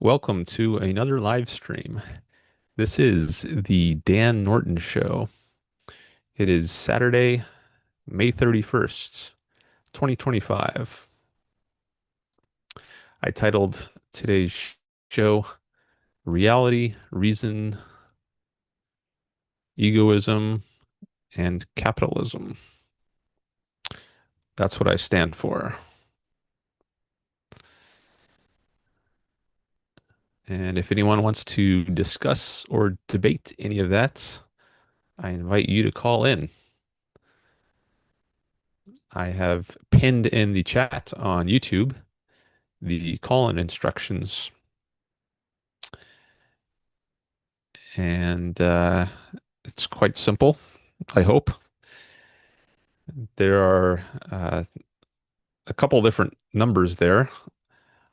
Welcome to another live stream. This is the Dan Norton Show. It is Saturday, May 31st, 2025. I titled today's show Reality, Reason, Egoism, and Capitalism. That's what I stand for. And if anyone wants to discuss or debate any of that, I invite you to call in. I have pinned in the chat on YouTube the call-in instructions, and it's quite simple, I hope. There are a couple different numbers there.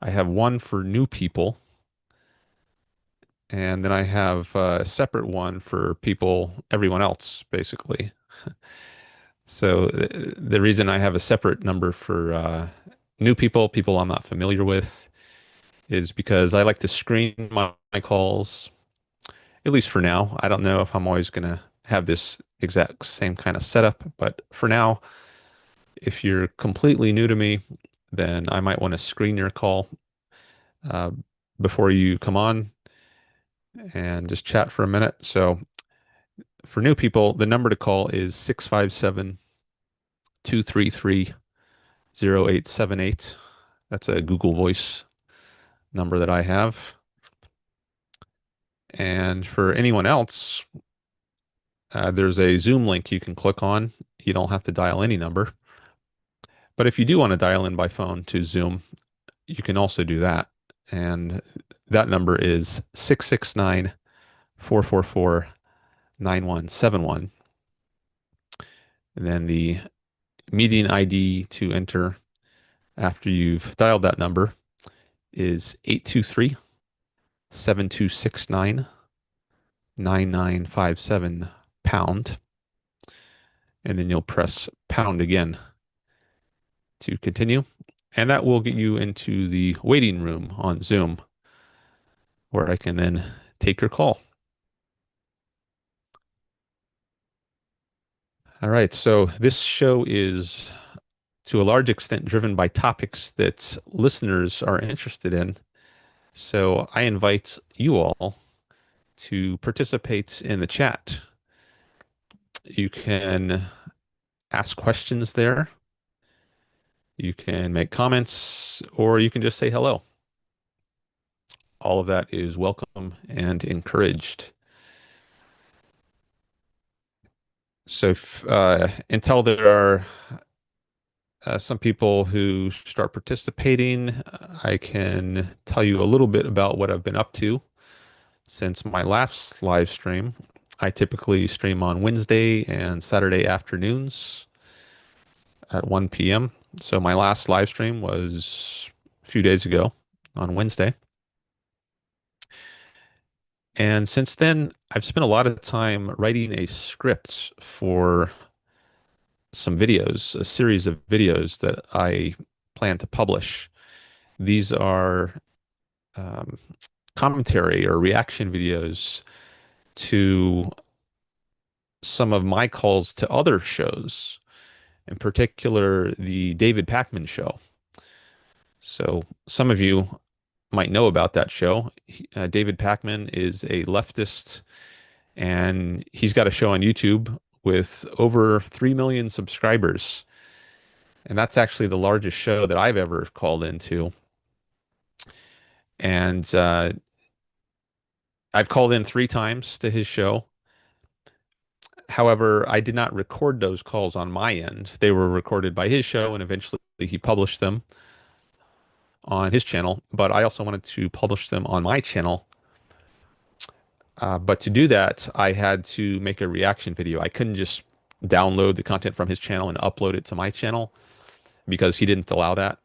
I have one for new people, and then I have a separate one for people, everyone else, basically. So the reason I have a separate number for new people, people I'm not familiar with, is because I like to screen my calls, at least for now. I don't know if I'm always going to have this exact same kind of setup, but for now, if you're completely new to me, then I might want to screen your call uh, before you come on and just chat for a minute. So for new people, the number to call is 657-233-0878. That's a Google Voice number that I have. And for anyone else, there's a Zoom link you can click on. You don't have to dial any number. But if you do want to dial in by phone to Zoom, you can also do that. And that number is 669-444-9171. And then the meeting ID to enter after you've dialed that number is 823-7269-9957 pound. And then you'll press pound again to continue. And that will get you into the waiting room on Zoom, where I can then take your call. All right, so this show is to a large extent driven by topics that listeners are interested in. So I invite you all to participate in the chat. You can ask questions there. You can make comments, or you can just say hello. All of that is welcome and encouraged. So until there are some people who start participating, I can tell you a little bit about what I've been up to since my last live stream. I typically stream on Wednesday and Saturday afternoons at 1 p.m. So my last live stream was a few days ago on Wednesday. And since then, I've spent a lot of time writing a script for some videos, a series of videos that I plan to publish. These are um, commentary or reaction videos to some of my calls to other shows, in particular the David Pakman show. So some of you might know about that show. David Pakman is a leftist, and he's got a show on YouTube with over 3 million subscribers. And that's actually the largest show that I've ever called into. And I've called in 3 times to his show. However, I did not record those calls on my end. They were recorded by his show, and eventually he published them on his channel. But I also wanted to publish them on my channel. But to do that, I had to make a reaction video. I couldn't just download the content from his channel and upload it to my channel because he didn't allow that.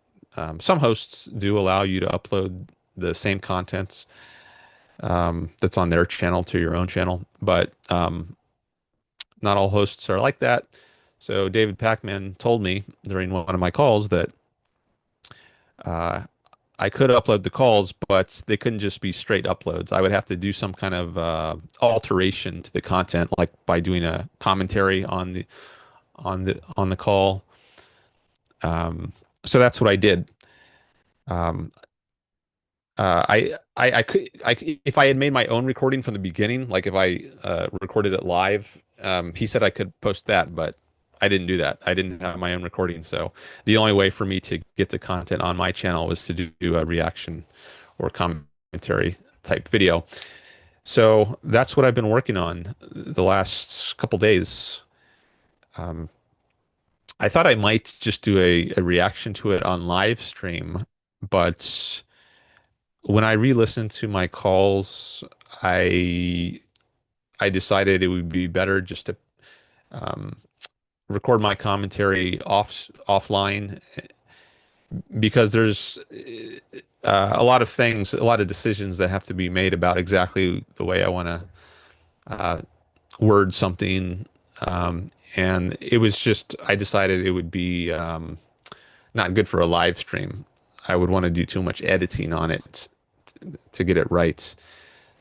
Some hosts do allow you to upload the same contents that's on their channel to your own channel, but not all hosts are like that. So David Pakman told me during one of my calls that I could upload the calls, but they couldn't just be straight uploads. I would have to do some kind of alteration to the content, like by doing a commentary on the call. So that's what I did. Um, if I had made my own recording from the beginning, like if I recorded it live, he said I could post that, but I didn't do that. I didn't have my own recording, so the only way for me to get the content on my channel was to do a reaction or commentary type video. So that's what I've been working on the last couple days. Um, I thought I might just do a reaction to it on live stream, but when I re-listened to my calls, I I decided it would be better just to um, record my commentary offline because there's a lot of things, a lot of decisions that have to be made about exactly the way I want to uh, word something. And it was just, I decided it would be not good for a live stream. I would want to do too much editing on it to get it right.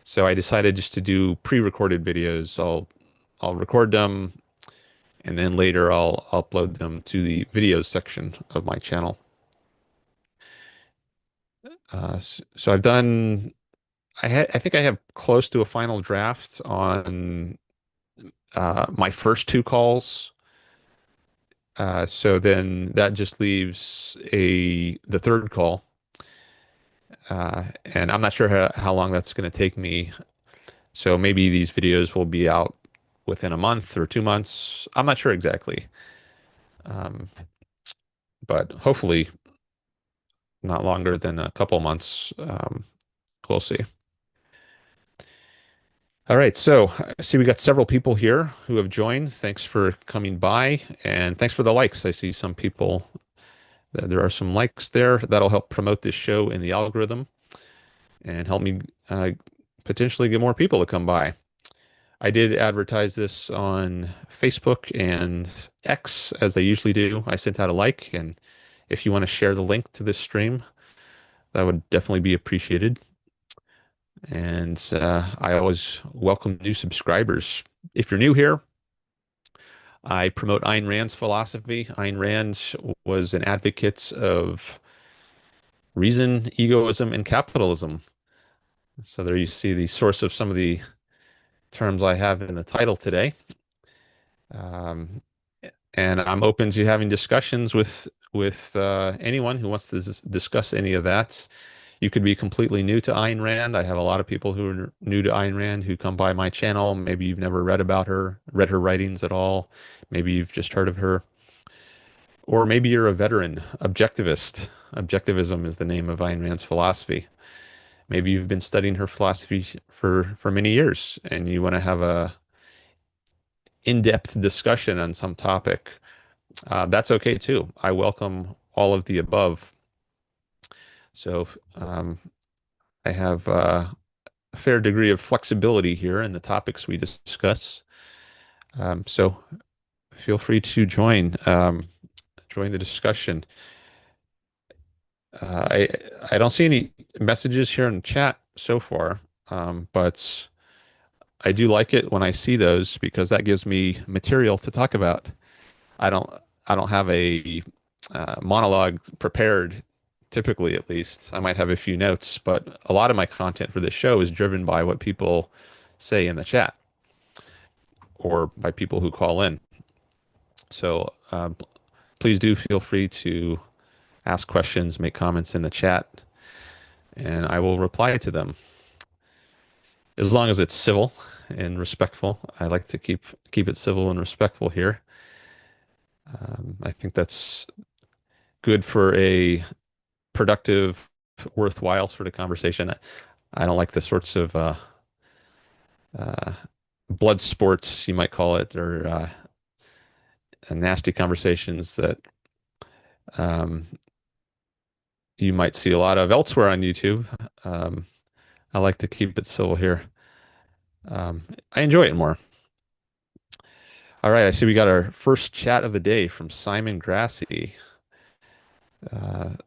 So I decided just to do pre-recorded videos. I'll record them and then later I'll upload them to the videos section of my channel. So I've done I think I have close to a final draft on my first two calls. So then that just leaves the third call. And I'm not sure how long that's going to take me. So maybe these videos will be out within a month or 2 months. I'm not sure exactly. Um, but hopefully not longer than a couple months. We'll see. All right, so I see we got several people here who have joined. Thanks for coming by, and thanks for the likes. I see some people, there are some likes there. That'll help promote this show in the algorithm and help me potentially get more people to come by. I did advertise this on Facebook and X, as I usually do. I sent out a like, and if you want to share the link to this stream, that would definitely be appreciated. And I always welcome new subscribers. If you're new here, I promote Ayn Rand's philosophy. Ayn Rand was an advocate of reason, egoism, and capitalism. So there you see the source of some of the terms I have in the title today. Um, and I'm open to having discussions with anyone who wants to discuss any of that. You could be completely new to Ayn Rand. I have a lot of people who are new to Ayn Rand who come by my channel. Maybe you've never read about her, read her writings at all. Maybe you've just heard of her. Or maybe you're a veteran objectivist. Objectivism is the name of Ayn Rand's philosophy. Maybe you've been studying her philosophy for many years and you want to have a in-depth discussion on some topic. That's okay too. I welcome all of the above. So I have a fair degree of flexibility here in the topics we discuss. So feel free to join the discussion. I don't see any messages here in the chat so far, but I do like it when I see those because that gives me material to talk about. I don't I don't have a monologue prepared, typically at least. I might have a few notes, but a lot of my content for this show is driven by what people say in the chat or by people who call in. So please do feel free to ask questions, make comments in the chat, and I will reply to them. As long as it's civil and respectful. I like to keep it civil and respectful here. I think that's good for a productive, worthwhile sort of conversation. I don't like the sorts of uh, blood sports, you might call it, or nasty conversations that um, you might see a lot of elsewhere on YouTube. Um, I like to keep it civil here. I enjoy it more. All right, I see we got our first chat of the day from Simon Grassi.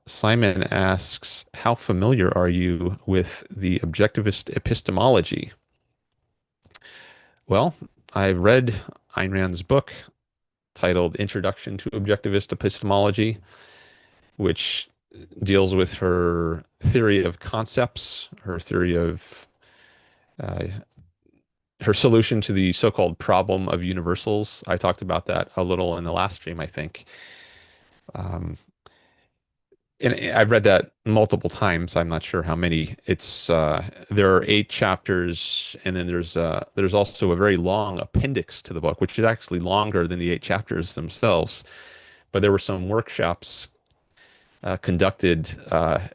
Simon asks, how familiar are you with the objectivist epistemology? Well, I've read Ayn Rand's book titled Introduction to Objectivist Epistemology, which deals with her theory of concepts, her theory of uh, her solution to the so-called problem of universals. I talked about that a little in the last stream, I think. Um, and I've read that multiple times. I'm not sure how many. It's there are 8 chapters, and then there's also a very long appendix to the book, which is actually longer than the 8 chapters themselves. But there were some workshops conducted, I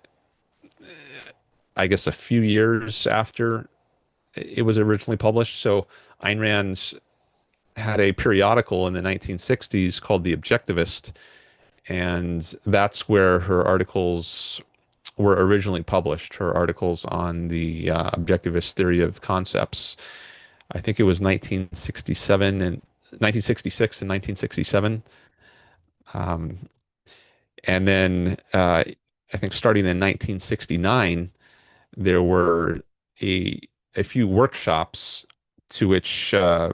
guess, a few years after it was originally published. So Ayn Rand had a periodical in the 1960s called The Objectivist, and that's where her articles were originally published, her articles on the objectivist theory of concepts. I think it was 1967 and 1966 and 1967. Um, and then I think starting in 1969, there were a a few workshops to which a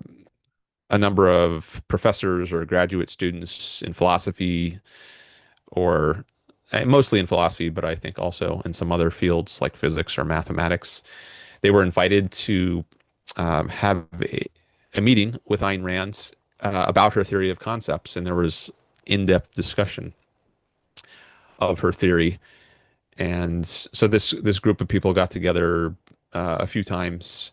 number of professors or graduate students in philosophy, or mostly in philosophy, but I think also in some other fields like physics or mathematics. They were invited to have a meeting with Ayn Rand about her theory of concepts, and there was in-depth discussion of her theory. And so this group of people got together a few times,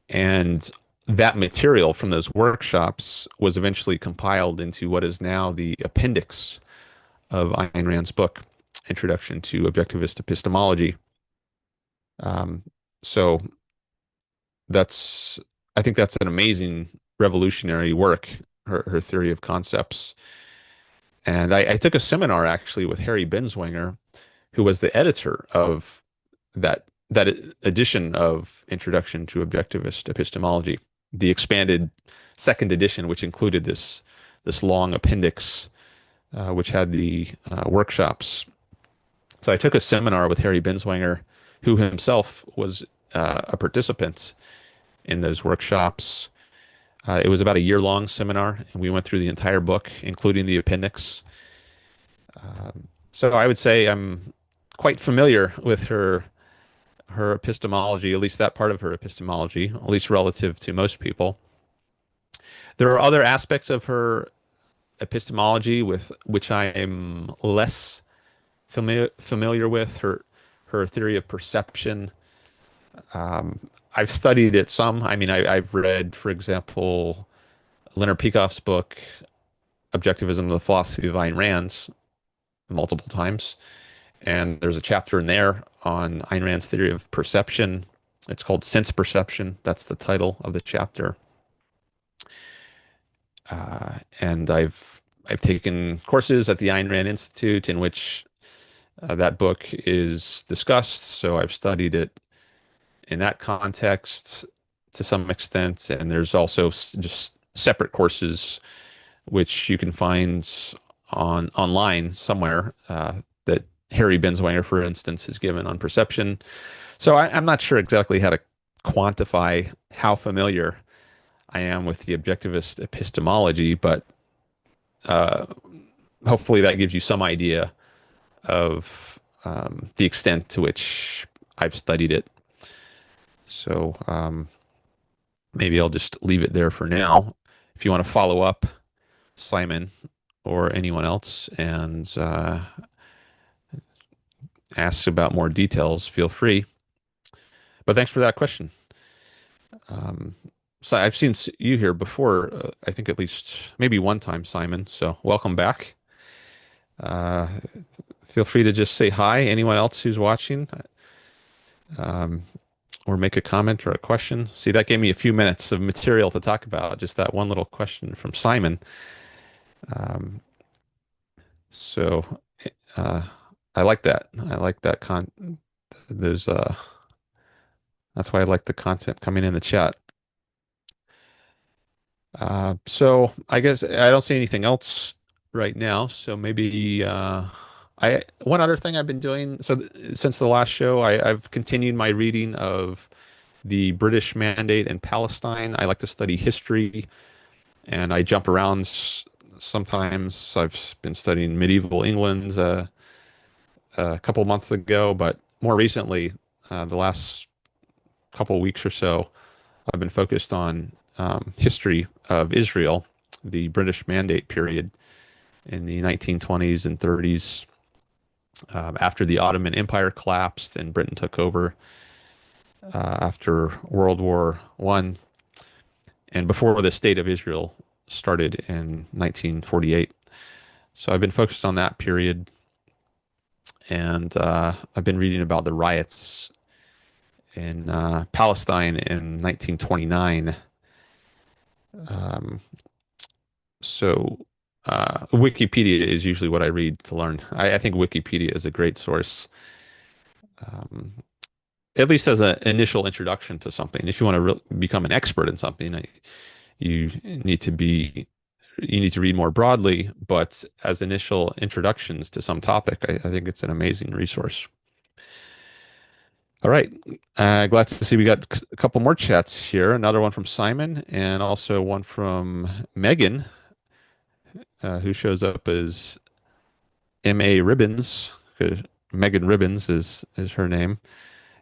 and that material from those workshops was eventually compiled into what is now the appendix of Ayn Rand's book, Introduction to Objectivist Epistemology. Um, so that's, I think that's an amazing revolutionary work, her theory of concepts. And I took a seminar actually with Harry Binswanger, who was the editor of that edition of Introduction to Objectivist Epistemology, the expanded second edition, which included this long appendix, which had the workshops. So I took a seminar with Harry Binswanger, who himself was a participant in those workshops. It was about a year-long seminar, and we went through the entire book, including the appendix. So I would say I'm quite familiar with her epistemology, at least that part of her epistemology, at least relative to most people. There are other aspects of her epistemology with which I am less familiar with. Her theory of perception. I've studied it some. I mean, I've read, for example, Leonard Peikoff's book, Objectivism, the Philosophy of Ayn Rand, multiple times. And there's a chapter in there on Ayn Rand's theory of perception. It's called Sense Perception. That's the title of the chapter. And I've taken courses at the Ayn Rand Institute in which that book is discussed. So I've studied it in that context to some extent. And there's also just separate courses which you can find online somewhere that Harry Binswanger, for instance, has given on perception. So I'm not sure exactly how to quantify how familiar I am with the objectivist epistemology, but uh, hopefully that gives you some idea of the extent to which I've studied it. So maybe I'll just leave it there for now. If you want to follow up, Simon or anyone else, and ask about more details, feel free. But thanks for that question. So I've seen you here before, I think at least maybe one time, Simon. So welcome back. Uh, Feel free to just say hi. Anyone else who's watching, or make a comment or a question. See, that gave me a few minutes of material to talk about. Just that one little question from Simon. So uh, I like that. I like that there's that's why I like the content coming in the chat. So I guess I don't see anything else right now. So maybe One other thing I've been doing, so since the last show, I've continued my reading of the British Mandate in Palestine. I like to study history, and I jump around sometimes. I've been studying medieval England a couple months ago, but more recently, the last couple weeks or so, I've been focused on history of Israel, the British Mandate period in the 1920s and 30s, after the Ottoman Empire collapsed and Britain took over after World War One, and before the State of Israel started in 1948. So I've been focused on that period, and I've been reading about the riots in Palestine in 1929. Um, Wikipedia is usually what I read to learn. I think Wikipedia is a great source, um, at least as an initial introduction to something. If you want to become an expert in something, you need to be you need to read more broadly. But as initial introductions to some topic, I think it's an amazing resource. All right. Glad to see we got a couple more chats here. Another one from Simon and also one from Megan, who shows up as M.A. Ribbons, 'cause Megan Ribbons is her name.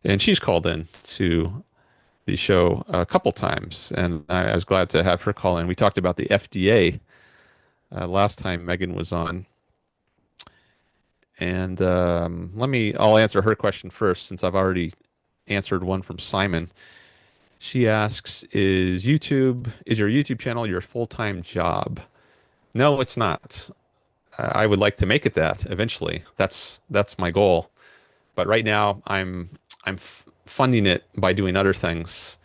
And she's called in to the show a couple times. And I was glad to have her call in. We talked about the FDA last time Megan was on. And I'll answer her question first since I've already answered one from Simon. She asks, is your YouTube channel your full-time job? No, it's not. I would like to make it that eventually. That's my goal. But right now, I'm funding it by doing other things.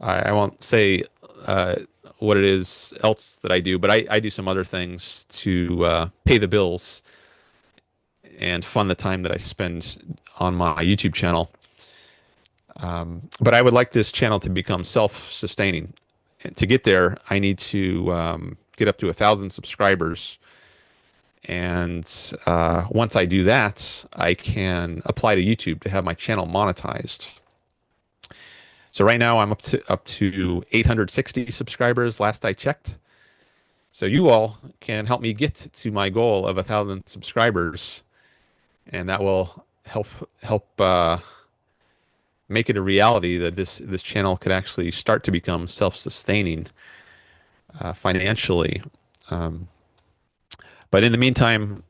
I won't say uh, what it is else that I do, but I do some other things to pay the bills and fund the time that I spend on my YouTube channel. But I would like this channel to become self-sustaining. And to get there, I need to get up to 1,000 subscribers. And once I do that, I can apply to YouTube to have my channel monetized. So right now I'm up to 860 subscribers last I checked. So you all can help me get to my goal of 1,000 subscribers, and that will help make it a reality that this channel could actually start to become self-sustaining financially. Um, but in the meantime,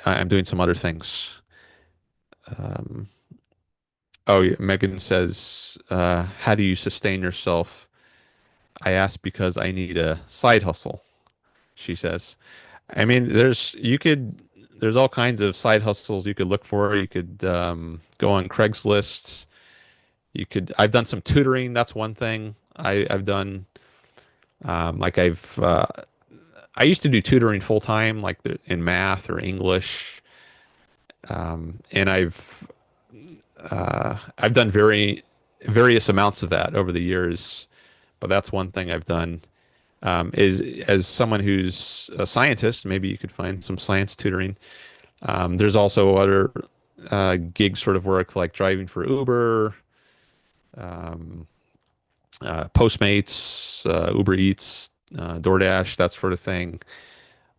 I'm doing some other things. Um, oh, yeah, Megan says, "How do you sustain yourself?" I ask because I need a side hustle. She says. I mean, there's all kinds of side hustles you could look for. You could go on Craigslist. I've done some tutoring. That's one thing I've done. Like I used to do tutoring full time, like in math or English. And I've done various amounts of that over the years. But that's one thing I've done. Is as someone who's a scientist, maybe you could find some science tutoring. There's also other gig sort of work like driving for Uber, um, Postmates, Uber Eats, DoorDash, that sort of thing.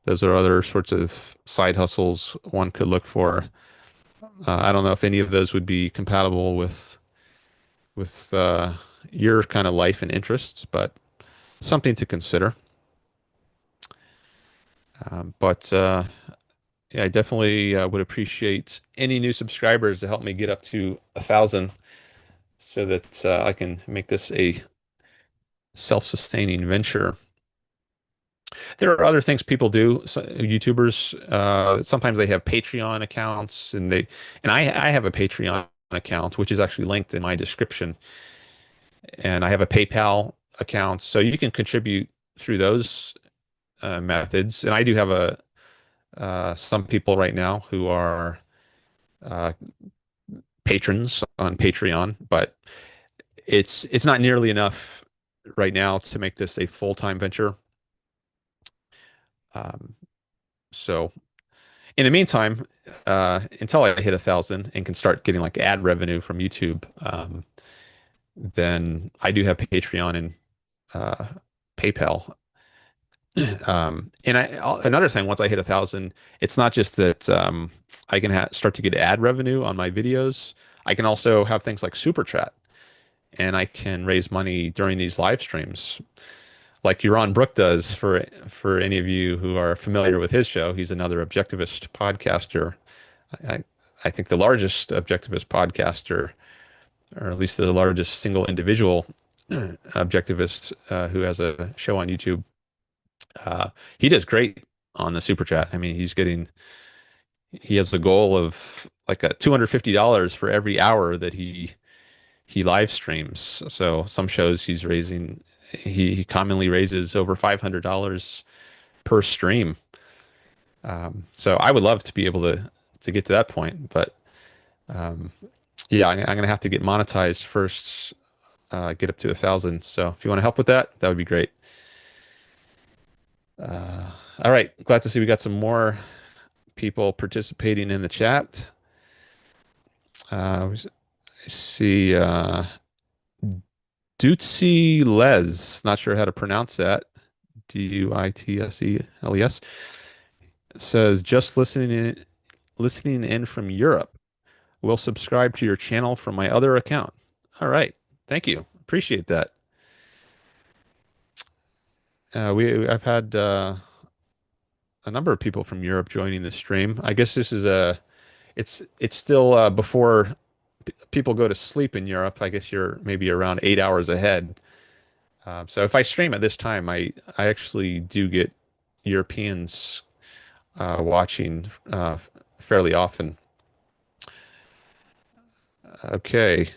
Those are other sorts of side hustles one could look for. I don't know if any of those would be compatible with your kind of life and interests, but something to consider. But yeah, I definitely would appreciate any new subscribers to help me get up to 1,000 so that I can make this a self-sustaining venture. There are other things people do. So, YouTubers sometimes they have Patreon accounts, and I have a Patreon account which is actually linked in my description, and I have a PayPal account, so you can contribute through those methods. And I do have a some people right now who are uh, patrons on Patreon, but it's not nearly enough right now to make this a full-time venture. Um, so In the meantime, until I hit 1,000 and can start getting like ad revenue from YouTube, then I do have Patreon and uh, PayPal. Another thing, once I hit 1,000, it's not just that I can start to get ad revenue on my videos. I can also have things like super chat, and I can raise money during these live streams, like Yaron Brook does. For any of you who are familiar with his show, he's another objectivist podcaster. I, I think the largest objectivist podcaster, or at least the largest single individual objectivist who has a show on YouTube. He does great on the super chat. I mean, he has the goal of like a $250 for every hour that he live streams. So some shows he commonly raises over $500 per stream. So I would love to be able to get to that point, but um, yeah, I'm gonna have to get monetized first, get up to 1,000. So if you want to help with that, that would be great. All right, glad to see we got some more people participating in the chat. I see Dootsie Les, not sure how to pronounce that. Duitses says just listening in from Europe. Will subscribe to your channel from my other account. All right, thank you. Appreciate that. I've had a number of people from Europe joining the stream. I guess this is it's still before people go to sleep in Europe. I guess you're maybe around 8 hours ahead. So if I stream at this time, I actually do get Europeans watching fairly often. Okay.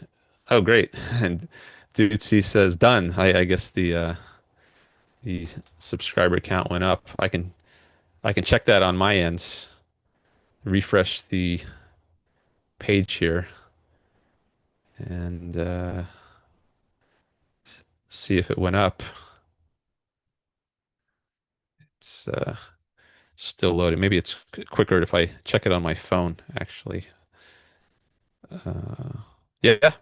Oh, great. And Dudesy says done. I guess the subscriber count went up. I can check that on my end. Refresh the page here and see if it went up. It's still loading. Maybe it's quicker if I check it on my phone, actually. Yeah,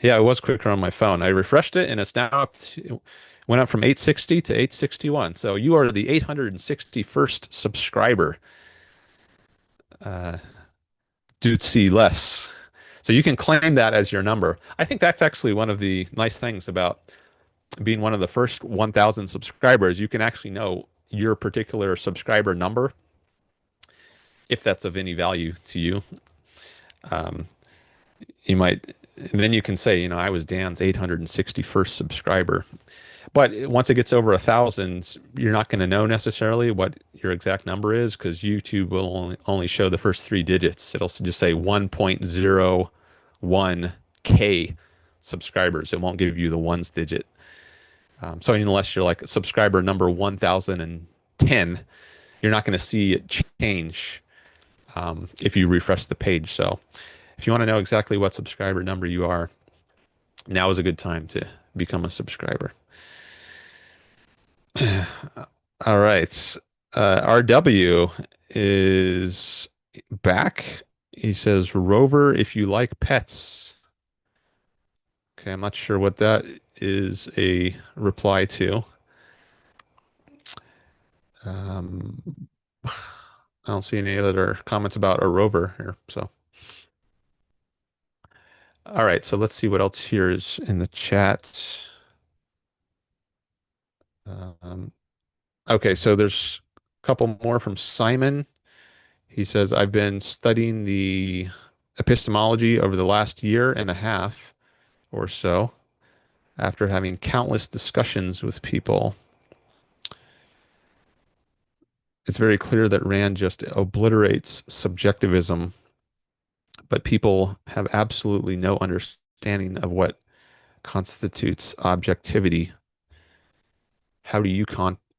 yeah, it was quicker on my phone. I refreshed it, and it's now went up from 860 to 861. So you are the 861st subscriber. Do see less. So you can claim that as your number. I think that's actually one of the nice things about being one of the first 1,000 subscribers. You can actually know your particular subscriber number, if that's of any value to you. Um, you might, and then you can say, I was Dan's 861st subscriber. But once it gets over 1,000, you're not going to know necessarily what your exact number is because YouTube will only show the first three digits. It'll just say 1.01K subscribers. It won't give you the ones digit. So unless you're like subscriber number 1,010, you're not going to see it change if you refresh the page. So if you want to know exactly what subscriber number you are, now is a good time to become a subscriber. All right. RW is back. He says, Rover, if you like pets. Okay, I'm not sure what that is a reply to. Um, I don't see any other comments about a rover here. So, all right. So let's see what else here is in the chat. Um, okay, so there's a couple more from Simon. He says, I've been studying the epistemology over the last year and a half or so after having countless discussions with people. It's very clear that Rand just obliterates subjectivism, but people have absolutely no understanding of what constitutes objectivity. How do you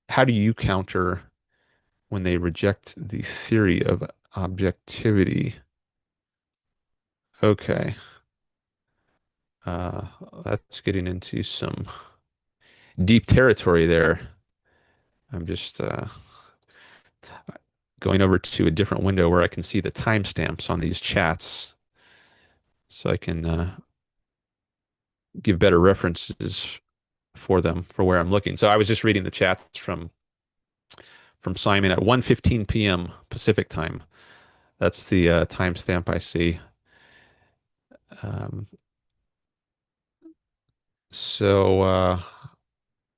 how do you counter when they reject the theory of objectivity? Okay. Uh, that's getting into some deep territory there. I'm just going over to a different window where I can see the timestamps on these chats so I can give better references for them for where I'm looking. So I was just reading the chats from Simon at 1:15 p.m. Pacific time. That's the timestamp I see. Um, so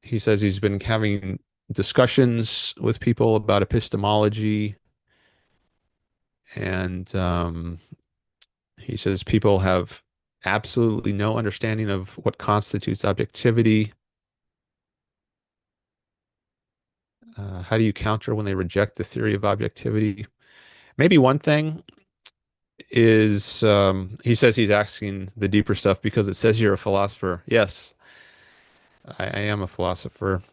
he says he's been having discussions with people about epistemology, and he says people have absolutely no understanding of what constitutes objectivity. How do you counter when they reject the theory of objectivity? Maybe one thing is he says he's asking the deeper stuff because it says you're a philosopher. Yes, I am a philosopher.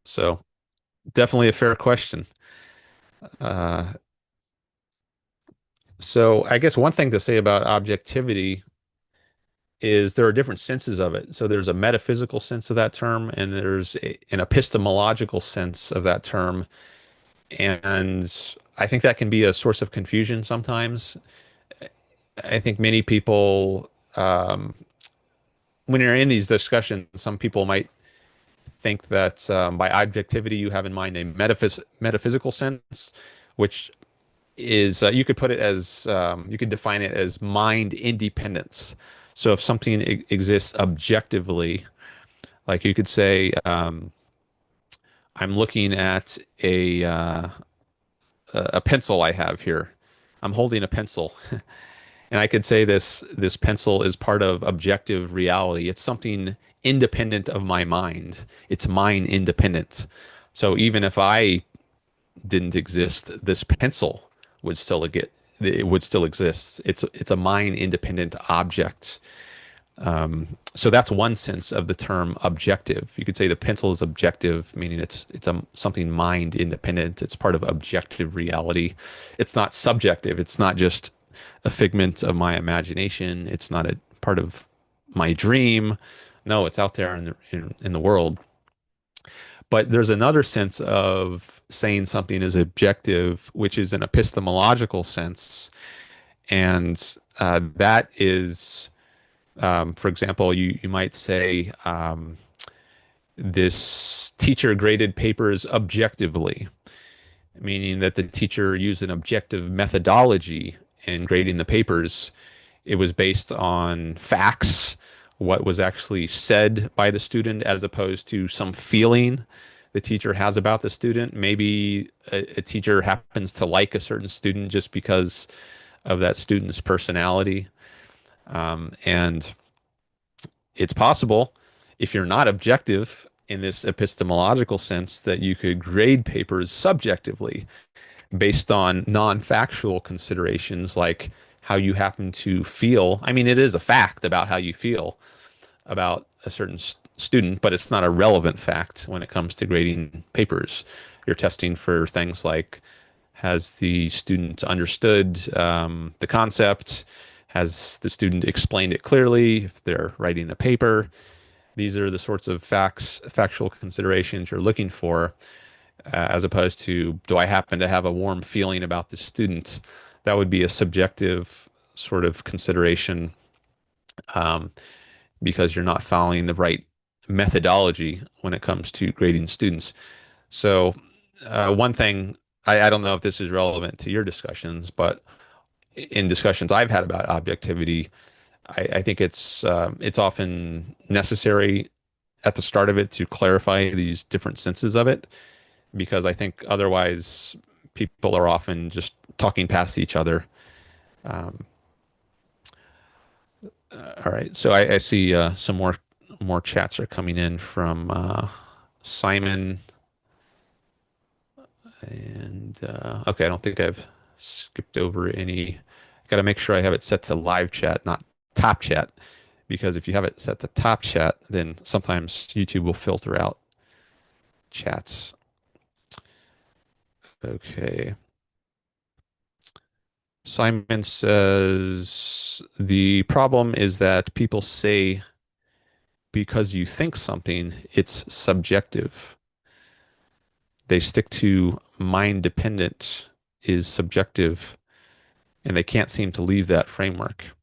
So definitely a fair question. Uh, so I guess one thing to say about objectivity is there are different senses of it. So there's a metaphysical sense of that term, and there's an epistemological sense of that term. And I think that can be a source of confusion sometimes. I think many people, when you're in these discussions, some people might think that by objectivity you have in mind a metaphysical sense, which is you could put it as you could define it as mind independence. So if something exists objectively, like you could say, I'm looking at a pencil I have here. I'm holding a pencil, and I could say this pencil is part of objective reality. It's something independent of my mind. It's mind independent. So even if I didn't exist, this pencil would still get it would still exist. It's a mind independent object. So that's one sense of the term objective. You could say the pencil is objective, meaning it's something mind independent. It's part of objective reality. It's not subjective. It's not just a figment of my imagination. It's not a part of my dream. No, it's out there in the world. But there's another sense of saying something is objective, which is an epistemological sense, and that is, for example, you might say this teacher graded papers objectively, meaning that the teacher used an objective methodology in grading the papers. It was based on facts, what was actually said by the student, as opposed to some feeling the teacher has about the student. Maybe a teacher happens to like a certain student just because of that student's personality. And it's possible, if you're not objective in this epistemological sense, that you could grade papers subjectively based on non-factual considerations like how you happen to feel. I mean, it is a fact about how you feel about a certain student, but it's not a relevant fact when it comes to grading papers. You're testing for things like, has the student understood the concept? Has the student explained it clearly if they're writing a paper? These are the sorts of factual considerations you're looking for, as opposed to, do I happen to have a warm feeling about the student? That would be a subjective sort of consideration, because you're not following the right methodology when it comes to grading students. So, one thing, I don't know if this is relevant to your discussions, but in discussions I've had about objectivity, I think it's often necessary at the start of it to clarify these different senses of it, because I think otherwise people are often just talking past each other. Um, all right, so I see some more chats are coming in from Simon, and okay, I don't think I've skipped over any. Got to make sure I have it set to live chat, not top chat, because if you have it set to top chat, then sometimes YouTube will filter out chats. Okay. Simon says the problem is that people say because you think something, it's subjective. They stick to mind dependent is subjective, and they can't seem to leave that framework,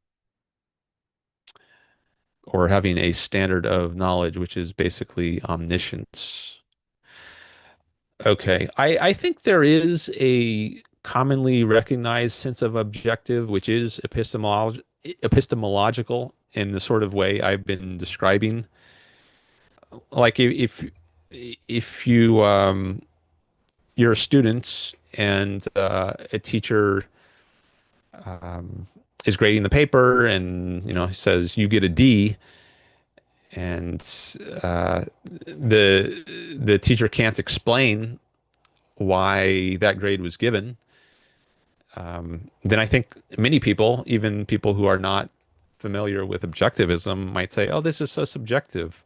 or having a standard of knowledge, which is basically omniscience. Okay, I think there is a commonly recognized sense of objective, which is epistemological in the sort of way I've been describing. Like if you you're a student and a teacher is grading the paper, and he says you get a D, and the teacher can't explain why that grade was given, then I think many people, even people who are not familiar with objectivism, might say, "Oh, this is so subjective.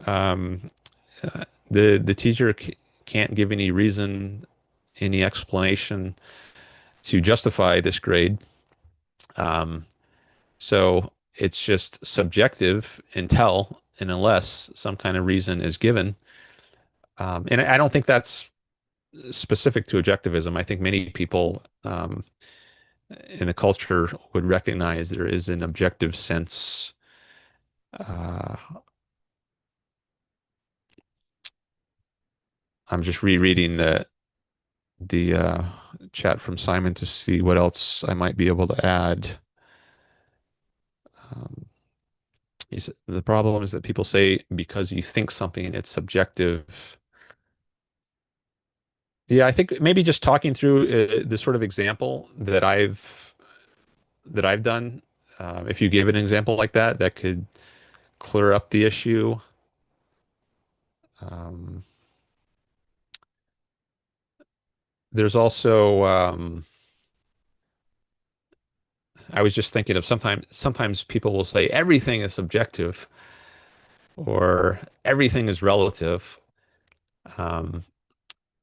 Um, the teacher can't give any reason, any explanation to justify this grade. Um, so it's just subjective until and unless some kind of reason is given." And I don't think that's specific to objectivism. I think many people in the culture would recognize there is an objective sense. Uh, I'm just rereading the chat from Simon to see what else I might be able to add. Um, the problem is that people say because you think something, it's subjective. Yeah, I think maybe just talking through the sort of example that I've done. If you give an example like that, that could clear up the issue. Um, there's also I was just thinking of sometimes people will say everything is subjective or everything is relative. Um,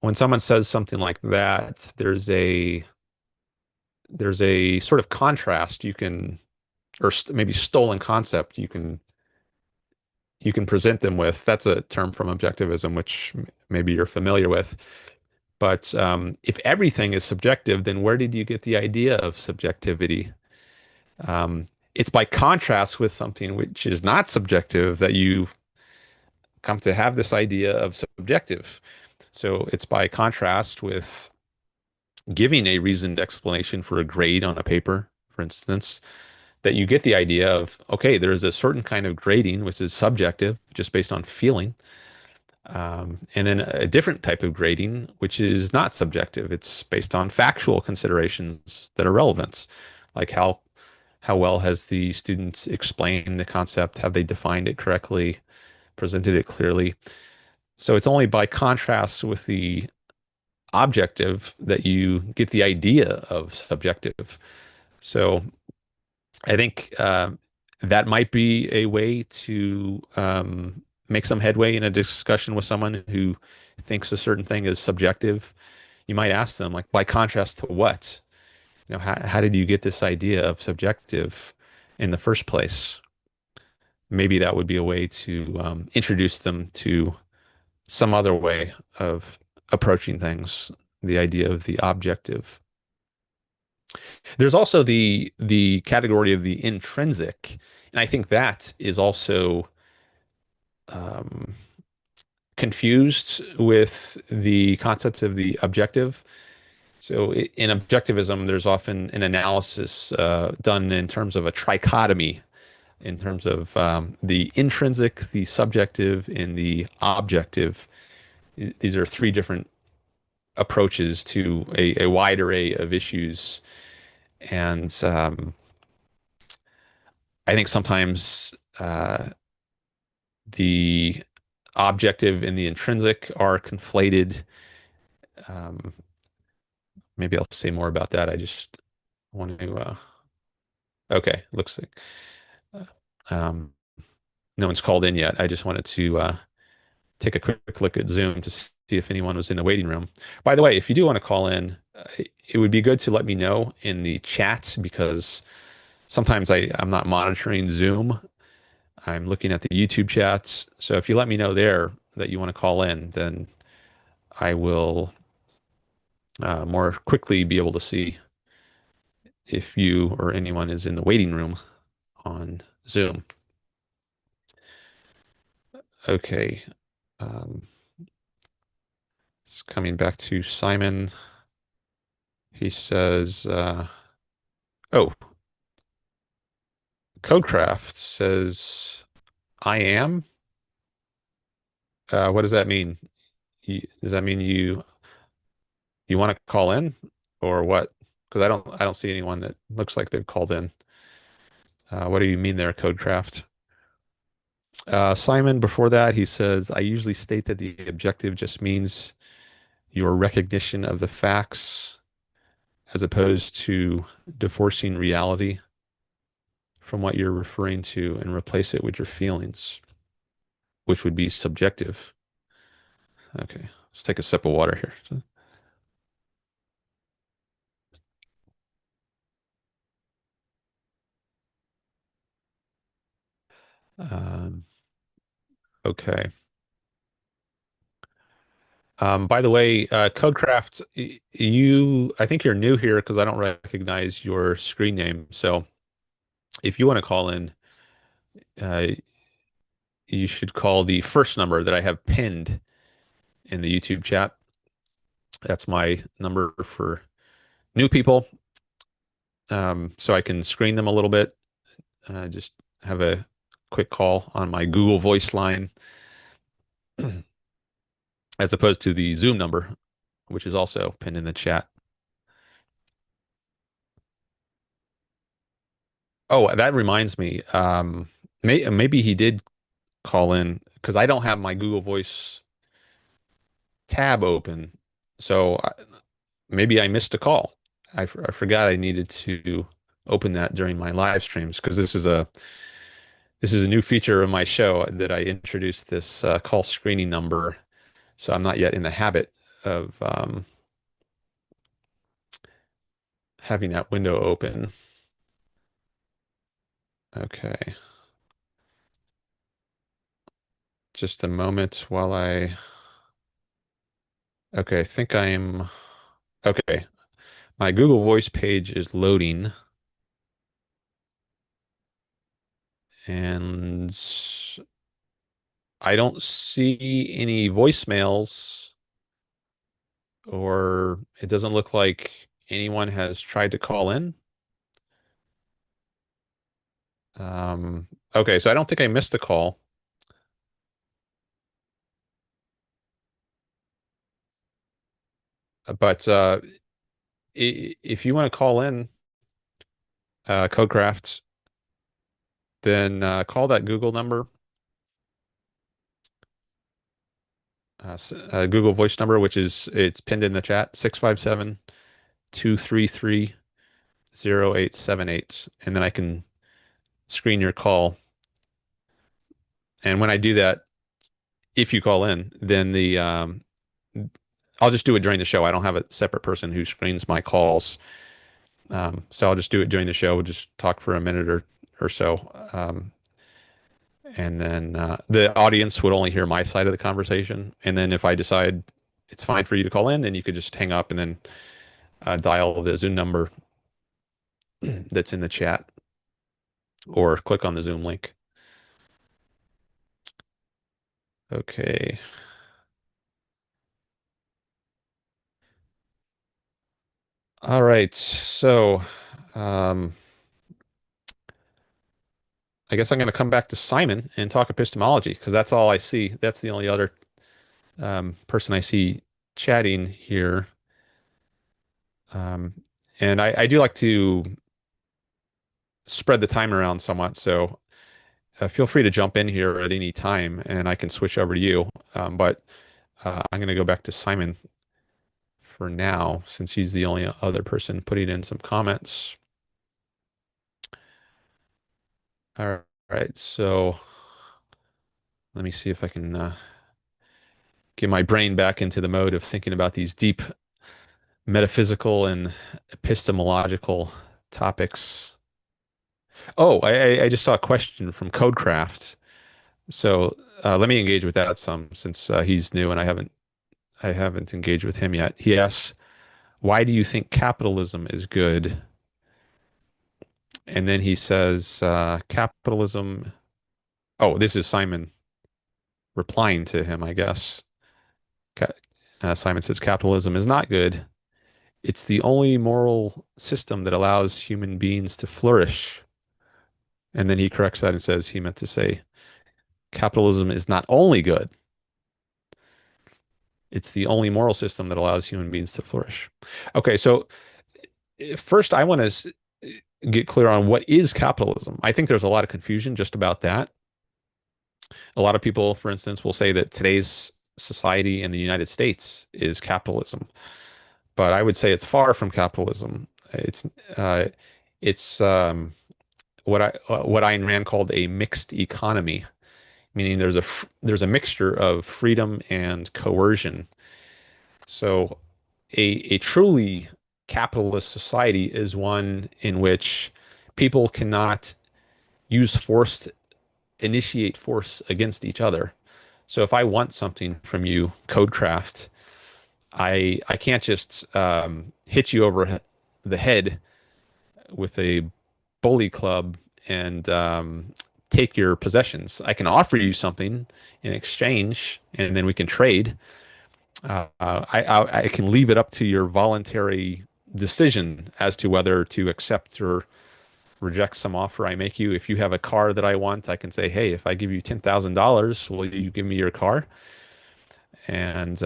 when someone says something like that, there's a sort of contrast you can, or maybe stolen concept you can present them with. That's a term from objectivism, which maybe you're familiar with. But if everything is subjective, then where did you get the idea of subjectivity? It's by contrast with something which is not subjective that you come to have this idea of subjective. So it's by contrast with giving a reasoned explanation for a grade on a paper, for instance, that you get the idea of, okay, there's a certain kind of grading which is subjective, just based on feeling, and then a different type of grading which is not subjective. It's based on factual considerations that are relevant, like how well has the students explained the concept? Have they defined it correctly, presented it clearly? So it's only by contrast with the objective that you get the idea of subjective. So I think that might be a way to make some headway in a discussion with someone who thinks a certain thing is subjective. You might ask them, like, by contrast to what? How did you get this idea of subjective in the first place? Maybe that would be a way to introduce them to some other way of approaching things, the idea of the objective. There's also the category of the intrinsic, and I think that is also um, confused with the concept of the objective. So in objectivism, there's often an analysis done in terms of a trichotomy, in terms of the intrinsic, the subjective, and the objective. These are three different approaches to a wide array of issues. And I think sometimes the objective and the intrinsic are conflated. Um, maybe I'll say more about that. I just want to, okay, looks like uh, um, no one's called in yet. I just wanted to take a quick look at Zoom to see if anyone was in the waiting room. By the way, if you do want to call in, it would be good to let me know in the chat, because sometimes I'm not monitoring Zoom. I'm looking at the YouTube chats. So if you let me know there that you want to call in, then I will more quickly be able to see if you or anyone is in the waiting room on Zoom. Okay. Um, it's coming back to Simon. He says, oh, CodeCraft says, I am. What does that mean? Does that mean you want to call in or what? Because I don't see anyone that looks like they've called in. What do you mean there, CodeCraft? Simon, before that, he says, I usually state that the objective just means your recognition of the facts as opposed to divorcing reality from what you're referring to and replace it with your feelings, which would be subjective. Okay, let's take a sip of water here. Um, okay. By the way, CodeCraft, I think you're new here because I don't recognize your screen name. So if you want to call in, uh, you should call the first number that I have pinned in the YouTube chat. That's my number for new people. So I can screen them a little bit. Just have a quick call on my Google Voice line as opposed to the Zoom number, which is also pinned in the chat. Oh, that reminds me. Maybe he did call in because I don't have my Google Voice tab open. So maybe I missed a call. I forgot I needed to open that during my live streams because this is a new feature of my show that I introduced this call screening number. So I'm not yet in the habit of having that window open. Okay. Just a moment while okay, I think okay. My Google Voice page is loading and I don't see any voicemails or it doesn't look like anyone has tried to call in. Okay, so I don't think I missed a call, but if you want to call in, CodeCraft, then call that Google number, Google Voice number, it's pinned in the chat, 657-233-0878. And then I can screen your call. And when I do that, if you call in, then I'll just do it during the show. I don't have a separate person who screens my calls. So I'll just do it during the show. We'll just talk for a minute or so. And then the audience would only hear my side of the conversation. And then if I decide it's fine for you to call in, then you could just hang up and then dial the Zoom number that's in the chat or click on the Zoom link. Okay. All right. So I guess I'm going to come back to Simon and talk epistemology because that's all I see. That's the only other person I see chatting here. Um, and I do like to spread the time around somewhat. So feel free to jump in here at any time and I can switch over to you. But I'm going to go back to Simon for now since he's the only other person putting in some comments. All right. So let me see if I can get my brain back into the mode of thinking about these deep metaphysical and epistemological topics. Oh, I just saw a question from CodeCraft. So let me engage with that some since he's new and I haven't I haven't engaged with him yet. He asks, "Why do you think capitalism is good?" And then he says, "Capitalism." Oh, this is Simon replying to him, I guess. Ca- Simon says, "Capitalism is not good. It's the only moral system that allows human beings to flourish." And then he corrects that and says he meant to say, "Capitalism is not only good, it's the only moral system that allows human beings to flourish." Okay, so first I want to get clear on what is capitalism. I think there's a lot of confusion just about that. A lot of people, for instance, will say that today's society in the United States is capitalism, but I would say it's far from capitalism. Uh, it's what Ayn Rand called a mixed economy, meaning there's a mixture of freedom and coercion. So a truly capitalist society is one in which people cannot use force to initiate force against each other. So if I want something from you, CodeCraft, I can't just hit you over the head with a bully club and take your possessions. I can offer you something in exchange, and then we can trade. I can leave it up to your voluntary decision as to whether to accept or reject some offer I make you. If you have a car that I want, I can say, "Hey, if I give you $10,000, will you give me your car?" And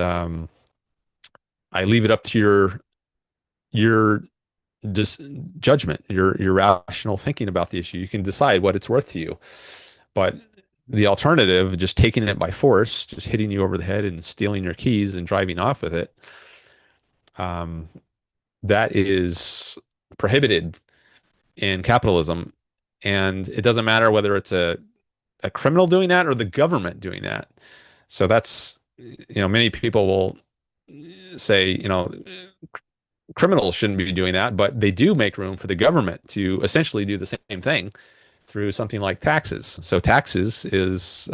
I leave it up to your just judgment, your rational thinking about the issue. You can decide what it's worth to you. But the alternative, just taking it by force, just hitting you over the head and stealing your keys and driving off with it, um, that is prohibited in capitalism. And it doesn't matter whether it's a criminal doing that or the government doing that. So many people will say, criminals shouldn't be doing that, but they do make room for the government to essentially do the same thing through something like taxes. So taxes is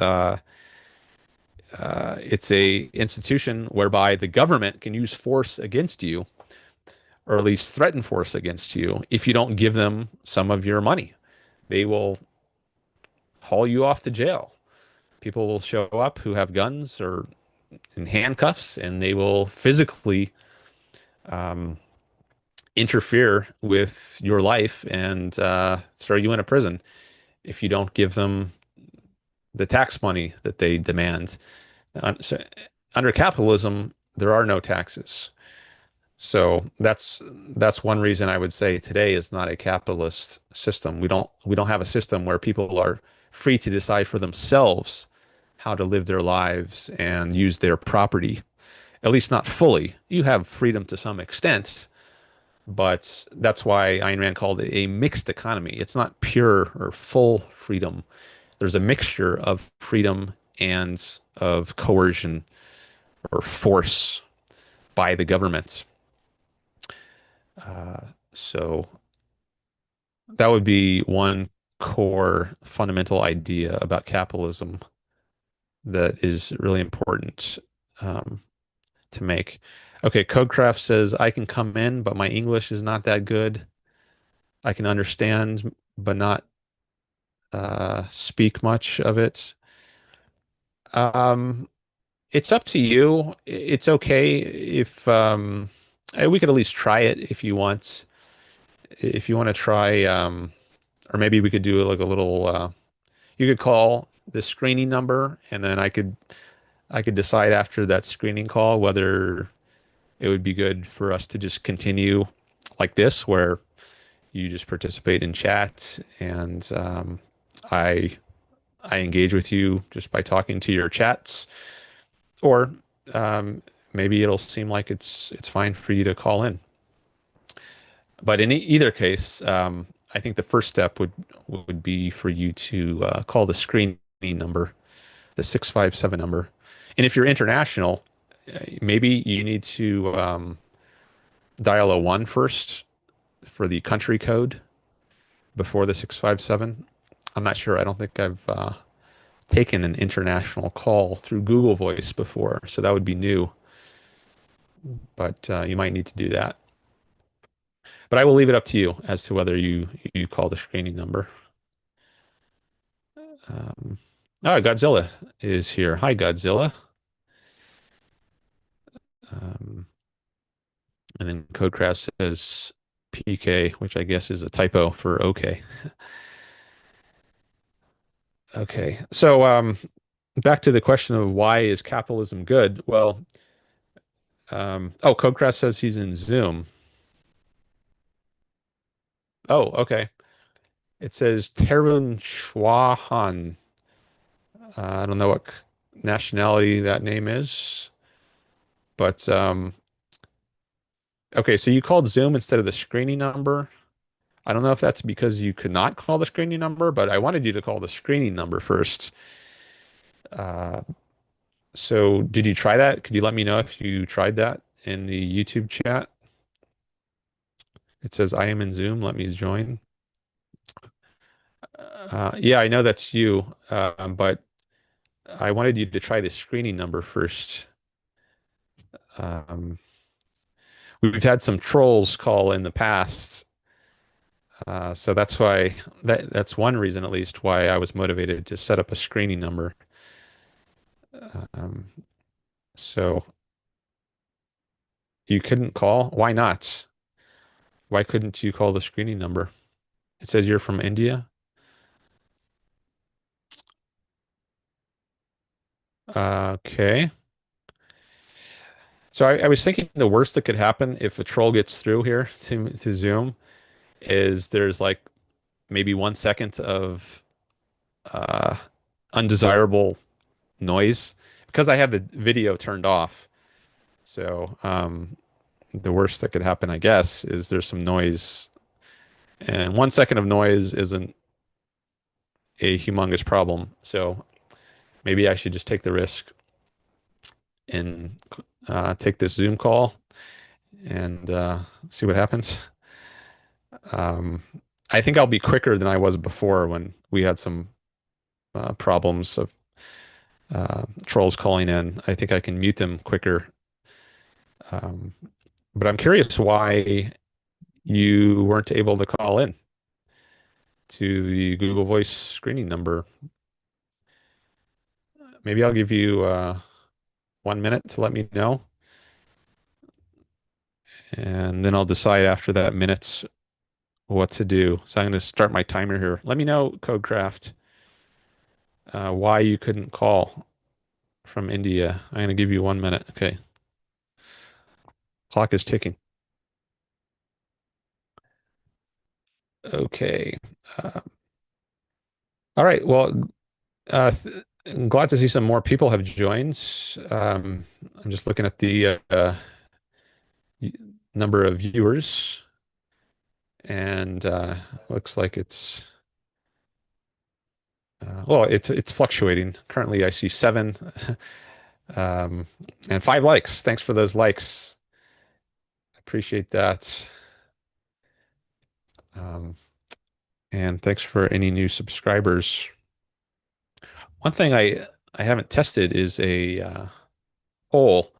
it's a institution whereby the government can use force against you, or at least threaten force against you, if you don't give them some of your money. They will haul you off to jail. People will show up who have guns or in handcuffs, and they will physically interfere with your life and throw you in a prison if you don't give them the tax money that they demand. So under capitalism, there are no taxes. So that's one reason I would say today is not a capitalist system. We don't have a system where people are free to decide for themselves how to live their lives and use their property. At least not fully. You have freedom to some extent, but that's why Ayn Rand called it a mixed economy. It's not pure or full freedom. There's a mixture of freedom and of coercion or force by the government. So that would be one core fundamental idea about capitalism that is really important um, to make. Okay, CodeCraft says, "I can come in, but my English is not that good. I can understand, but not speak much of it." Um, it's up to you. It's okay if we could at least try it if you want. If you want to try, or maybe we could do like a little. You could call the screening number, and then I could decide after that screening call whether it would be good for us to just continue like this, where you just participate in chat and I I engage with you just by talking to your chats, or um, maybe it'll seem like it's fine for you to call in. But in either case, I think the first step would be for you to call the screening number, the 657 number. And if you're international, maybe you need to dial a 1 first for the country code before the 657. I'm not sure. I don't think I've taken an international call through Google Voice before, so that would be new. but you might need to do that. But I will leave it up to you as to whether you call the screening number. Um, Godzilla is here. Hi, Godzilla. Um, and then CodeCraft says PK, which I guess is a typo for OK. Okay. So back to the question of why is capitalism good? Well, CodeCraft says he's in Zoom. Oh, okay. It says Terun Chwahan. I don't know what nationality that name is, but okay. So you called Zoom instead of the screening number. I don't know if that's because you could not call the screening number, but I wanted you to call the screening number first. Uh, so did you try that? Could you let me know if you tried that in the YouTube chat? It says, I am in Zoom. Let me join. Yeah, I know that's you, but I wanted you to try the screening number first. Um, we've had some trolls call in the past, so that's why that's one reason at least why I was motivated to set up a screening number. Um, so you couldn't call? Why not? Why couldn't you call the screening number? It says you're from India. Okay. So I was thinking the worst that could happen if a troll gets through here to Zoom is there's like maybe 1 second of uh, undesirable noise because I have the video turned off. So the worst that could happen, I guess, is there's some noise, and 1 second of noise isn't a humongous problem. So maybe I should just take the risk and take this Zoom call and see what happens. Um, I think I'll be quicker than I was before when we had some problems of trolls calling in. I think I can mute them quicker. Um, but I'm curious why you weren't able to call in to the Google Voice screening number. Maybe I'll give you 1 minute to let me know, and then I'll decide after that minute what to do. So I'm going to start my timer here. Let me know, CodeCraft, why you couldn't call from India. I'm going to give you 1 minute. Okay. Clock is ticking. Okay. Uh, all right. Well, I'm glad to see some more people have joined. I'm just looking at the y- number of viewers, and looks like it's fluctuating. Currently, I see seven um, and 5 likes. Thanks for those likes. Appreciate that. Um, and thanks for any new subscribers. One thing I haven't tested is a poll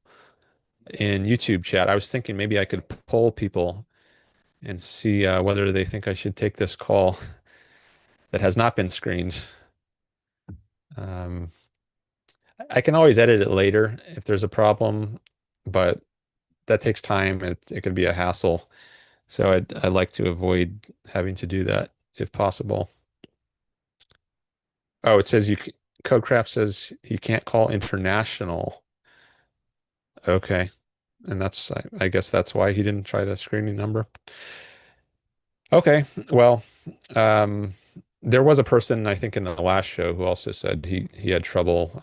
in YouTube chat. I was thinking maybe I could poll people and see whether they think I should take this call that has not been screened. Um, I can always edit it later if there's a problem, but that takes time and it could be a hassle. So I'd like to avoid having to do that if possible. Oh, it says CodeCraft says he can't call international. Okay. And I guess that's why he didn't try the screening number. Okay. Well, um, there was a person I think in the last show who also said he had trouble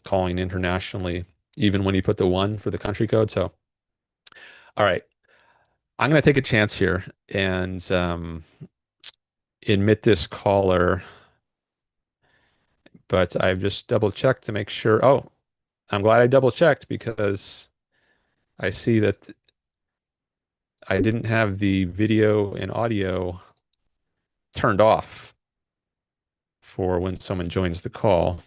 calling internationally, even when he put the one for the country code. So, all right, I'm going to take a chance here and admit this caller, but I've just double checked to make sure. Oh, I'm glad I double checked because I see that I didn't have the video and audio turned off for when someone joins the call.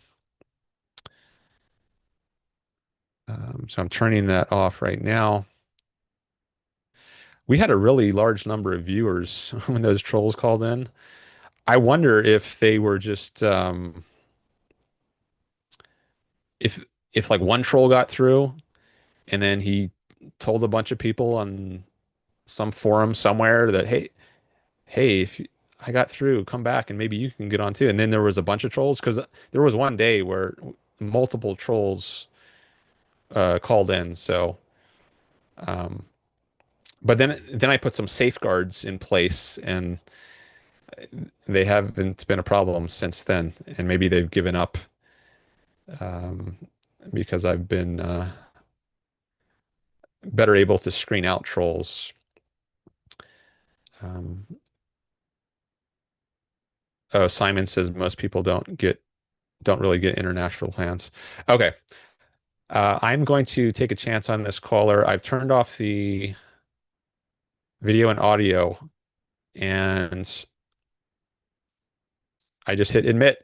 So I'm turning that off right now. We had a really large number of viewers when those trolls called in. I wonder if they were just if if like one troll got through and then he told a bunch of people on some forum somewhere that hey, if you, I got through, come back and maybe you can get on too. And then there was a bunch of trolls because there was one day where multiple trolls called in. So, um, but then I put some safeguards in place, and they haven't been a problem since then. And maybe they've given up um, because I've been better able to screen out trolls. Um, oh, Simon says most people don't really get international plans. Okay. I'm going to take a chance on this caller. I've turned off the video and audio, and I just hit admit.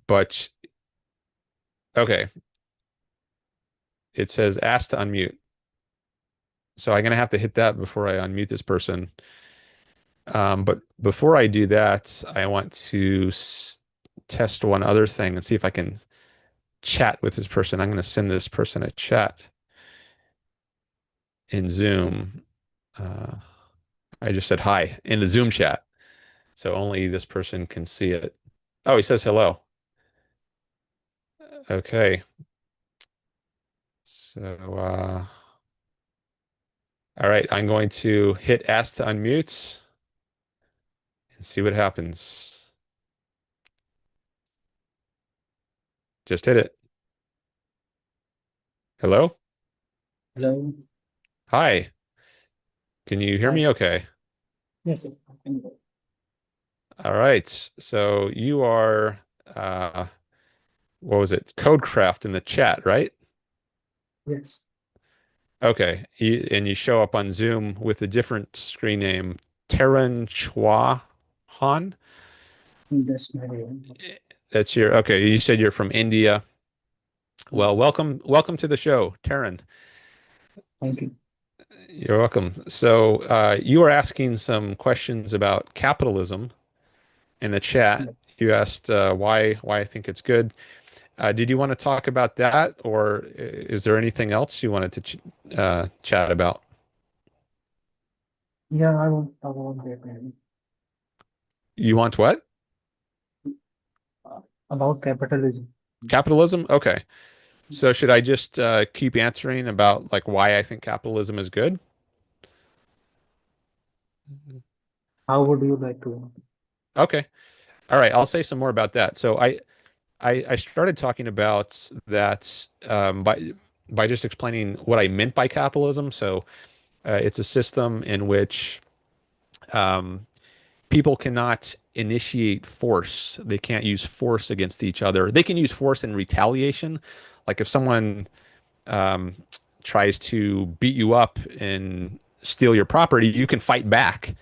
But okay, it says ask to unmute. So I'm gonna have to hit that before I unmute this person. But before I do that, I want to test one other thing and see if I can chat with this person. I'm going to send this person a chat in Zoom. Uh, I just said hi in the Zoom chat, so only this person can see it. Oh, he says hello. Okay. So, all right, I'm going to hit ask to unmute and see what happens. Just hit it. Hello? Hello. Hi. Can you hear Hi. me okay? Yes, sir. I can go. All right. So you are, what was it? CodeCraft in the chat, right? Yes, Okay. And you show up on Zoom with a different screen name, Terran Chua Han. that's my name. That's your, okay. You said you're from India. Well, Yes, welcome to the show, Terran. thank you. You're welcome. So, you were asking some questions about capitalism in the chat. Yeah, You asked why I think it's good. Did you want to talk about that, or is there anything else you wanted to chat about? yeah, I want to talk about that maybe. You want what? About capitalism. Capitalism? Okay. So should I just keep answering about like why I think capitalism is good? How would you like to? Okay. All right. I'll say some more about that. So I started talking about that by just explaining what I meant by capitalism. So it's a system in which um, people cannot initiate force. They can't use force against each other. They can use force in retaliation. Like if someone um, tries to beat you up and steal your property, you can fight back.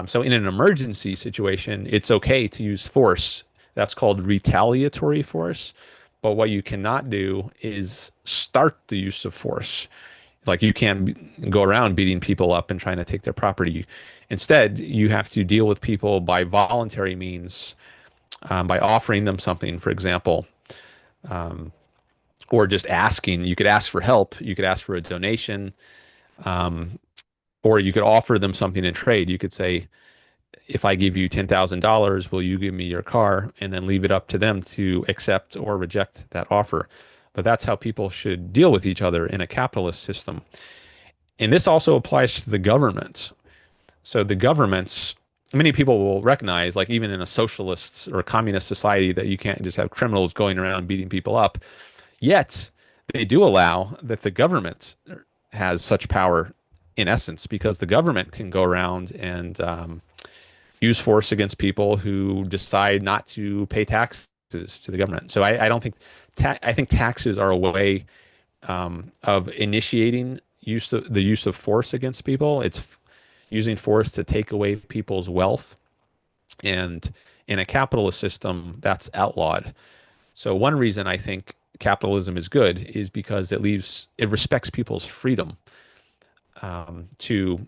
So in an emergency situation, it's okay to use force. That's called retaliatory force. But what you cannot do is start the use of force. Like you can't go around beating people up and trying to take their property. Instead, you have to deal with people by voluntary means, by offering them something, for example, or just asking. You could ask for help. You could ask for a donation, or you could offer them something in trade. You could say, if I give you $10,000, will you give me your car? And then leave it up to them to accept or reject that offer. But that's how people should deal with each other in a capitalist system. And this also applies to the government. So the governments, many people will recognize, like even in a socialist or a communist society, that you can't just have criminals going around beating people up. Yet they do allow that the government has such power in essence because the government can go around and use force against people who decide not to pay taxes to the government. So I don't think I think taxes are a way of initiating the use of force against people. It's using force to take away people's wealth, and in a capitalist system, that's outlawed. So one reason I think capitalism is good is because it respects people's freedom to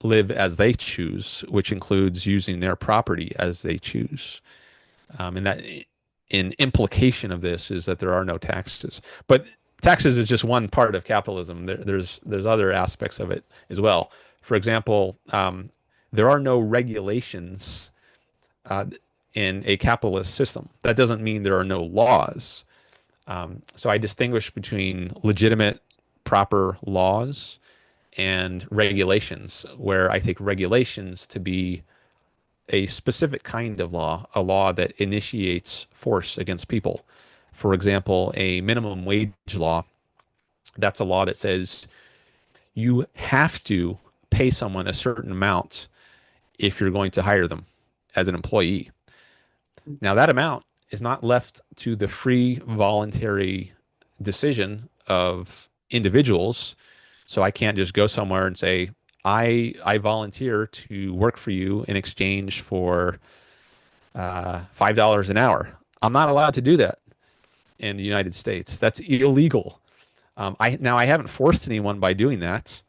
live as they choose, which includes using their property as they choose. And that an implication of this is that there are no taxes. But taxes is just one part of capitalism. There's other aspects of it as well. For example, there are no regulations uh, in a capitalist system. That doesn't mean there are no laws. So I distinguish between legitimate, proper laws and regulations, where I take regulations to be a specific kind of law, a law that initiates force against people. For example, a minimum wage law, that's a law that says you have to pay someone a certain amount if you're going to hire them as an employee. Now, that amount is not left to the free, voluntary decision of individuals. So I can't just go somewhere and say, I volunteer to work for you in exchange for $5 an hour. I'm not allowed to do that in the United States. That's illegal. I haven't forced anyone by doing that.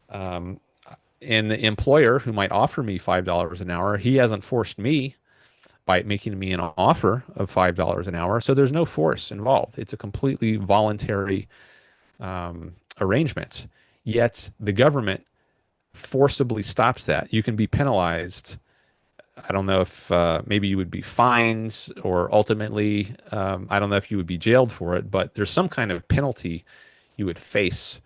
Um, and the employer who might offer me $5 an hour, he hasn't forced me by making me an offer of $5 an hour. So there's no force involved. It's a completely voluntary arrangement. Yet the government forcibly stops that. You can be penalized. I don't know if maybe you would be fined or ultimately, I don't know if you would be jailed for it, but there's some kind of penalty you would face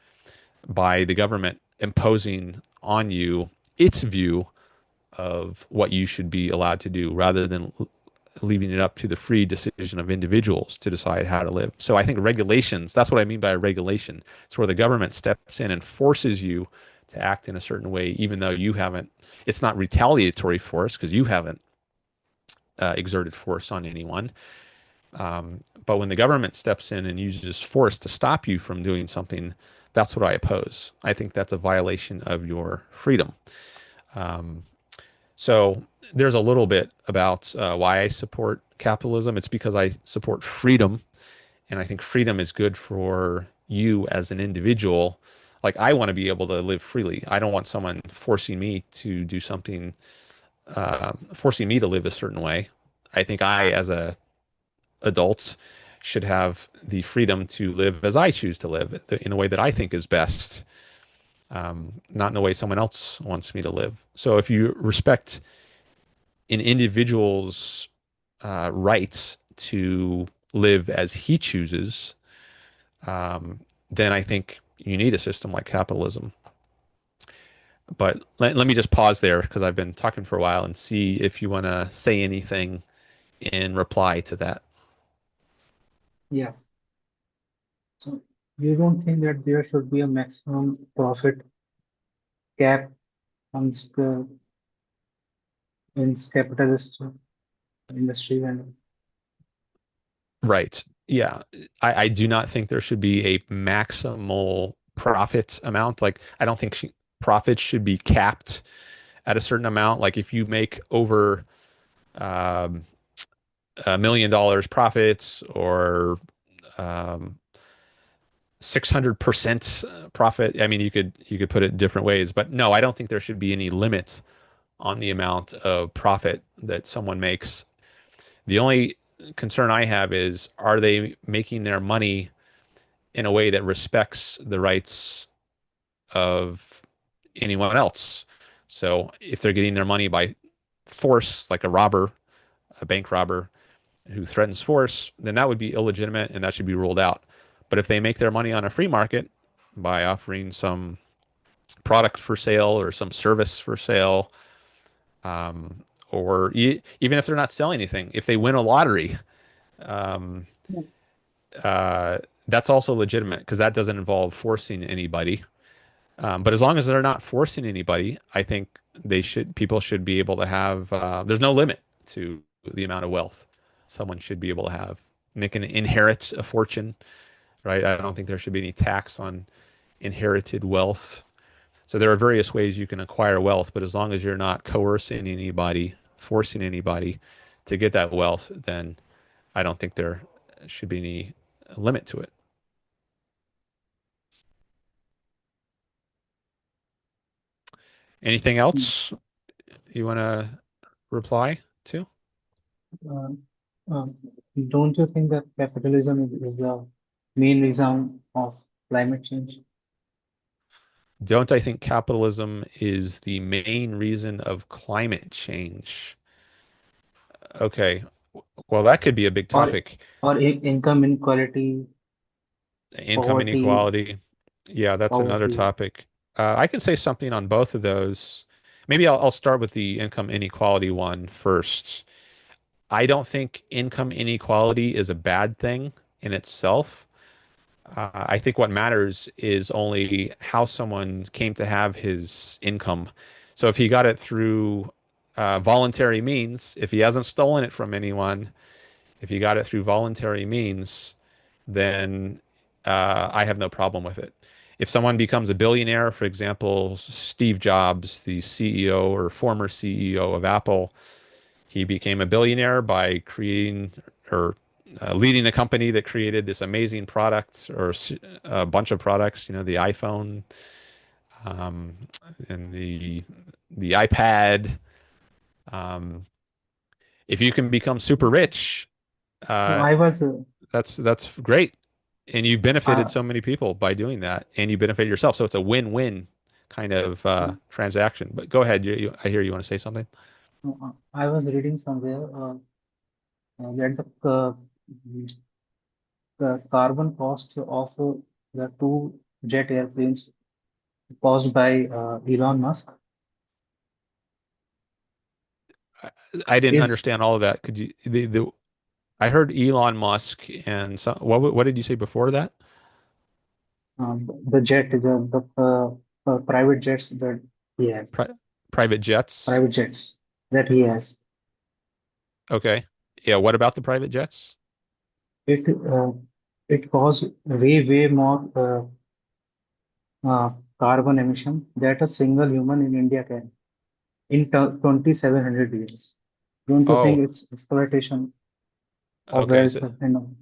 by the government imposing on you its view of what you should be allowed to do rather than leaving it up to the free decision of individuals to decide how to live. So I think regulations, that's what I mean by a regulation. It's where the government steps in and forces you to act in a certain way, even though you haven't, it's not retaliatory force because you haven't exerted force on anyone. But when the government steps in and uses force to stop you from doing something, that's what I oppose. I think that's a violation of your freedom. So there's a little bit about why I support capitalism. It's because I support freedom, and I think freedom is good for you as an individual. Like I want to be able to live freely. I don't want someone forcing me to do something, forcing me to live a certain way. I think I, as a adult, should have the freedom to live as I choose to live in the way that I think is best, not in the way someone else wants me to live. So if you respect an individual's rights to live as he chooses, then I think you need a system like capitalism. But let me just pause there because I've been talking for a while and see if you want to say anything in reply to that. Yeah. So you don't think that there should be a maximum profit cap on the in capitalist industry and Right. Yeah. I do not think there should be a maximal profit amount. Like, I don't think profits should be capped at a certain amount. Like, if you make over um, $1 million profits or um, 600% profit, I mean, you could put it different ways. But no, I don't think there should be any limit on the amount of profit that someone makes. The only concern I have is, are they making their money in a way that respects the rights of anyone else? So if they're getting their money by force, like a robber, a bank robber who threatens force, then that would be illegitimate and that should be ruled out. But if they make their money on a free market by offering some product for sale or some service for sale, or even if they're not selling anything, if they win a lottery, um, uh, that's also legitimate because that doesn't involve forcing anybody. But as long as they're not forcing anybody, I think people should be able to have, there's no limit to the amount of wealth someone should be able to have. And they can inherit a fortune, right? I don't think there should be any tax on inherited wealth. So there are various ways you can acquire wealth, but as long as you're not coercing anybody, forcing anybody to get that wealth, then I don't think there should be any limit to it. Anything else you want to reply to? Uh, um, don't you think that capitalism is the main reason of climate change? Don't I think capitalism is the main reason of climate change? Okay, well, that could be a big Or topic. income inequality, Income poverty, inequality. Yeah, that's another poverty. topic. I can say something on both of those. Maybe I'll start with the income inequality one first. I don't think income inequality is a bad thing in itself. I think what matters is only how someone came to have his income. So if he got it through voluntary means, if he hasn't stolen it from anyone, if he got it through voluntary means, then I have no problem with it. If someone becomes a billionaire, for example, Steve Jobs, the CEO or former CEO of Apple, he became a billionaire by creating or leading a company that created this amazing product or a bunch of products, the iPhone, um, and the iPad. Um, if you can become super rich, No, uh, I was that's great, and you've benefited uh, so many people by doing that, and you benefit yourself. So it's a win-win kind of transaction. But go ahead, I hear you want to say something. I was reading somewhere that the carbon cost of the two jet airplanes caused by Elon Musk I didn't is understand all of that. Could you I heard Elon Musk and some, what did you say before that? the private jets that he has, Pri Private jets. private jets that he has. Okay. Yeah, what about the private jets? It it caused way more uh, carbon emission that a single human in India can in 2700 years. Don't you think Oh, it's exploitation of okay. wealth So and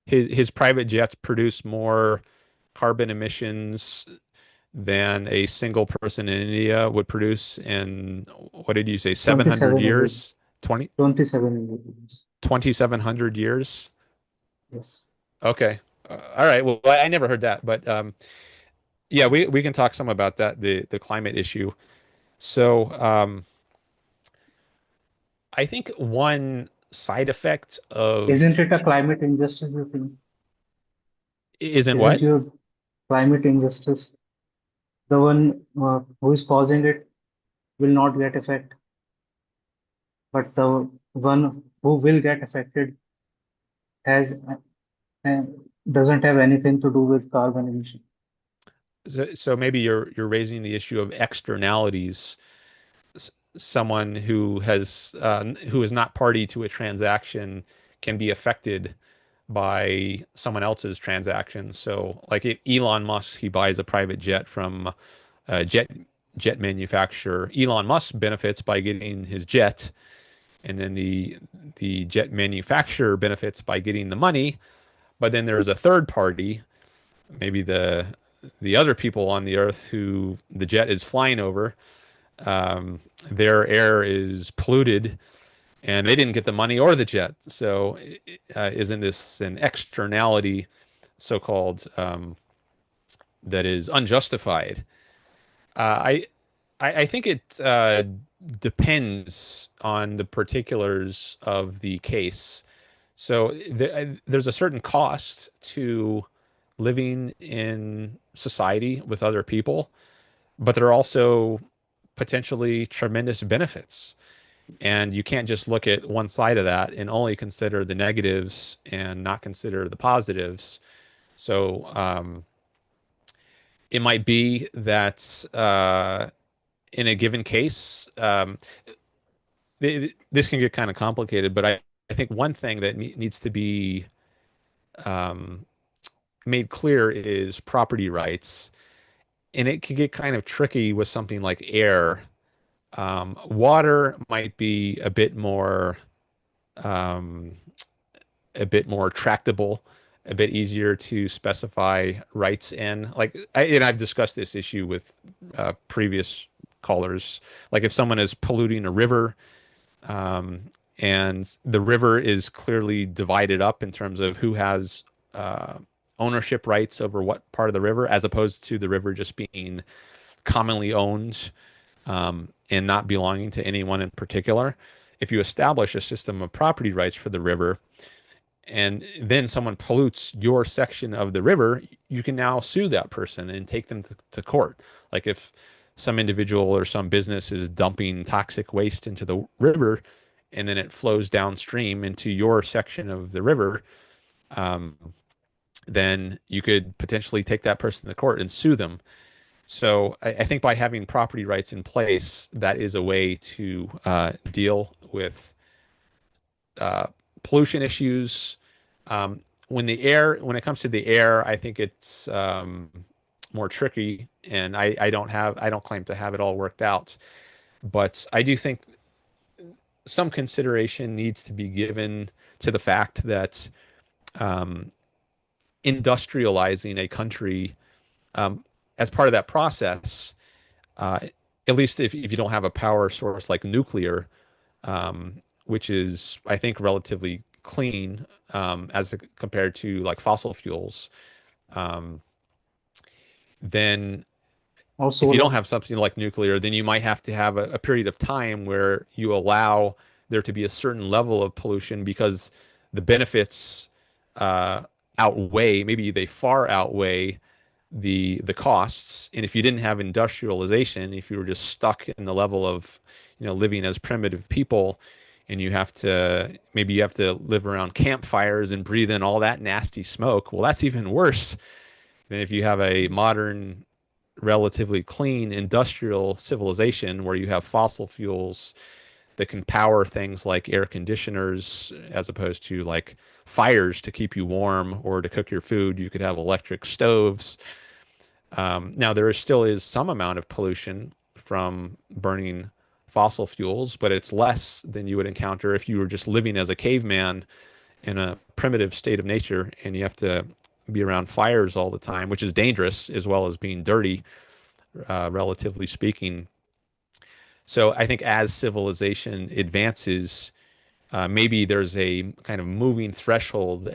his private jets produce more carbon emissions than a single person in India would produce in, what did you say, 700 2700 years? 20 2700 years? 2,700 years? Yes. Okay. All right. Well, I never heard that, but yeah, we can talk some about that, the climate issue. So, I think one side effect Isn't of it a climate injustice, you think? isn't Isn't what? your climate injustice the one who is causing it will not get affected, but the one who will get affected has uh, doesn't have anything to do with carbon emission. So maybe you're raising the issue of externalities. Someone who is not party to a transaction can be affected by someone else's transaction. So like Elon Musk, he buys a private jet from a jet manufacturer. Elon Musk benefits by getting his jet, and then the jet manufacturer benefits by getting the money. But then there's a third party, maybe the other people on the earth who the jet is flying over. Um, their air is polluted, and they didn't get the money or the jet. So, isn't this an externality, so-called, that is unjustified? Uh, I think it depends on the particulars of the case. So there's a certain cost to living in society with other people, but there are also potentially tremendous benefits. And you can't just look at one side of that and only consider the negatives and not consider the positives. So it might be that in a given case, this can get kind of complicated, but I think one thing that needs to be um, made clear is property rights. And it can get kind of tricky with something like air. Water might be um, a bit more tractable a bit easier to specify rights in. Like, and I've discussed this issue with previous callers. Like, if someone is polluting a river, um, and the river is clearly divided up in terms of who has uh, ownership rights over what part of the river, as opposed to the river just being commonly owned and not belonging to anyone in particular. If you establish a system of property rights for the river, and then someone pollutes your section of the river, you can now sue that person and take them to court. Like if some individual or some business is dumping toxic waste into the river and then it flows downstream into your section of the river, um, then you could potentially take that person to court and sue them. So I think by having property rights in place, that is a way to deal with uh, pollution issues. When it comes to the air, I think it's more tricky, and I don't claim to have it all worked out. But I do think some consideration needs to be given to the fact that um, industrializing a country as part of that process, uh, at least if you don't have a power source like nuclear, which is, I think, relatively clean compared to like fossil fuels, um, then or if you don't solar. have something like nuclear, then you might have to have a period of time where you allow there to be a certain level of pollution because the benefits uh, maybe they far outweigh the costs. And if you didn't have industrialization, if you were just stuck in the level of, living as primitive people, and you have to live around campfires and breathe in all that nasty smoke, well, that's even worse than if you have a modern, relatively clean industrial civilization where you have fossil fuels that can power things like air conditioners as opposed to like fires to keep you warm or to cook your food. You could have electric stoves. Now, still is some amount of pollution from burning fossil fuels, but it's less than you would encounter if you were just living as a caveman in a primitive state of nature and you have to be around fires all the time, which is dangerous as well as being dirty, relatively speaking. So I think as civilization advances, maybe there's a kind of moving threshold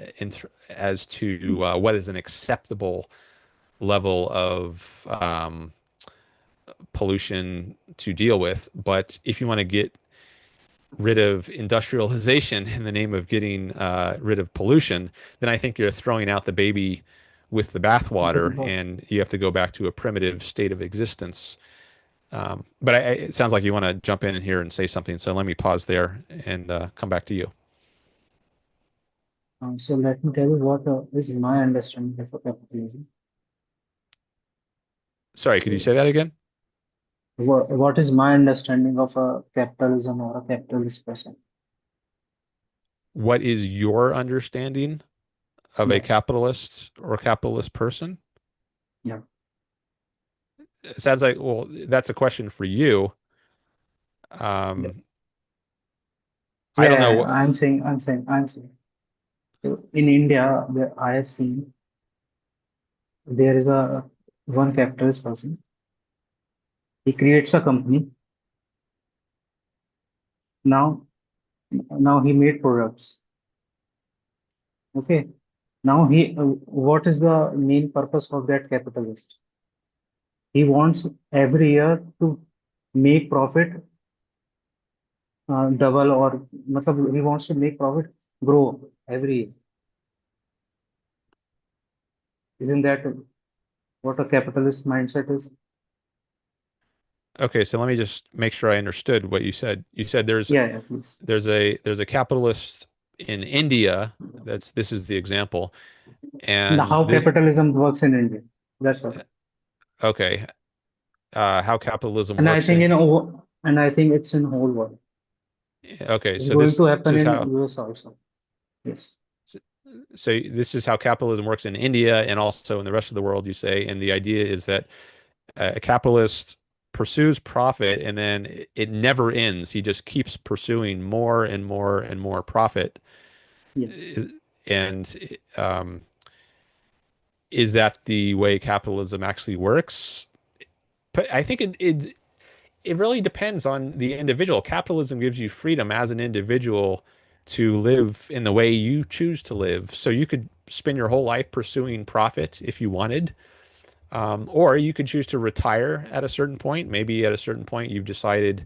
as to what is an acceptable level of pollution to deal with. But if you want to get rid of industrialization in the name of getting rid of pollution, then I think you're throwing out the baby with the bathwater, and you have to go back to a primitive state of existence. But it sounds like you want to jump in here and say something, so let me pause there and come back to you. So let me tell you what is my understanding of capitalism. Sorry, could you So say that again? what is my understanding of a capitalism or a capitalist person? What is your understanding of a Yeah, capitalist or capitalist person? yeah, It sounds like, well, that's a question for you. yeah. Um, I don't Yeah, know. I'm saying. So in India, I have seen there is a one capitalist person. He creates a company. Now, now he made products. Okay. Now what is the main purpose of that capitalist? He wants every year to make profit double or he wants to make profit grow every year. Isn't that what a capitalist mindset is? Okay, so let me just make sure I understood what you said. You said Yeah, yeah, please. there's a capitalist in India. This is the example, and How this capitalism works in India. That's all. okay. How capitalism And I works think in and I think it's in whole world. okay. It's going to This happen is in how US also. Yes. this is how capitalism works in India and also in the rest of the world. You say, and the idea is that a capitalist pursues profit and then it never ends. He just keeps pursuing more and more and more profit. Yeah. And is that the way capitalism actually works? But I think it really depends on the individual. Capitalism gives you freedom as an individual to live in the way you choose to live. So you could spend your whole life pursuing profit if you wanted, or you could choose to retire at a certain point. Maybe at a certain point you've decided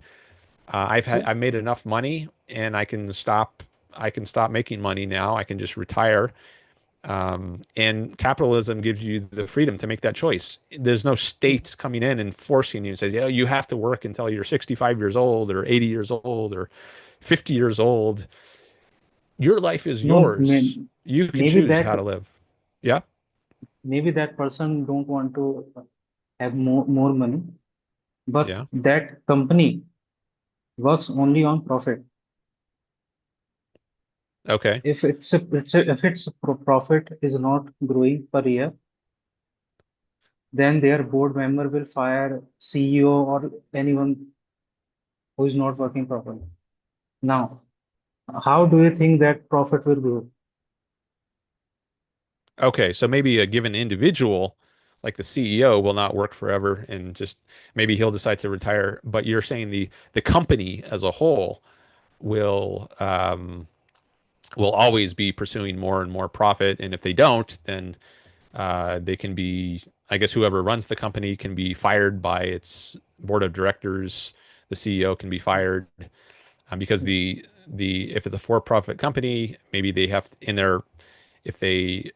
So I've made enough money and I can stop making money now. I can just retire. And capitalism gives you the freedom to make that choice. There's no state coming in and forcing you and says, yeah, you have to work until you're 65 years old or 80 years old or 50 years old. Your life is no, yours. You can maybe choose that how to live. Yeah. maybe that person don't want to have more money, but Yeah. that company works only on profit. Okay. If its profit is not growing per year, then their board member will fire CEO or anyone who is not working properly. Now, how do you think that profit will grow? Okay. So maybe a given individual, like the CEO, will not work forever and just maybe he'll decide to retire. But you're saying the company as a whole will will always be pursuing more and more profit. And if they don't, then they can be, I guess, whoever runs the company can be fired by its board of directors. The CEO can be fired because the if it's a for-profit company, maybe they have in their if they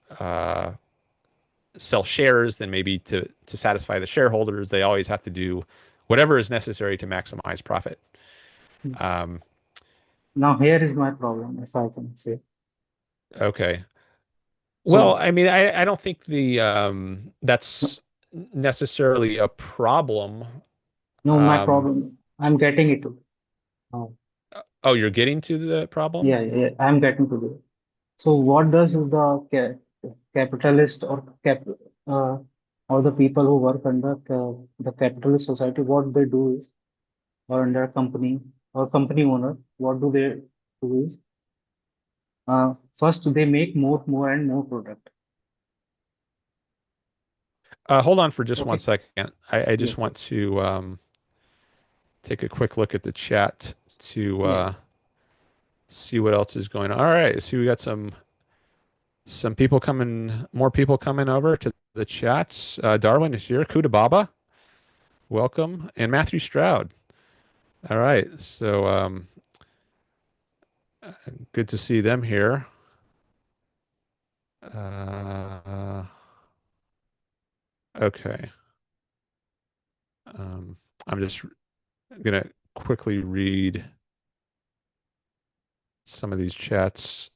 sell shares, then maybe to satisfy the shareholders, they always have to do whatever is necessary to maximize profit. Yes. Um, Now, here is my problem, if I can say. okay. Well, So, I mean, I don't think the that's necessarily a problem. no, my Um, problem, I'm getting it. Oh, oh, you're getting to the problem? yeah, I'm getting to this. So, what does the capitalist uh, or the people who work under the capitalist society, what they do is, or under a company or company owner, what do they do is, first they make more and more product. Hold on for just one Okay. second. I just Yes. want to take a quick look at the chat to Yeah. see what else is going on. All right, so we got some people coming, more people coming over to the chats. Darwin is here. Kuda Baba, welcome, and Matthew Stroud. All right, so good to see them here. Uh, okay, I'm just gonna quickly read some of these chats.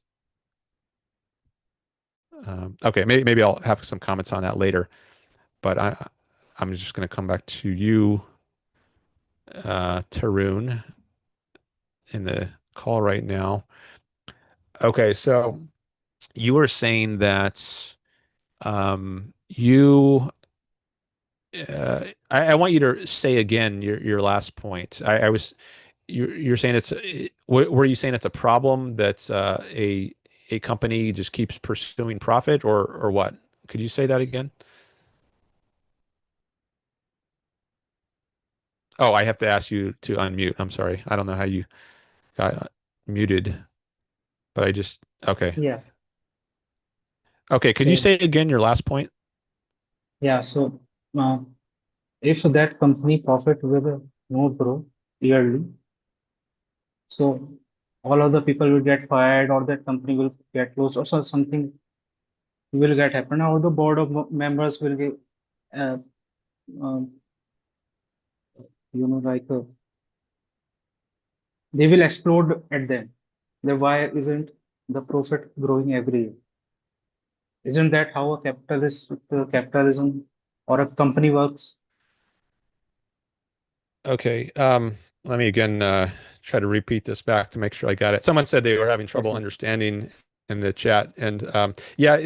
Okay, maybe I'll have some comments on that later, but I'm just going to come back to you, Tarun, in the call right now. Okay, so you were saying that you I want you to say again your last point. I was you're saying were you saying it's a problem that a company just keeps pursuing profit or what? Could you say that again? Oh, I have to ask you to unmute. I'm sorry. I don't know how you got muted, but I just okay. Yeah. Okay, could you So, say again your last point? yeah. So, uh, if that company profit will not grow yearly, so all of the people will get fired, or that company will get closed, or something will get happen, or the board of members will get, uh, um, like they will explode at them. Then why isn't the profit growing every year? Isn't that how a capitalism or a company works? Okay. Let me again try to repeat this back to make sure I got it. Someone said they were having Yes, trouble yes, understanding in the chat, and yeah,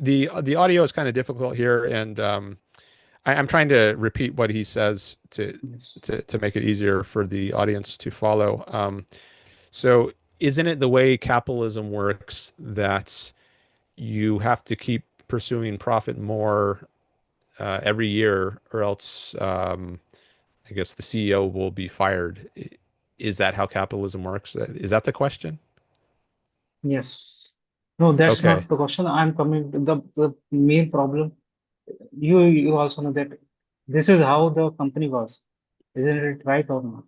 the audio is kind of difficult here, and I'm trying to repeat what he says yes. to make it easier for the audience to follow. So, isn't it the way capitalism works that you have to keep pursuing profit more every year, or else I guess the CEO will be fired. Is that how capitalism works? Is that the question? Yes. No, that's Okay. not the question. I'm coming to the main problem. You also know that this is how the company was. Isn't it right or not?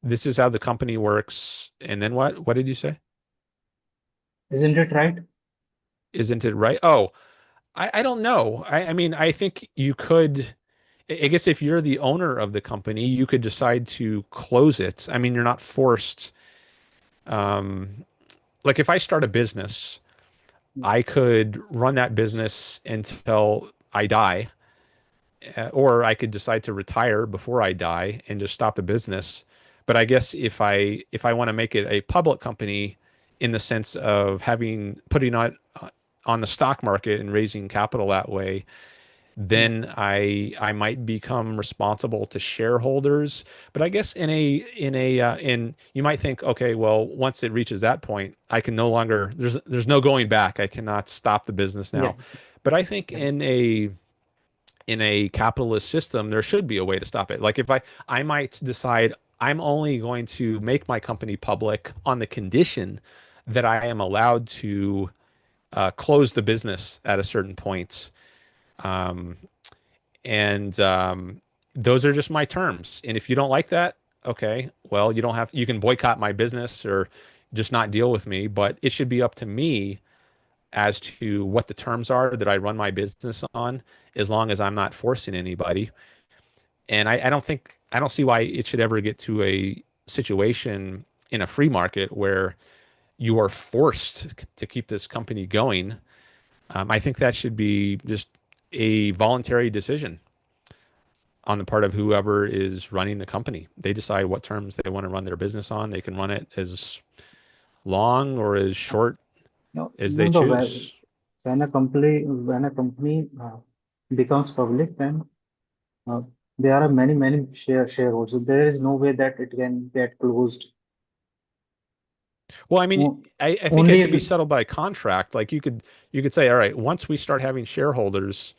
This is how the company works. And then what? What did you say? Isn't it right? Isn't it right? Oh, I don't know. I mean, I think you could, I guess if you're the owner of the company, you could decide to close it. I mean, you're not forced. Um, like if I start a business, I could run that business until I die, or I could decide to retire before I die and just stop the business. But I guess if I want to make it a public company in the sense of having putting on the stock market and raising capital that way, Yeah. then I might become responsible to shareholders. But I guess in you might think, okay, well, once it reaches that point, I can no longer there's no going back. I cannot stop the business Yeah. now. But I think Correct. in a capitalist system, there should be a way to stop it. Like if I might decide I'm only going to make my company public on the condition that I am allowed to close the business at a certain point. Um, and those are just my terms. And if you don't like that, okay, well, you can boycott my business or just not deal with me, but it should be up to me as to what the terms are that I run my business on, as long as I'm not forcing anybody. And I don't see why it should ever get to a situation in a free market where you are forced to keep this company going. I think that should be just a voluntary decision on the part of whoever is running the company. They decide what terms they want to run their business on. They can run it as long or as short No, as they no, the choose. when a company becomes public, then uh, there are many shareholders. So there is no way that it can get closed. Well, I mean, O- I think it Only could if be it, settled by contract. Like you could say, all right, once we start having shareholders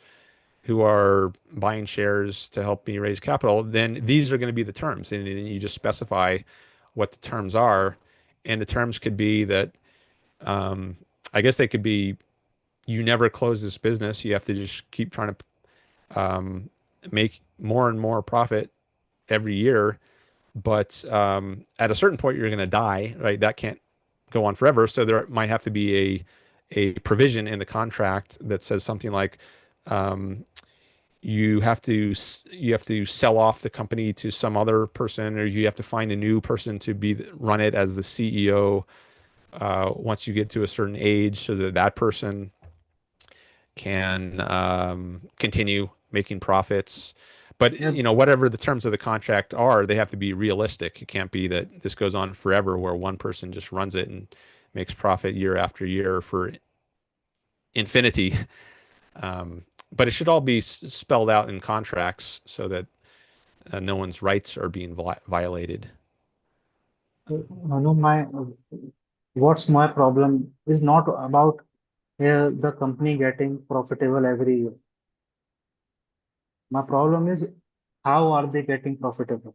who are buying shares to help me raise capital, then these are going to be the terms. And then you just specify what the terms are. And the terms could be that, um, I guess they could be, you never close this business. You have to just keep trying to make more and more profit every year. But at a certain point, you're going to die, right? That can't go on forever. So there might have to be a provision in the contract that says something like, um, you have to sell off the company to some other person, or you have to find a new person to run it as the CEO once you get to a certain age, so that that person can continue making profits. But yeah, whatever the terms of the contract are, they have to be realistic. It can't be that this goes on forever, where one person just runs it and makes profit year after year for infinity. But it should all be spelled out in contracts so that no one's rights are being violated. no, what's my problem is not about the company getting profitable every year. My problem is how are they getting profitable?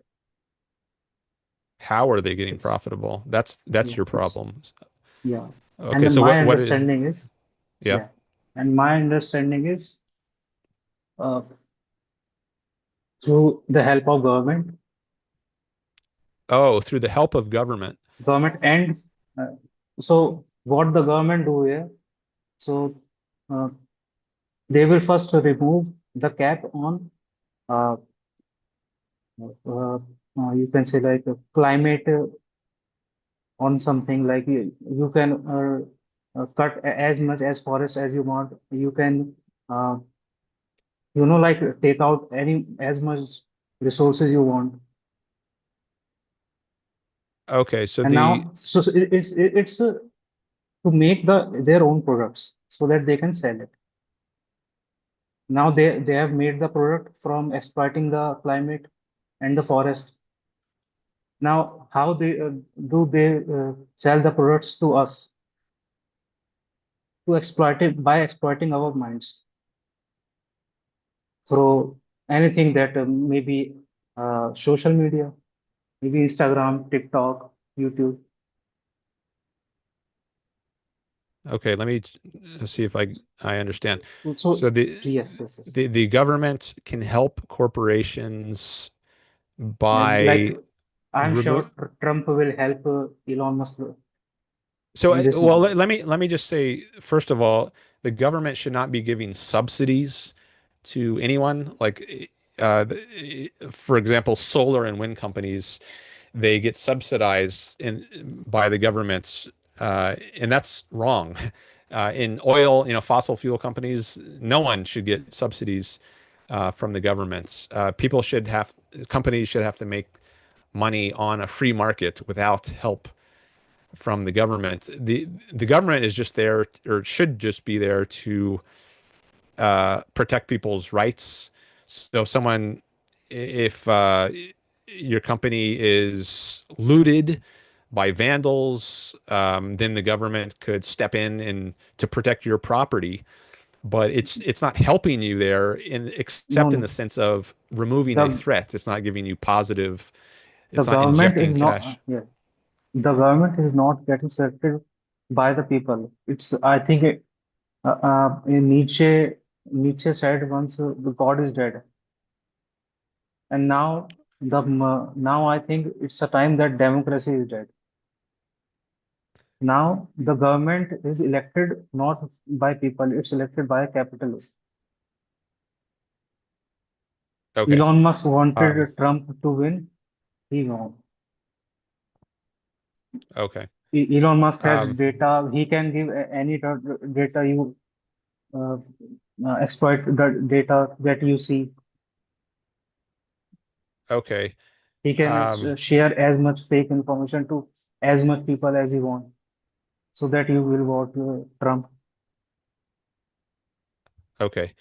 How are they getting It's profitable? That's yeah, your it's problem. yeah. Okay, And so my what is understanding is yeah? yeah, and my understanding is uh, through the help of Oh, through the help of government. government and uh, so what the government do here? So uh, they will first remove the cap on uh, uh, you can say like climate on something like you can cut as much as forest as you want. You can uh, like take out any as much resources you want. Okay, so And the now so it's to make their own products so that they can sell it. Now they have made the product from exploiting the climate and the forest. Now how they do they sell the products to us? to exploit it by exploiting our minds through anything that maybe social media, maybe Instagram, TikTok, YouTube. Okay, let me see if I understand. So So the yes, yes, yes, the yes. the government can help corporations And like by I'm remove. sure Trump will help Elon Musk So, in this well, manner. let me just say, first of all, the government should not be giving subsidies to anyone. Like, for example, solar and wind companies, they get subsidized by the government, and that's wrong. In oil, fossil fuel companies, no one should get subsidies from the governments. Companies should have to make money on a free market without help from the government. The government is just there, or should just be there, to protect people's rights. So if your company is looted by vandals, then the government could step in and to protect your property. But it's not helping you there, No, except in the no. sense of removing a The threat. It's not giving you positive. the It's not government injecting is not cash. yeah. The government is not getting selected by the people. It's I think in Nietzsche said once the God is dead, and now I think it's a time that democracy is dead. Now the government is elected not by people, it's elected by capitalists. Okay. Elon Musk Um, wanted Trump to win, he won. okay. Elon Musk has Um, data, he can give any data you uh, exploit the data that you see. okay. He can Um, share as much fake information to as much people as he wants, so that you will vote Trump. okay.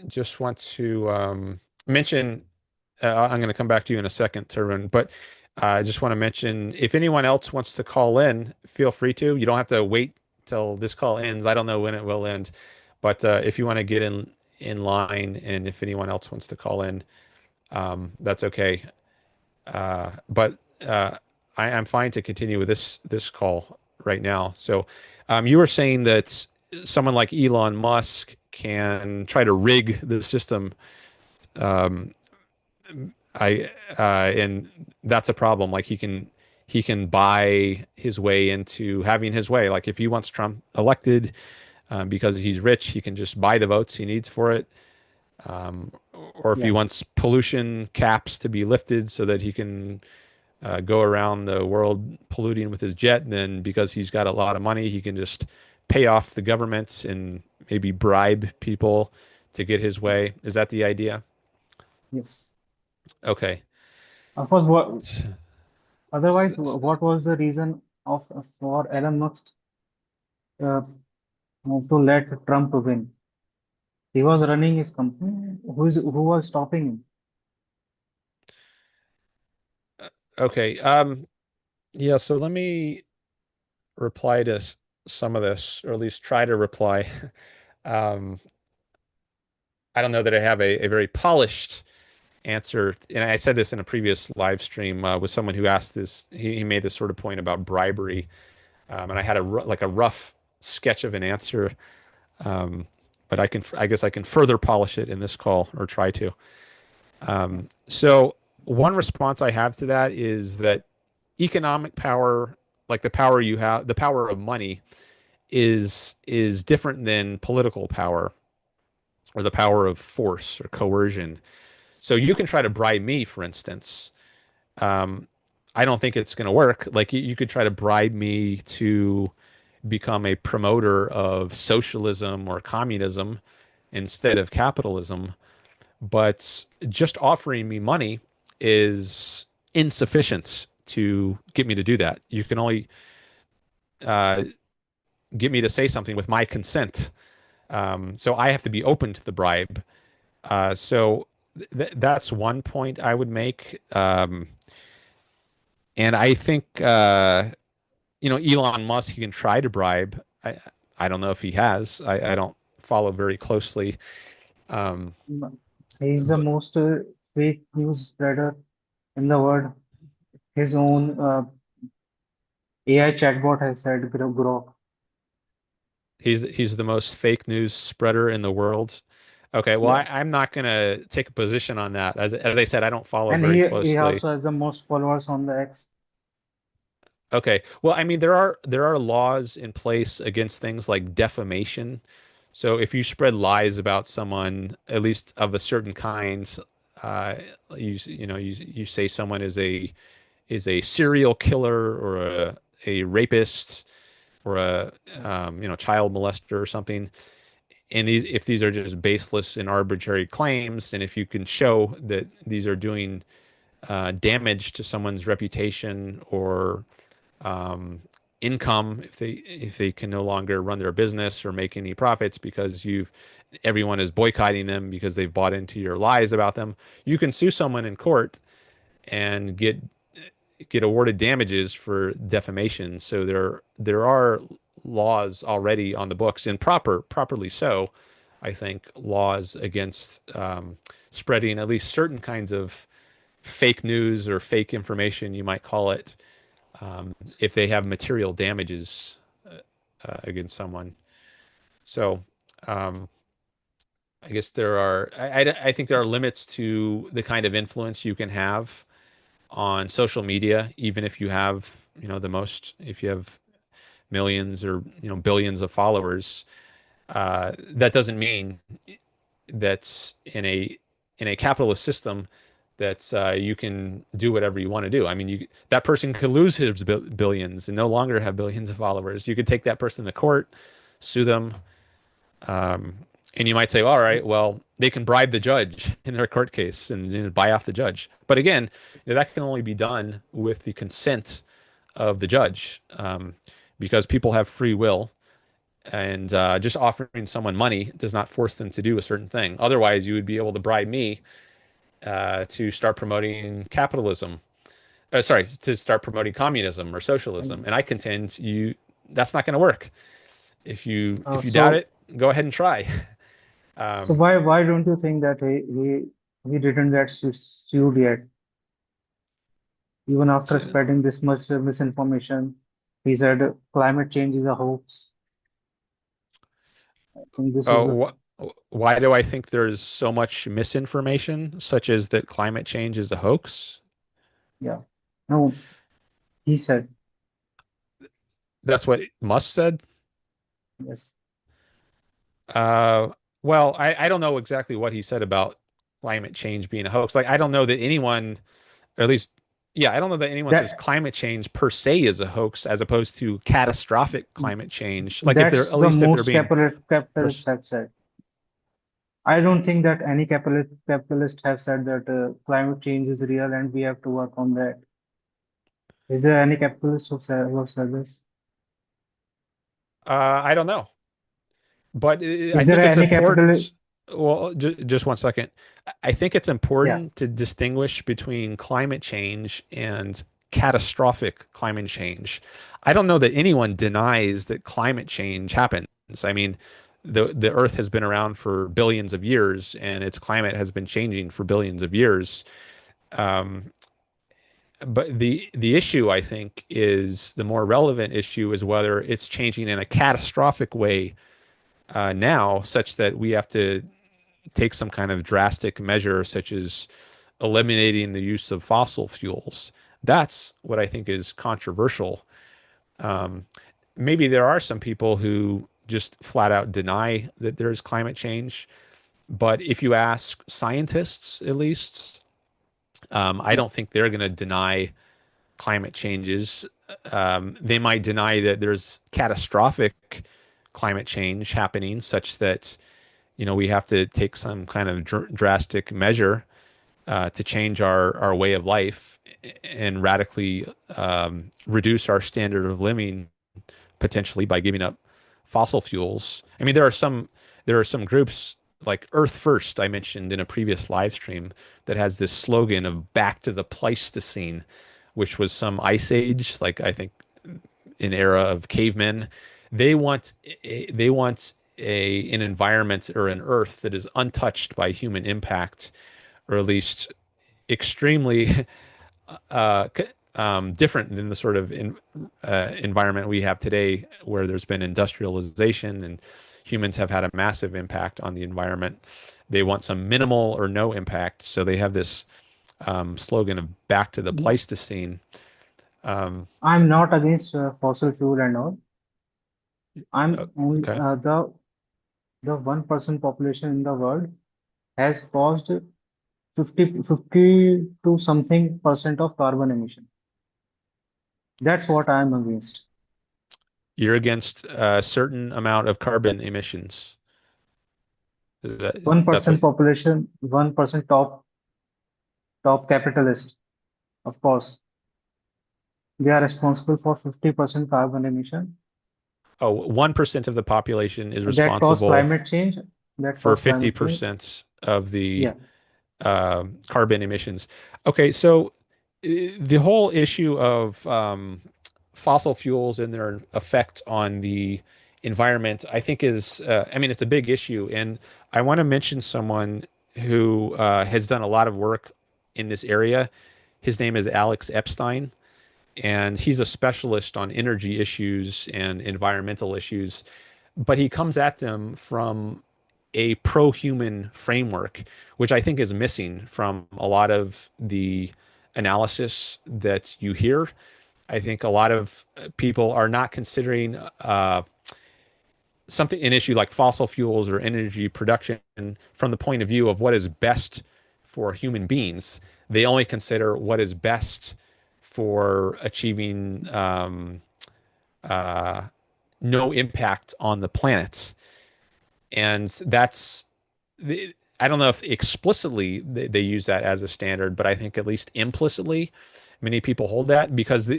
Just want to mention, I'm going to come back to you in a second, Tarun, but I just want to mention, if anyone else wants to call in, feel free to. You don't have to wait till this call ends. I don't know when it will end, but if you want to get in line, and if anyone else wants to call in, that's okay. But I'm fine to continue with this call right now. So, you were saying that someone like Elon Musk can try to rig the system. Um, I and that's a problem. Like, he can buy his way into having his way. Like, if he wants Trump elected, because he's rich, he can just buy the votes he needs for it. Um, or if he Yeah, wants pollution caps to be lifted so that he can go around the world polluting with his jet. And then, because he's got a lot of money, he can just pay off the governments and maybe bribe people to get his yeah, way. Is that the idea? yes. Okay. Of course, S- otherwise, s- what was the reason of for Elon Musk uh, to let Trump win? He was running his company. Who was stopping him? Okay. Yeah, so let me reply to some of this, or at least try to reply. Um, I don't know that I have a very polished answer. And I said this in a previous live stream with someone who asked this. He made this sort of point about bribery. And I had like a rough sketch of an answer, but I guess I can further polish it in this call, or try to. Yeah. So one response I have to that is that economic power, like the power you have, the power of money, is different than political power, or the power of force or coercion. So you can try to bribe me, for instance. Um, I don't think it's going to work. Like, you could try to bribe me to become a promoter of socialism or communism instead of capitalism. But just offering me money is insufficient to get me to do that. You can only uh, get me to say something with my consent. So I have to be open to the bribe. So that's one point I would make. And I think, Elon Musk, he can try to bribe. I don't know if he has. I don't follow very closely. Um, He's the but most fake news spreader in the world. His own AI chatbot has said Grok. he's the most fake news spreader in the world. Okay, well, Yeah. I'm not gonna take a position on that. As I said, I don't follow And very he closely. also has the most followers on the X. Okay. Well, I mean, there are laws in place against things like defamation. So if you spread lies about someone, at least of a certain kind, uh, you say someone is a serial killer or a rapist or a child molester or something. And if these are just baseless and arbitrary claims, and if you can show that these are doing damage to someone's reputation or income, if they can no longer run their business or make any profits because everyone is boycotting them because they've bought into your lies about them, you can sue someone in court and get awarded damages for defamation. So there are laws already on the books, and properly so, I think, laws against spreading at least certain kinds of fake news or fake information, you might call it, if they have material damages against someone. So um, I guess I think there are limits to the kind of influence you can have on social media, even if you have, if you have millions or, billions of followers. That doesn't mean that in a capitalist system that you can do whatever you want to do. I mean, that person could lose his billions and no longer have billions of followers. You could take that person to court, sue them, and you might say, all right, well, they can bribe the judge in their court case and, buy off the judge. But again, that can only be done with the consent of the judge, because people have free will, and just offering someone money does not force them to do a certain thing. Otherwise, you would be able to bribe me to start promoting capitalism. Sorry, to start promoting communism or socialism. And And I contend that's not going to work. If you uh, if you doubt so it, go ahead and try. so Um, why don't you think that he didn't get sued yet? Even after so, spreading this much misinformation, he said climate change is a hoax. I think this is a why do I think there's so much misinformation, such as that climate change is a hoax? yeah. No, he said That's what Musk said. yes. Uh, well, I don't know exactly what he said about climate change being a hoax. Like, I don't know that anyone, or at least, yeah, I don't know that anyone says That climate change per se is a hoax as opposed to catastrophic climate change. Like, if they're, that's at the least if they're most being, capitalists have said. I don't think that any capitalist have said that climate change is real and we have to work on that. Is there any capitalist who have said this? I don't know. But I Is there think it's any capitalist? important. Well, just one second. I think it's Yeah, important to distinguish between climate change and catastrophic climate change. I don't know that anyone denies that climate change happens. I mean, the Earth has been around for billions of years, and its climate has been changing for billions of years. Um, but the issue, I think, is the more relevant issue is whether it's changing in a catastrophic way now, such that we have to take some kind of drastic measure, such as eliminating the use of fossil fuels. That's what I think is controversial. Um, Maybe there are some people who just flat out deny that there's climate change, but if you ask scientists, at least, I yeah, don't think they're going to deny climate changes. They might deny that there's catastrophic climate change happening, such that we have to take some kind of drastic measure to change our way of life and radically reduce our standard of living, potentially by giving up fossil fuels. I mean, there are some groups like Earth First I mentioned in a previous live stream that has this slogan of "Back to the Pleistocene," which was some ice age, like I think an era of cavemen, They want an environment or an Earth that is untouched by human impact, or at least extremely uh, different than the sort of environment we have today, where there's been industrialization and humans have had a massive impact on the environment. They want some minimal or no impact, so they have this slogan of "Back to the Pleistocene." Um, I'm not against fossil fuel and all. And okay, the 1% population in the world has caused 50 to something percent of carbon emission. That's what I'm against. you're against a certain amount of carbon emissions. That's 1% what? population, 1% top capitalist, of course. They are responsible for 50% carbon emission. Oh, 1% of the population is That cause responsible climate change. That for cause climate change. 50% of the Yeah. carbon emissions. Okay, so the whole issue of fossil fuels and their effect on the environment, I think I mean, it's a big issue. And I want to mention someone who has done a lot of work in this area. His name is Alex Epstein, and he's a specialist on energy issues and environmental issues, but he comes at them from a pro-human framework, which I think is missing from a lot of the analysis that you hear. I think a lot of people are not considering an issue like fossil fuels or energy production from the point of view of what is best for human beings. They only consider what is best for achieving uh, no impact on the planet. And I don't know if explicitly they use that as a standard, but I think at least implicitly, many people hold that because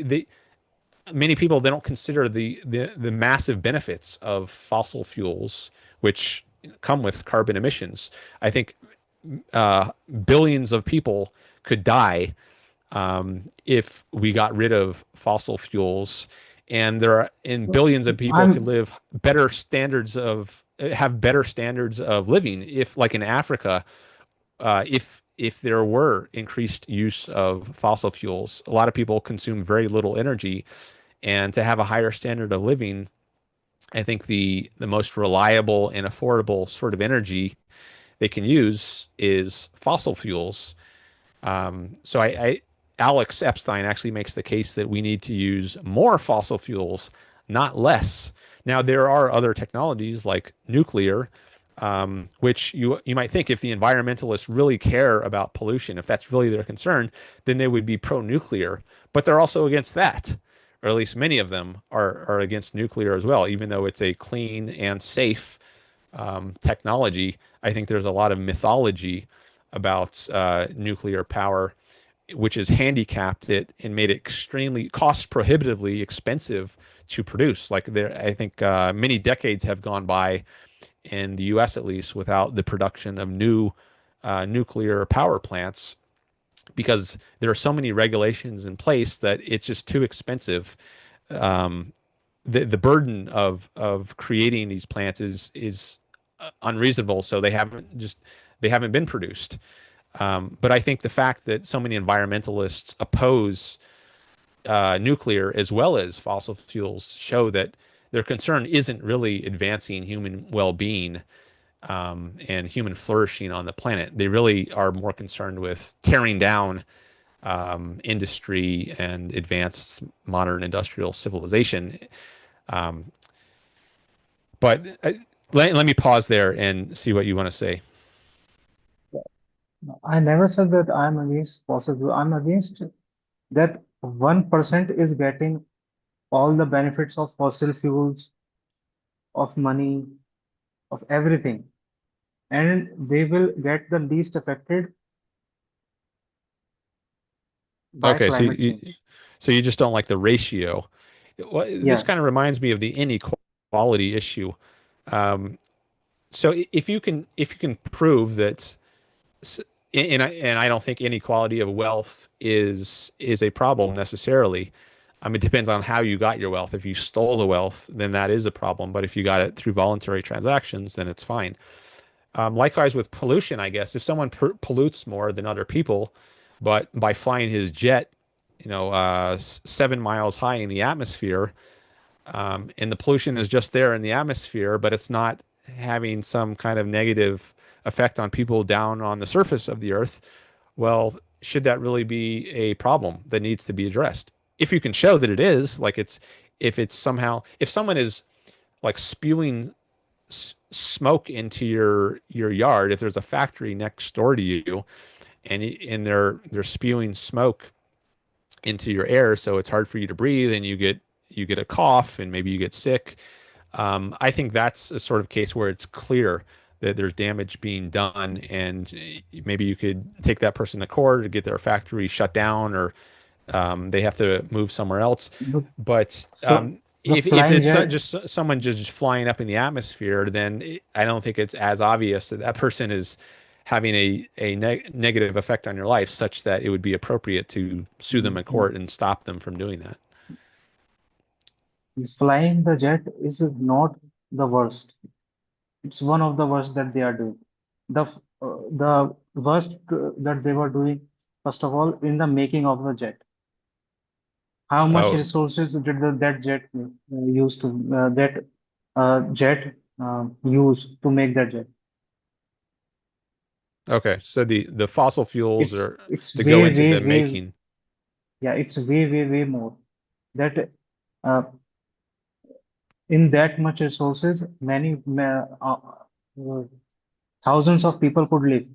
many people they don't consider the massive benefits of fossil fuels, which come with carbon emissions. I think billions of people could die if we got rid of fossil fuels, and billions of people could I'm live better standards of have better standards of living if, like in Africa, if there were increased use of fossil fuels. A lot of people consume very little energy, and to have a higher standard of living, I think the most reliable and affordable sort of energy they can use is fossil fuels. So Alex Epstein actually makes the case that we need to use more fossil fuels, not less. Now, there are other technologies like nuclear, which you might think if the environmentalists really care about pollution, if that's really their concern, then they would be pro-nuclear. But they're also against that, or at least many of them are against nuclear as well, even though it's a clean and safe technology. I think there's a lot of mythology about nuclear power, which has handicapped it and made it extremely cost prohibitively expensive to produce. Like I think many decades have gone by in the U.S. at least without the production of new nuclear power plants because there are so many regulations in place that it's just too expensive. Um, the burden of creating these plants is unreasonable, so they haven't been produced. But I think the fact that so many environmentalists oppose nuclear as well as fossil fuels show that their concern isn't really advancing human well-being and human flourishing on the planet. They really are more concerned with tearing down industry and advanced modern industrial civilization. Um, but let me pause there and see what you want to say. I never said that I'm against fossil fuel. I'm against that 1% is getting all the benefits of fossil fuels, of money, of everything, and they will get the least affected by Okay, climate change. so you just don't like the ratio. Well, this Yeah. kind of reminds me of the inequality issue. Um, so if you can prove that, and I don't think inequality of wealth is a problem necessarily. It depends on how you got your wealth. If you stole the wealth, then that is a problem. But if you got it through voluntary transactions, then it's fine. Likewise with pollution, I guess if someone pollutes more than other people, but by flying his jet, 7 miles high in the atmosphere, and the pollution is just there in the atmosphere, but it's not having some kind of negative effect on people down on the surface of the earth. Well, should that really be a problem that needs to be addressed? If you can show that it is, if it's somehow, if someone is like spewing smoke into your yard, if there's a factory next door to you, and they're spewing smoke into your air, so it's hard for you to breathe, and you get a cough, and maybe you get sick. I think that's a sort of case where it's clear that there's damage being done, and maybe you could take that person to court to get their factory shut down, or they have to move somewhere else. But But so the if flying it's jet, just someone just flying up in the atmosphere, then I don't think it's as obvious that that person is having a negative effect on your life, such that it would be appropriate to sue them in court and stop them from doing that. flying the jet is not the worst. It's one of the worst that they are doing. The worst that they were doing, first of all, in the making of the jet. How much Oh, resources did that jet use to that jet use to make that jet? okay. So the fossil fuels are It's that go way into way the way making. yeah, it's way way way more. That in that much resources, uh, thousands of people could live.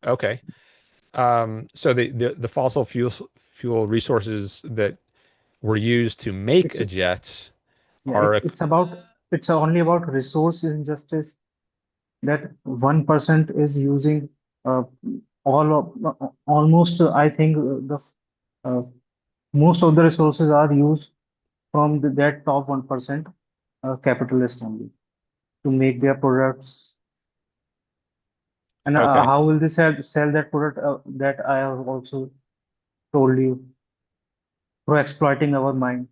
Okay. So the fossil fuel resources that were used to make It's a jet yeah, are it's only about resource injustice that 1% is using uh, almost I think the uh, most of the resources are used from that top 1% capitalist only to make their products. And okay. how will they sell that product that I have also told you through exploiting our mind.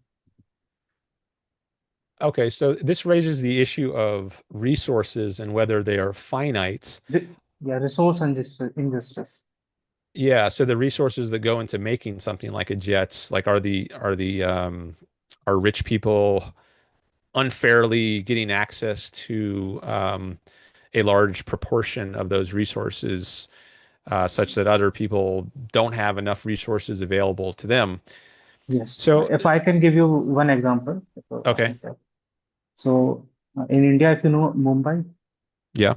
Okay, so this raises the issue of resources and whether they are finite. Yeah, resource injustice. Yeah, so the resources that go into making something like a jet, like are rich people unfairly getting access to a large proportion of those resources, such that other people don't have enough resources available to them. Yes, So, if I can give you one example. okay, So in India, if you know Mumbai, yeah,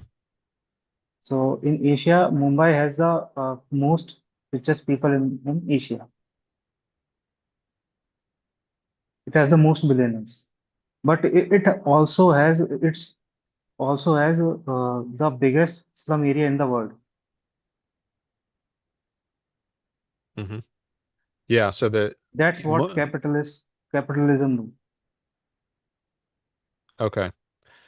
so in Asia, Mumbai has the most richest people in Asia. It has the most billionaires, but it also has the biggest slum area in the world. hmm yeah. So That's what capitalism do. okay.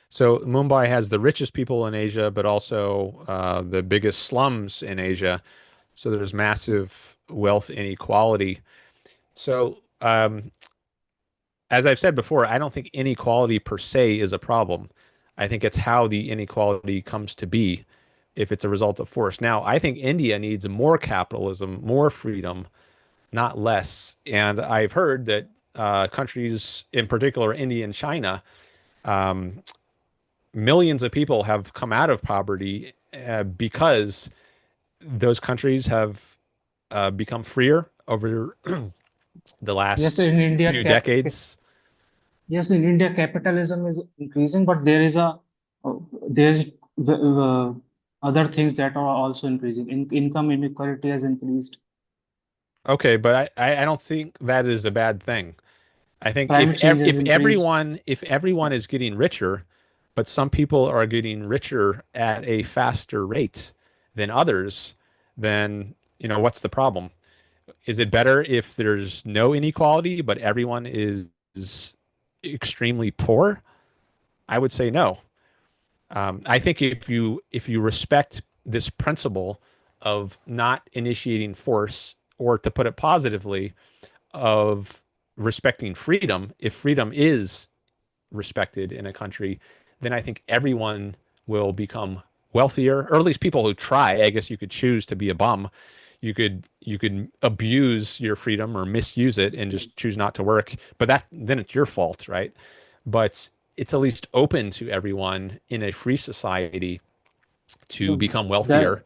So Mumbai has the richest people in Asia, but also the biggest slums in Asia. So there's massive wealth inequality. So, as I've said before, I don't think inequality per se is a problem. I think it's how the inequality comes to be if it's a result of force. Now, I think India needs more capitalism, more freedom, not less. And I've heard that countries, in particular India and China, um, millions of people have come out of poverty because those countries have become freer over the Yes, last in India, few decades. yes, in India, capitalism is increasing, but uh, there's the other things that are also increasing. Income inequality has increased. Okay, but I don't think that is a bad thing. I think Climate change has increased. if everyone is getting richer, but some people are getting richer at a faster rate than others, then what's the problem? Is it better if there's no inequality, but everyone is extremely poor? I would say no. I think if you respect this principle of not initiating force, or to put it positively, of respecting freedom, if freedom is respected in a country, then I think everyone will become wealthier, or at least people who try. I guess you could choose to be a bum. You could abuse your freedom or misuse it and just choose not to work, but that then it's your fault, right? But it's at least open to everyone in a free society to So become that wealthier.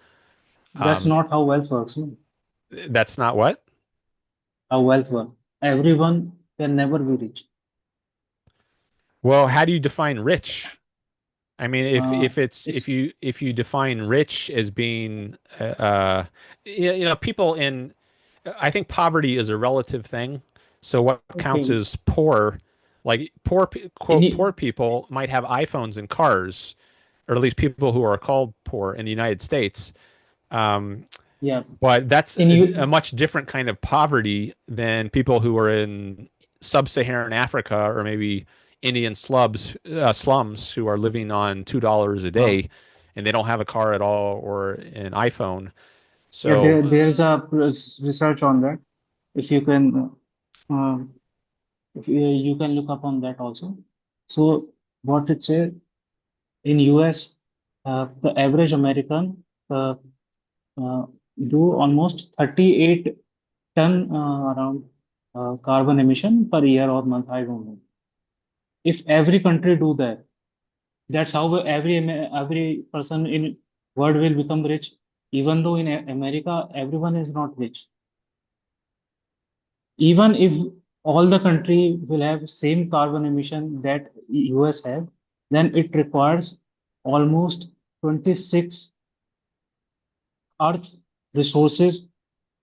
that's Um, not how wealth works. No? that's not what? How wealth works. Everyone can never be rich. Well, how do you define rich? I mean, Uh, if it's you define rich as being, people in, I think poverty is a relative thing. So what counts okay. as poor, like quote In poor people might have iPhones and cars, or at least people who are called poor in the United States. Um, yeah, but that's in a you, much different kind of poverty than people who are in sub-Saharan Africa or maybe Indian slums who are living on $2 a uh, day and they don't have a car at all or an iPhone. yeah, So, there's a research on that. If you can, uh, if you can look up on that also. So what it says in US, the average American uh, uh, do almost 38 ton around carbon emission per year or month. I don't know. If every country do that, that's how every person in world will become rich. Even though in America everyone is not rich. Even if all the country will have same carbon emission that US have, then it requires almost 26 Earth resources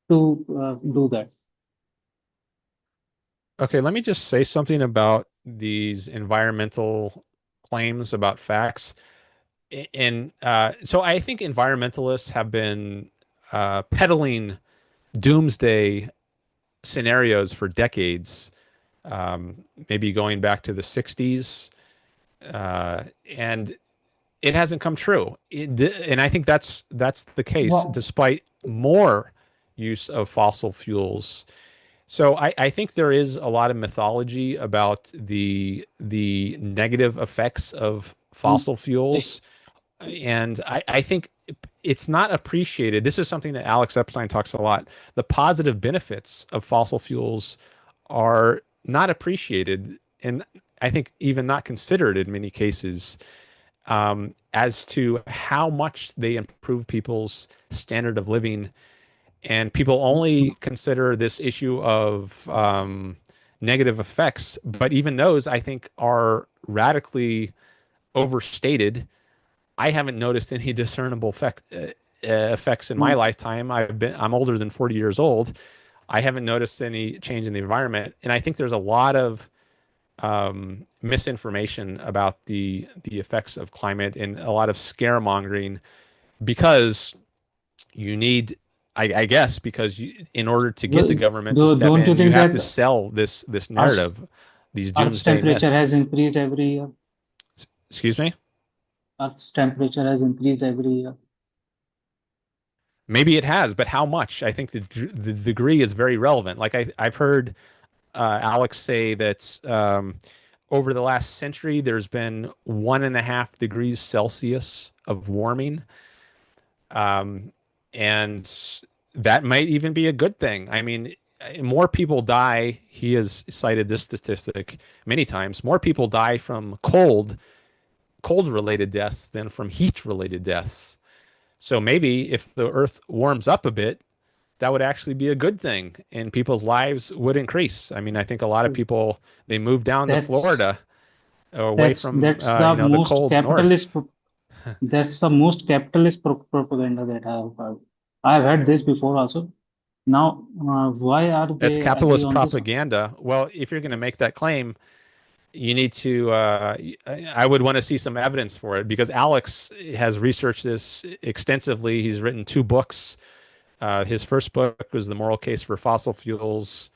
to do that. okay, let me just say something about these environmental claims about facts. And so I think environmentalists have been peddling doomsday scenarios for decades, maybe going back to the 60s, and it hasn't come true. And I think that's the case, Wow. despite more use of fossil fuels. So I think there is a lot of mythology about the negative effects of Mm, fossil eh, fuels, and I think it's not appreciated. This is something that Alex Epstein talks a lot. The positive benefits of fossil fuels are not appreciated, and I think even not considered in many cases, as to how much they improve people's standard of living. And people only consider this issue of negative effects, but even those I think are radically overstated. I haven't noticed any discernible effects in my mm, lifetime. I'm older than 40 years old. I haven't noticed any change in the environment, and I think there's a lot of misinformation about the effects of climate and a lot of scaremongering because you need, I guess, because in order to get the well, government to step don't you in, you think have to that sell this Earth's, narrative, these Earth's doomsday temperature myths. has increased every year? Excuse me? Earth's temperature has increased every year. Maybe it has, but how much? I think the degree is very relevant. Like I've heard Alex say that over the last century, there's been 1.5 degrees Celsius of warming. Um, and that might even be a good thing. I mean, more people die. He has cited this statistic many times. More people die from cold related deaths than from heat related deaths. So maybe if the earth warms up a bit, that would actually be a good thing and people's lives would increase. I mean, I think a lot of people, they move down to That's Florida away from, that's the the most cold north. that's the most capitalist propaganda that I have heard. I've heard this before also. Now, why are That's they agree capitalist on this? propaganda. Well, if you're going to make Yes. that claim, you need to, I would want to see some evidence for it because Alex has researched this extensively. He's written 2 books. His first book was The Moral Case for Fossil Fuels,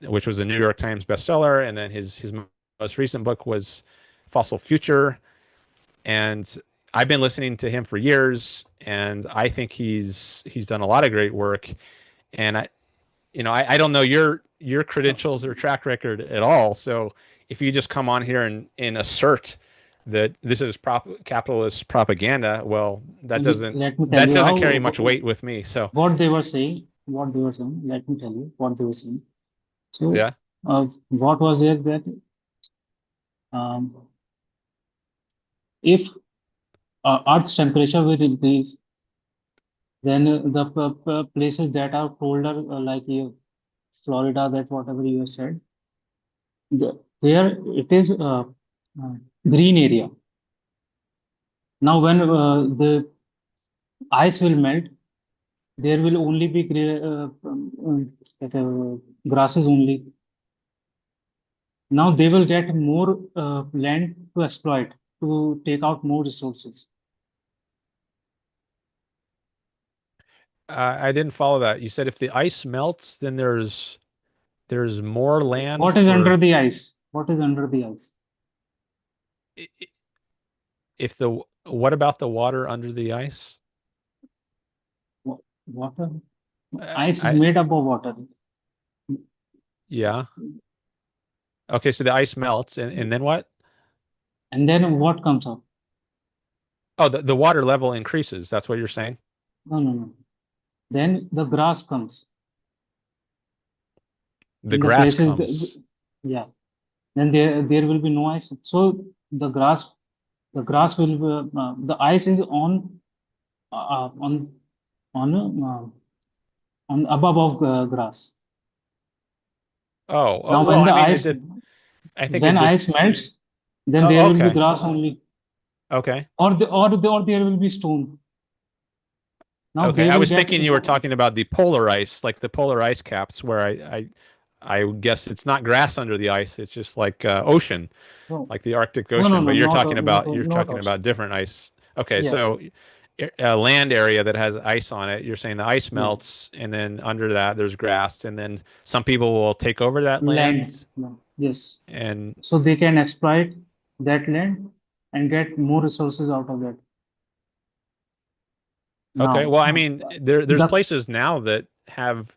which was a New York Times bestseller. And then his most recent book was Fossil Future. And I've been listening to him for years, and I think he's done a lot of great work. And I don't know your credentials or track record at all. So if you just come on here and assert that this is capitalist propaganda, well, Let me tell that you doesn't how carry much weight with me. So what they were saying. What they were saying. Let me tell you what they were saying. So, yeah, what was there that um, if Earth's temperature will increase, then the places that are colder, like Florida, that whatever you have said, there it is uh, green area. Now, when the ice will melt, there will only be like grasses only. Now they will get more land to exploit, to take out more resources. I didn't follow that. You said if the ice melts, then there's more land What is under for the ice? What is under the ice? if the what about the water under the ice? Water. Uh, Ice is I made up of water. yeah. Okay, so the ice melts and then what? And then what comes up? Oh, the water level increases. That's what you're saying? No, no, no. Then the grass comes The in the grass places. comes. Yeah. Then there will be no ice. So the grass will the ice is uh, on on above of grass. Oh, Now well, when the I mean, ice I think when ice melts, then there oh, will be okay. grass only, Okay. or there will be stone. Now Okay. they I will was get thinking you were talking about the polar ice, like the polar ice caps, where I guess it's not grass under the ice. It's just like ocean, no, like the Arctic no, no, Ocean. no, But not you're not talking also. about different ice. Okay, Yeah, so a land area that has ice on it, you're saying the ice yeah. melts, and then under that there's grass, and then some people will take over that Land. land, No, yes. and So they can exploit that land and get more resources out of that. okay. Now, Well, I mean, there's the places now that have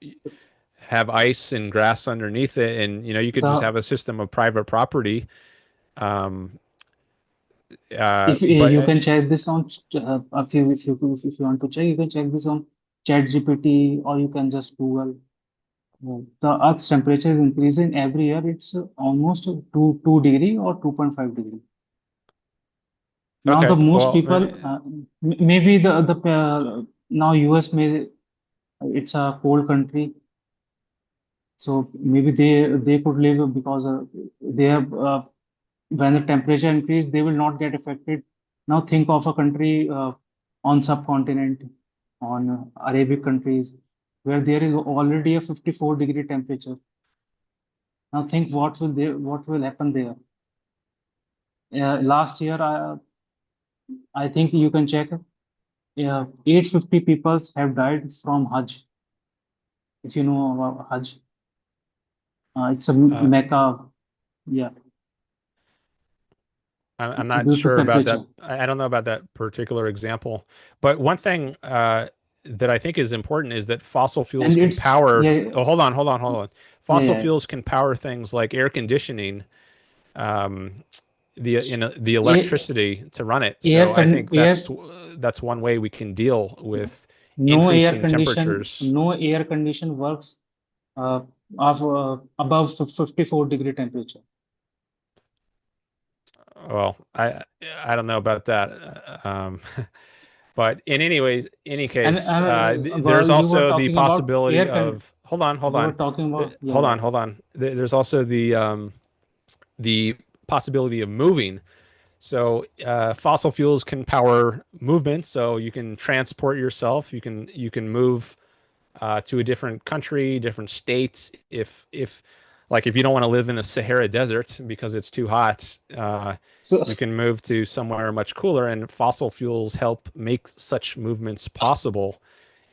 ice and grass underneath it, and you could just the have a system of private property. Um, if but you can check this on if you want to check, you can check this on ChatGPT, or you can just Google. The Earth's temperature is increasing every year. It's almost 2 degree or 2.5 degree. Now the okay, most well, people, maybe the now US may, it's a cold country, so maybe they could live because they have when the temperature increase, they will not get affected. Now think of a country on subcontinent, on Arabic countries, where there is already a 54-degree temperature. Now think what will happen there. Last year, I think you can check. 850 people have died from Hajj. If you know about Hajj, it's a uh, Mecca. Yeah, I'm not due to sure about that. temperature, I don't know about that particular example. But one thing that I think is important is that fossil fuels and can it's power. yeah, Oh, hold on. yeah, Fossil yeah. fuels can power things like air conditioning, um, the Air, electricity to run it. air, So I think air, that's one way we can deal with no air increasing condition, temperatures. no air condition works uh, of above 54-degree temperature. Well, I don't know about that. But any case, there's Well, you were also the talking about possibility air con. of hold You were on, talking about, yeah, yeah. hold on. There's also the possibility of moving. So fossil fuels can power movement, so you can transport yourself. You can move to a different country, different states. If like if you don't want to live in the Sahara Desert because it's too hot, So you can move to somewhere much cooler. And fossil fuels help make such movements possible.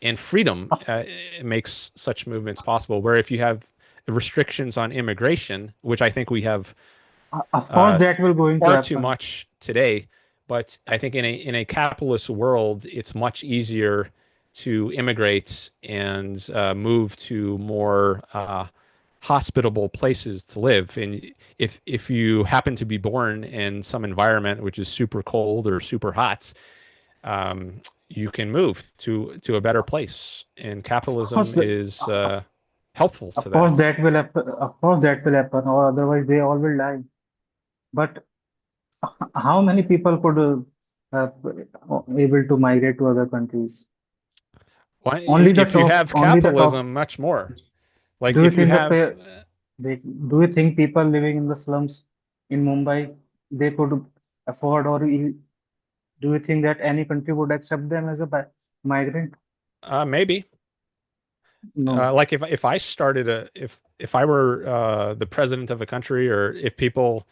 And freedom of, makes such movements possible. Where if you have restrictions on immigration, which I think we have of course uh, that will going to far too happen. much today, but I think in a capitalist world, it's much easier to immigrate and move to more hospitable places to live. And if you happen to be born in some environment which is super cold or super hot, you can move to a better place. And Of capitalism course, is helpful to of course that. that will happen. Of course that will happen, or otherwise they all will die. But how many people could able to migrate to other countries? Why, Only the if you top. have Only the top. capitalism, much more. Like Do you if you think the have, do you think people living in the slums in Mumbai, they could afford, or do you think that any country would accept them as a migrant? maybe. No. Like if I started if I were the president of a country, or if people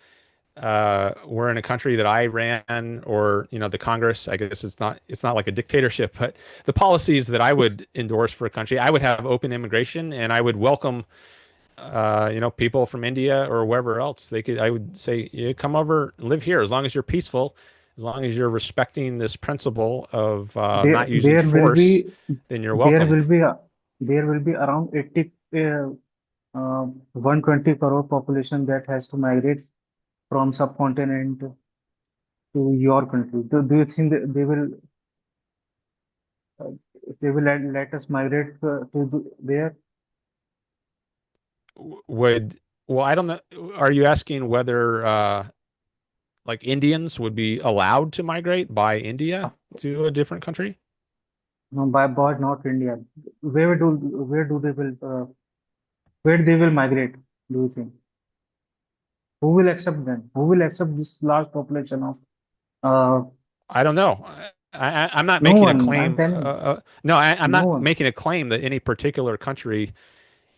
were in a country that I ran, or the Congress, I guess it's not like a dictatorship, but the policies that I would endorse for a country, I would have open immigration, and I would welcome people from India or wherever else. I would say, yeah, come over, live here, as long as you're peaceful, as long as you're respecting this principle of There not using there will force, be then you're there welcome. will be there will be around 80 120 crore population that has to migrate from subcontinent to your country. Do you think that uh, they will let us migrate there? Would Well, I don't know. Are you asking whether like Indians would be allowed to migrate by India Of- to a different country? No, by not India. Where do they will where they will migrate? Do you think? Who will accept them? Who will accept this large population of uh, I don't know. I'm not no making a one? I'm claim. telling you, No, I'm no not one. making a claim that any particular country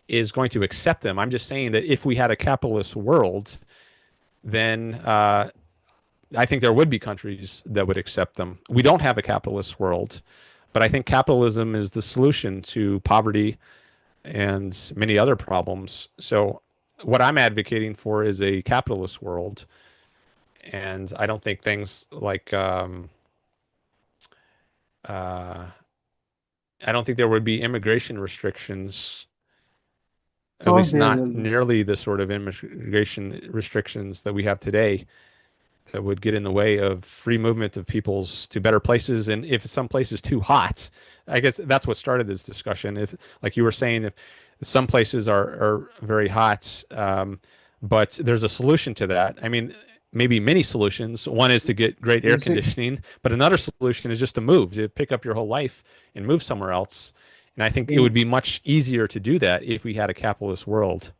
is going to accept them. I'm just saying that if we had a capitalist world, then I think there would be countries that would accept them. We don't have a capitalist world, but I think capitalism is the solution to poverty and many other problems. So, what I'm advocating for is a capitalist world, and I don't think things like uh, I don't think there would be immigration restrictions, Of at course, least there not will be. nearly the sort of immigration restrictions that we have today, that would get in the way of free movement of peoples to better places. And if some place is too hot, I guess that's what started this discussion. If, like you were saying, if some places are very hot, but there's a solution to that. I mean, maybe many solutions. One is to get great air You see, conditioning, but another solution is just to move, to pick up your whole life and move somewhere else. And I think it would in be much easier to do that if we had a capitalist world.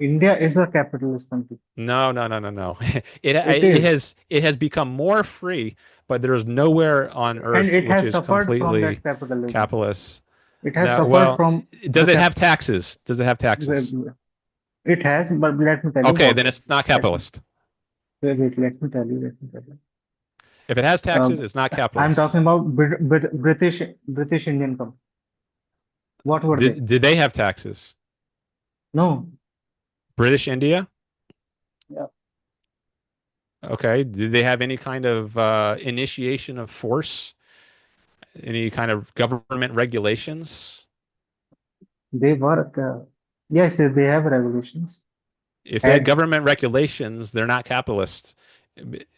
India is a capitalist country. No, no, no, no, no. It It is, has become more free, but there's nowhere on and earth it which has is suffered from completely that capitalism. capitalist. It has No, suffered well, from does the it cap. have taxes? Does it have taxes? It has, but let me tell you Okay, what. then it's not Let me capitalist. let me tell you. Let me tell you. If it has taxes, Um, it's not I'm capitalist. talking about British Indian company. What were they? Did they have taxes? No. British India? Yeah. Okay. Did they have any kind of initiation of force? Any kind of government regulations? They were, yes, they have revolutions. If they had Had government regulations, they're not capitalist.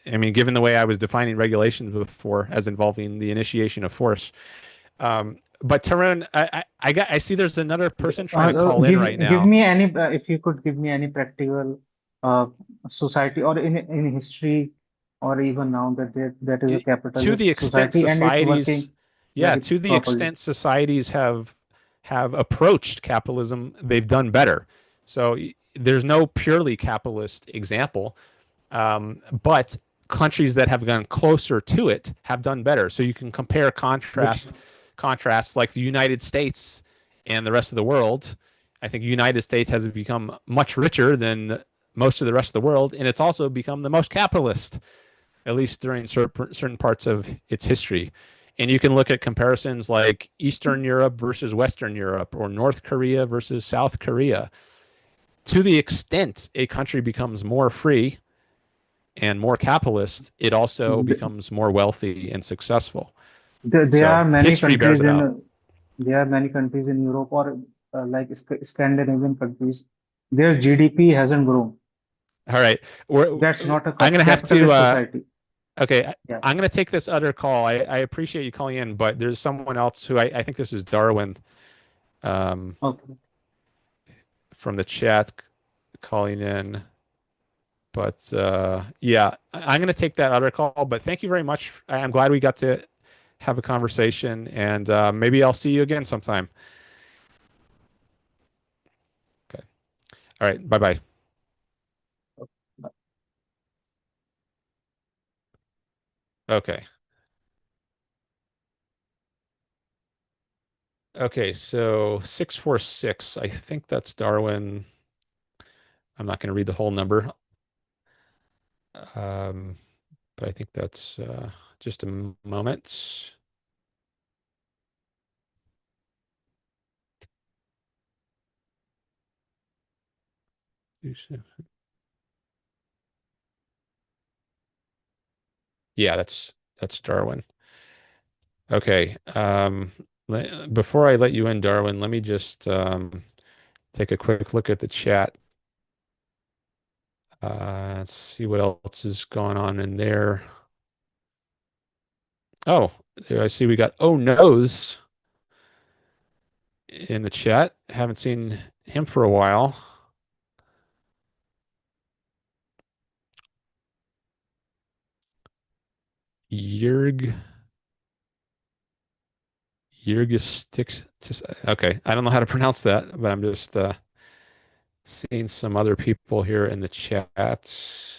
I mean, given the way I was defining regulations before as involving the initiation of force. But Tarun, I see there's another person trying to call in right give now. me any if you could give me any practical uh, society or in history or even now that is a To the capitalist extent society and it's societies, working yeah, very to the properly. extent societies have approached capitalism, they've done better. So there's no purely capitalist example. But countries that have gone closer to it have done better. So you can compare Which contrasts like the United States and the rest of the world. I think the United States has become much richer than most of the rest of the world, and it's also become the most capitalist, at least during certain parts of its history. And you can look at comparisons like Eastern Europe versus Western Europe, or North Korea versus South Korea. To the extent a country becomes more free and more capitalist, it also th- becomes more wealthy and successful. There So are many history bears countries it out. in there are many countries in Europe or like Scandinavian countries. Their GDP hasn't grown. All right. That's not a I'm going to have to, capitalist society. okay, Yeah. I'm going to take this other call. I appreciate you calling in, but there's someone else who I think this is Darwin um, Okay. from the chat calling in. But yeah, I'm going to take that other call. But thank you very much. I'm glad we got to have a conversation, and maybe I'll see you again sometime. Okay. All right. Bye bye. Okay. Okay. So 646. I think that's Darwin. I'm not going to read the whole number, um, but I think that's just a moment. Yeah, that's Darwin. Okay. Before I let you in, Darwin, let me just take a quick look at the chat. Let's see what else is going on in there. Oh, there I see we got Oh No's in the chat. Haven't seen him for a while. Jurg Jurgistix. Okay, I don't know how to pronounce that, but I'm just seeing some other people here in the chat.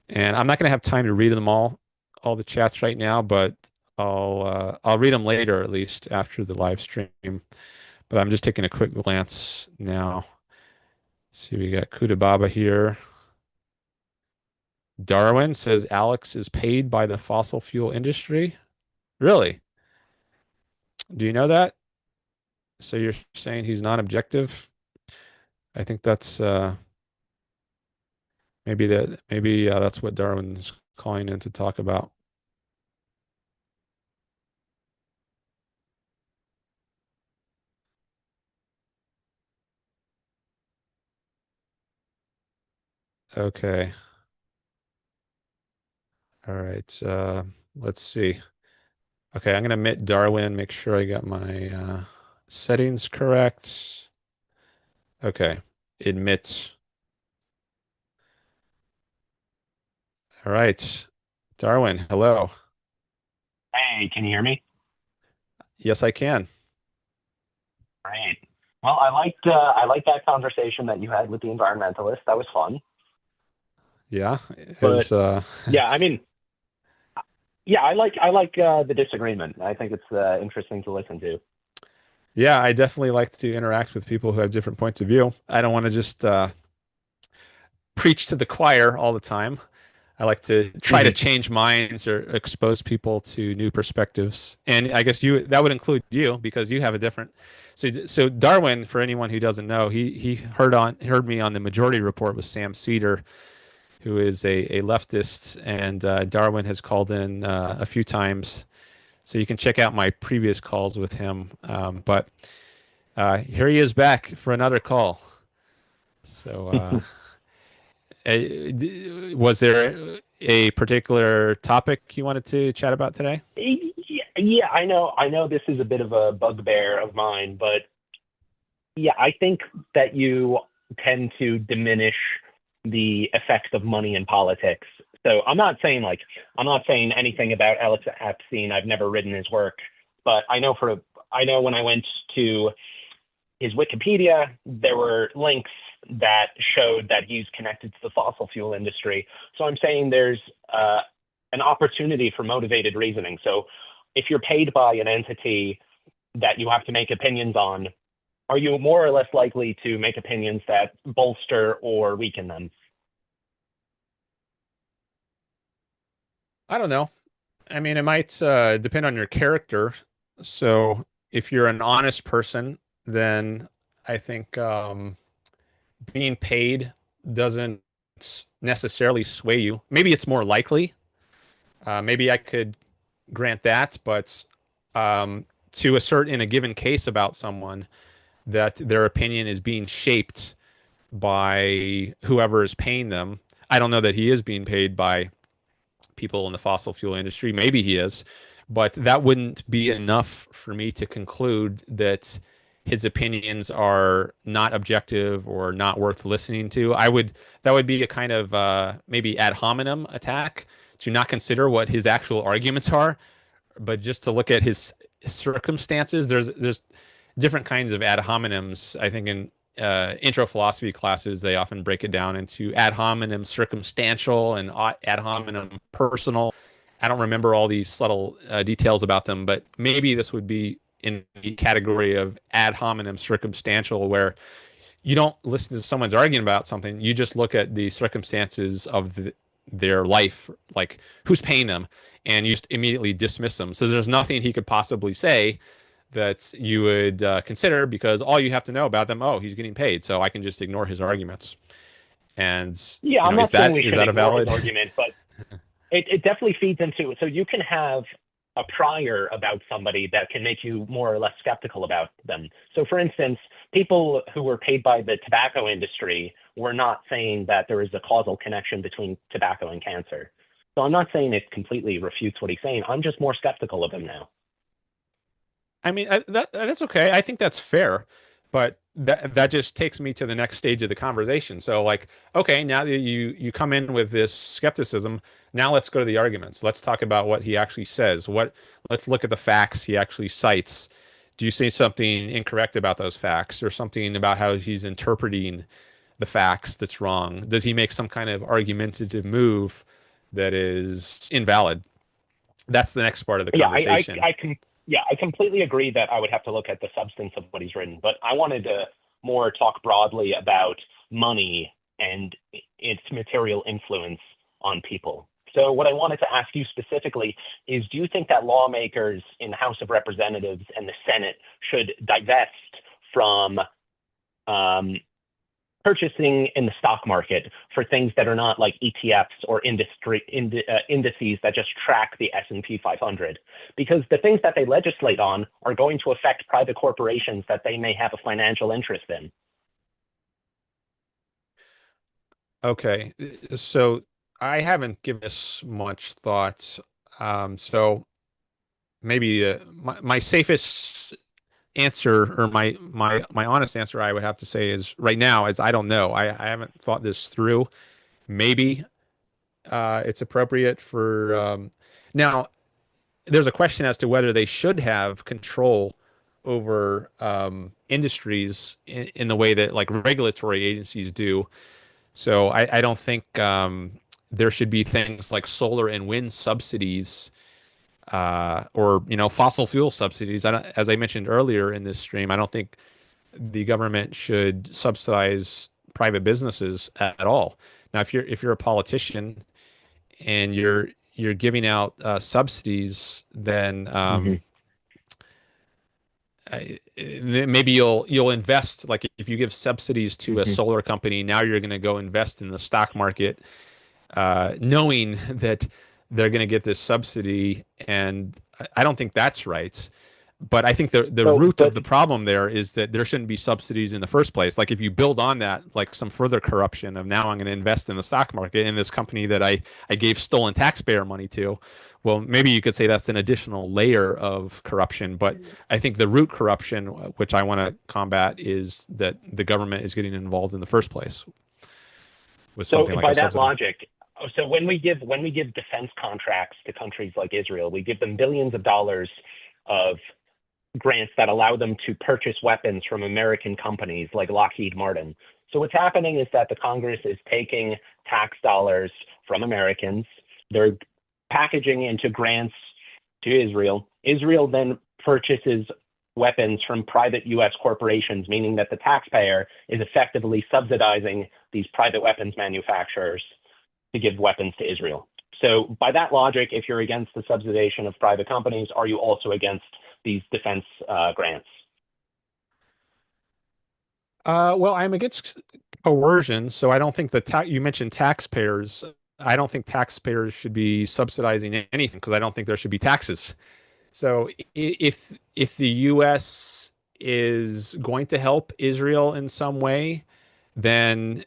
And I'm not going to have time to read them all the chats right now, but I'll read them later, at least after the live stream. But I'm just taking a quick glance now. See, we got Kutababa here. Darwin says Alex is paid by the fossil fuel industry. Really? Do you know that? So you're saying he's not objective? I think that's maybe that's what Darwin's calling in to talk about. Okay. All right. Let's see. Okay, I'm gonna admit Darwin, make sure I got my settings correct. Okay. Admit. All right. Darwin, hello. Hey, can you hear me? Yes, I can. Great. Well, I liked that conversation that you had with the environmentalist. That was fun. Yeah. But Is yeah, I mean, yeah, I like the disagreement. I think it's interesting to listen to. Yeah, I definitely like to interact with people who have different points of view. I don't want to just preach to the choir all the time. I like to try to Hmm. change minds or expose people to new perspectives. And I guess you that would include you because you have a different. So Darwin, for anyone who doesn't know, he heard me on the Majority Report with Sam Cedar, who is a leftist, and Darwin has called in a few times. So you can check out my previous calls with him. But here he is back for another call. So was there a particular topic you wanted to chat about today? Yeah, I know this is a bit of a bugbear of mine, but yeah, I think that you tend to diminish the effect of money in politics. So I'm not saying anything about Alex Epstein. I've never written his work, but I know when I went to his Wikipedia, there were links that showed that he's connected to the fossil fuel industry. So I'm saying there's an opportunity for motivated reasoning. So if you're paid by an entity that you have to make opinions on, are you more or less likely to make opinions that bolster or weaken them? I don't know. I mean, it might depend on your character. So if you're an honest person, then I think being paid doesn't necessarily sway you. Maybe it's more likely. Maybe I could. grant that, but to assert in a given case about someone that their opinion is being shaped by whoever is paying them. I don't know that he is being paid by people in the fossil fuel industry. Maybe he is, but that wouldn't be enough for me to conclude that his opinions are not objective or not worth listening to. That would be a kind of maybe ad hominem attack to not consider what his actual arguments are, but just to look at his circumstances. There's different kinds of ad hominems. I think in intro philosophy classes, they often break it down into ad hominem circumstantial and ad hominem personal. I don't remember all these subtle details about them, but maybe this would be in the category of ad hominem circumstantial, where you don't listen to someone's arguing about something. You just look at the circumstances of their life, like who's paying them, and you just immediately dismiss them. So there's nothing he could possibly say that you would consider, because all you have to know about them, oh, he's getting paid, so I can just ignore his arguments. And Yeah, I'm is not saying that we is should that a ignore his valid? argument, but it definitely feeds into it. So you can have a prior about somebody that can make you more or less skeptical about them. So for instance, people who were paid by the tobacco industry were not saying that there is a causal connection between tobacco and cancer. So I'm not saying it completely refutes what he's saying. I'm just more skeptical of him now. I mean, that's okay. I think that's fair, but that just takes me to the next stage of the conversation. So, like, okay, now that you come in with this skepticism, now let's go to the arguments. Let's talk about what he actually says. Let's look at the facts he actually cites. Do you say something incorrect about those facts, or something about how he's interpreting the facts that's wrong? Does he make some kind of argumentative move that is invalid? That's the next part of the Yeah, conversation. I completely agree that I would have to look at the substance of what he's written, but I wanted to more talk broadly about money and its material influence on people. So what I wanted to ask you specifically is, do you think that lawmakers in the House of Representatives and the Senate should divest from purchasing in the stock market for things that are not like ETFs or indices that just track the S&P 500? Because the things that they legislate on are going to affect private corporations that they may have a financial interest in. Okay, so I haven't given this much thought. So maybe my safest answer, or my honest answer, I would have to say, is right now is I don't know. I haven't thought this through. Maybe it's appropriate for now. There's a question as to whether they should have control over industries in the way that like regulatory agencies do. So I don't think there should be things like solar and wind subsidies, or fossil fuel subsidies. As I mentioned earlier in this stream, I don't think the government should subsidize private businesses at all. Now, if you're a politician and you're giving out subsidies, then Mhm. maybe you'll invest. Like if you give subsidies to a Mhm. solar company, now you're going to go invest in the stock market, knowing that they're going to get this subsidy, and I don't think that's right. But I think the So, root of but the problem there is that there shouldn't be subsidies in the first place. Like if you build on that, like some further corruption of now I'm going to invest in the stock market in this company that I gave stolen taxpayer money to, well, maybe you could say that's an additional layer of corruption. But I think the root corruption, which I want to combat, is that the government is getting involved in the first place with So something like by a that subsidy. logic, so when we give defense contracts to countries like Israel, we give them billions of dollars of grants that allow them to purchase weapons from American companies like Lockheed Martin. So what's happening is that the Congress is taking tax dollars from Americans. They're packaging into grants to Israel. Israel then purchases weapons from private US corporations, meaning that the taxpayer is effectively subsidizing these private weapons manufacturers to give weapons to Israel. So by that logic, if you're against the subsidization of private companies, are you also against these defense grants? Well, I'm against coercion, so I don't think you mentioned taxpayers. I don't think taxpayers should be subsidizing anything because I don't think there should be taxes. So if the U.S. is going to help Israel in some way, then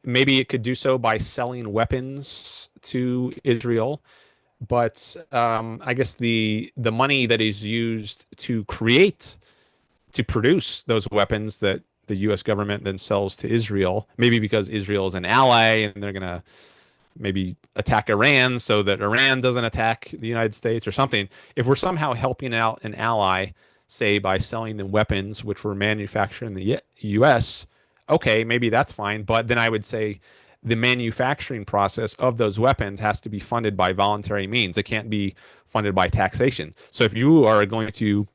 maybe it could do so by selling weapons to Israel. But I guess the money that is used to produce those weapons that the U.S. government then sells to Israel, maybe because Israel is an ally and they're gonna maybe attack Iran so that Iran doesn't attack the United States or something. If we're somehow helping out an ally, say by selling them weapons which were manufactured in the US, okay, maybe that's fine. But then I would say the manufacturing process of those weapons has to be funded by voluntary means. It can't be funded by taxation. So if you are going to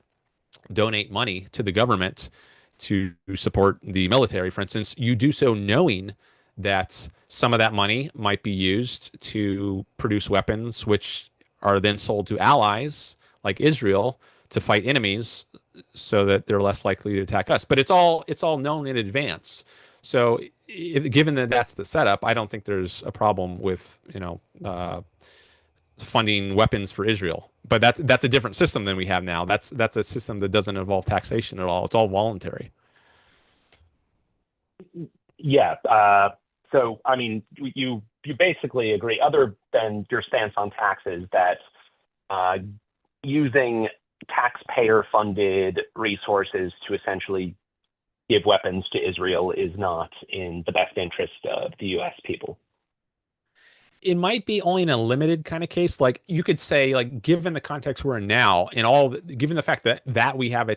donate money to the government to support the military, for instance, you do so knowing that some of that money might be used to produce weapons, which are then sold to allies like Israel to fight enemies, so that they're less likely to attack us. But it's all known in advance. So, given that that's the setup, I don't think there's a problem with funding weapons for Israel. But that's a different system than we have now. That's a system that doesn't involve taxation at all. It's all voluntary. Yeah. So, I mean, you basically agree, other than your stance on taxes, that using taxpayer-funded resources to essentially give weapons to Israel is not in the best interest of the U.S. people. It might be only in a limited kind of case. Like you could say, like given the context we're in now, and given the fact that we have a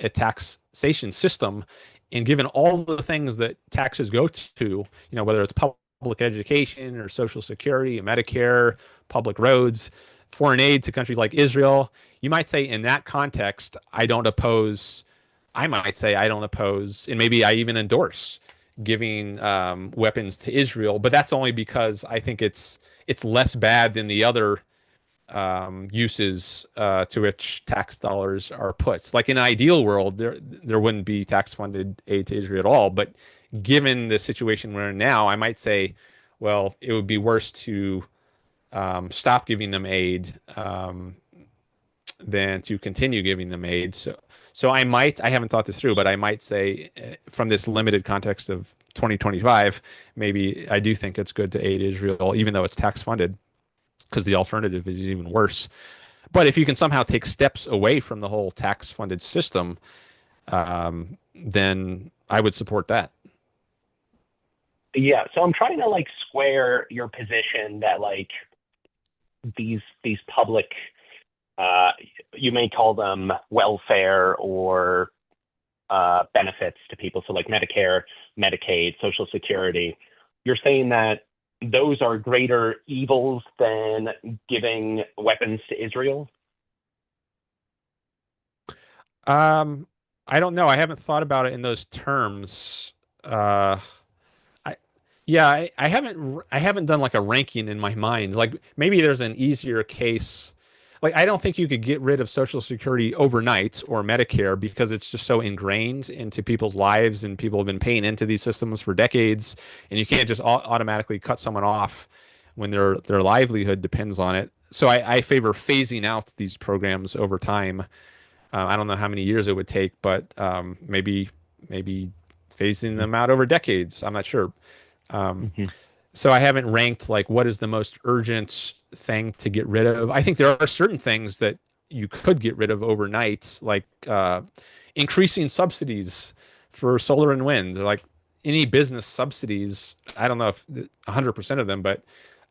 taxation system, and given all the things that taxes go to, whether it's public education or Social Security, Medicare, public roads, foreign aid to countries like Israel, you might say in that context, I might say I don't oppose, and maybe I even endorse giving weapons to Israel, but that's only because I think it's less bad than the other uses to which tax dollars are put. Like in an ideal world, there wouldn't be tax-funded aid to Israel at all. But given the situation we're in now, I might say, well, it would be worse to stop giving them aid than to continue giving them aid. So I haven't thought this through, but I might say from this limited context of 2025, maybe I do think it's good to aid Israel, even though it's tax funded, because the alternative is even worse. But if you can somehow take steps away from the whole tax funded system, then I would support that. Yeah. So I'm trying to square your position that these public, you may call them welfare or benefits to people. So Medicare, Medicaid, Social Security. You're saying that those are greater evils than giving weapons to Israel? I don't know. I haven't thought about it in those terms. I haven't done a ranking in my mind. Like maybe there's an easier case. Like I don't think you could get rid of Social Security overnight or Medicare because it's just so ingrained into people's lives and people have been paying into these systems for decades, and you can't just automatically cut someone off when their livelihood depends on it. So I favor phasing out these programs over time. I don't know how many years it would take, but maybe phasing them out over decades. I'm not sure. So I haven't ranked what is the most urgent thing to get rid of. I think there are certain things that you could get rid of overnight, like increasing subsidies for solar and wind, like any business subsidies. I don't know if 100% of them, but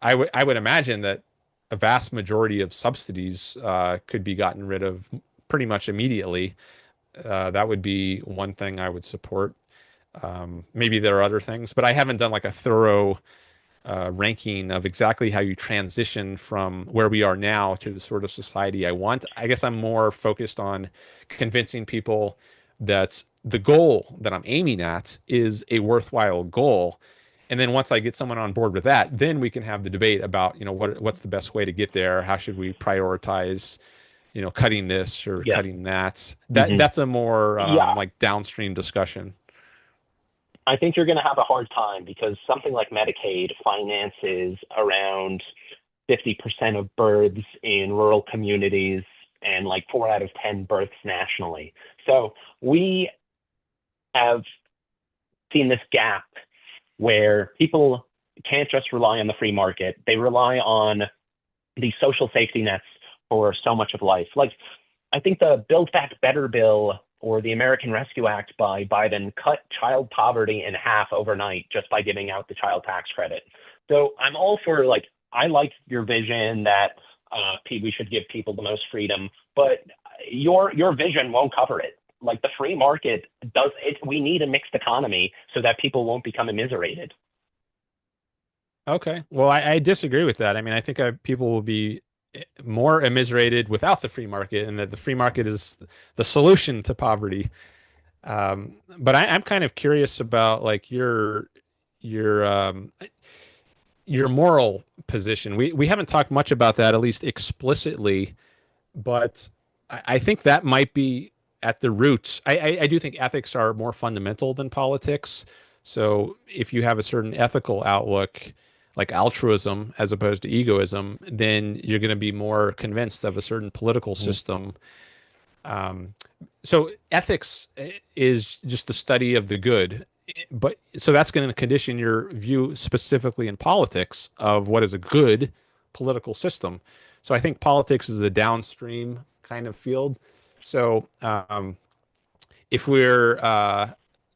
I would imagine that a vast majority of subsidies could be gotten rid of pretty much immediately. That would be one thing I would support. Maybe there are other things, but I haven't done a thorough ranking of exactly how you transition from where we are now to the sort of society I want. I guess I'm more focused on convincing people that the goal that I'm aiming at is a worthwhile goal. And then once I get someone on board with that, then we can have the debate about, what's the best way to get there? How should we prioritize, cutting this or cutting that? That's a more downstream discussion. I think you're going to have a hard time because something like Medicaid finances around 50% of births in rural communities and like 4 out of 10 births nationally. So we have seen this gap where people can't just rely on the free market. They rely on the social safety nets for so much of life. Like, I think the Build Back Better bill or the American Rescue Act by Biden cut child poverty in half overnight just by giving out the child tax credit. So I'm all for, like, I like your vision that we should give people the most freedom, but your vision won't cover it. Like, the free market does it. We need a mixed economy so that people won't become immiserated. Okay. Well, I disagree with that. I mean, I think people will be more immiserated without the free market, and that the free market is the solution to poverty. But I'm kind of curious about like your your moral position. We haven't talked much about that, at least explicitly, but I think that might be at the roots. I do think ethics are more fundamental than politics. So if you have a certain ethical outlook, like altruism as opposed to egoism, then you're going to be more convinced of a certain political system. Um, so ethics is just the study of the good, but so that's going to condition your view specifically in politics of what is a good political system. So I think politics is a downstream kind of field. So if we're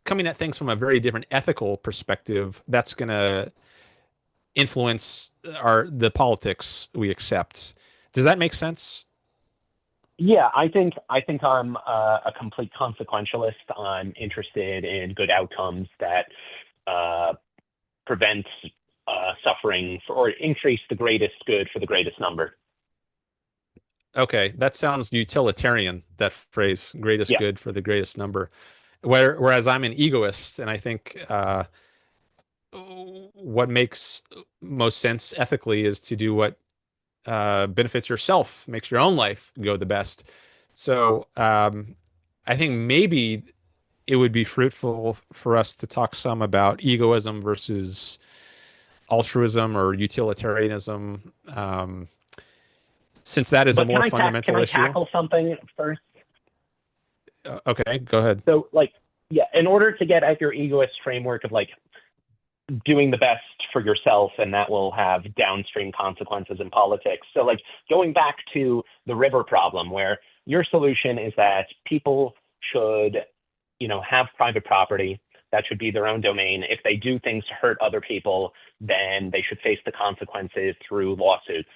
coming at things from a very different ethical perspective, that's going to influence the politics we accept. Does that make sense? Yeah, I think I'm a complete consequentialist. I'm interested in good outcomes that prevent suffering or increase the greatest good for the greatest number. Okay, that sounds utilitarian, that phrase, greatest Yeah, good for the greatest number. Whereas I'm an egoist, and I think what makes most sense ethically is to do what benefits yourself, makes your own life go the best. So I think maybe it would be fruitful for us to talk some about egoism versus altruism or utilitarianism, since that is a but more can fundamental I issue. tackle something first? Okay, go ahead. So, like, yeah, in order to get at your egoist framework of like doing the best for yourself, and that will have downstream consequences in politics. So, like, going back to the river problem, where your solution is that people should, have private property. That should be their own domain. If they do things to hurt other people, then they should face the consequences through lawsuits.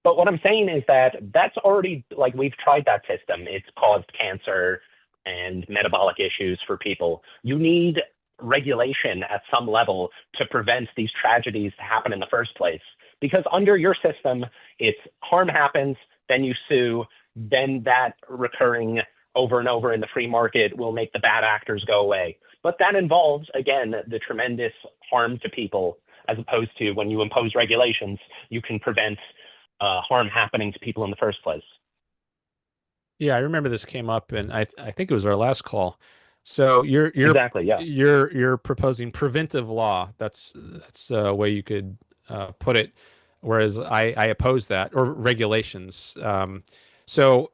But what I'm saying is that that's already, like, we've tried that system. It's caused cancer and metabolic issues for people. You need regulation at some level to prevent these tragedies to happen in the first place. Because under your system, it's harm happens, then you sue, then that recurring over and over in the free market will make the bad actors go away. But that involves, again, the tremendous harm to people, as opposed to when you impose regulations, you can prevent harm happening to people in the first place. Yeah, I remember this came up, and I think it was our last call. So Exactly, yeah. you're proposing preventive law. That's a way you could put it. Whereas I oppose that, or regulations. So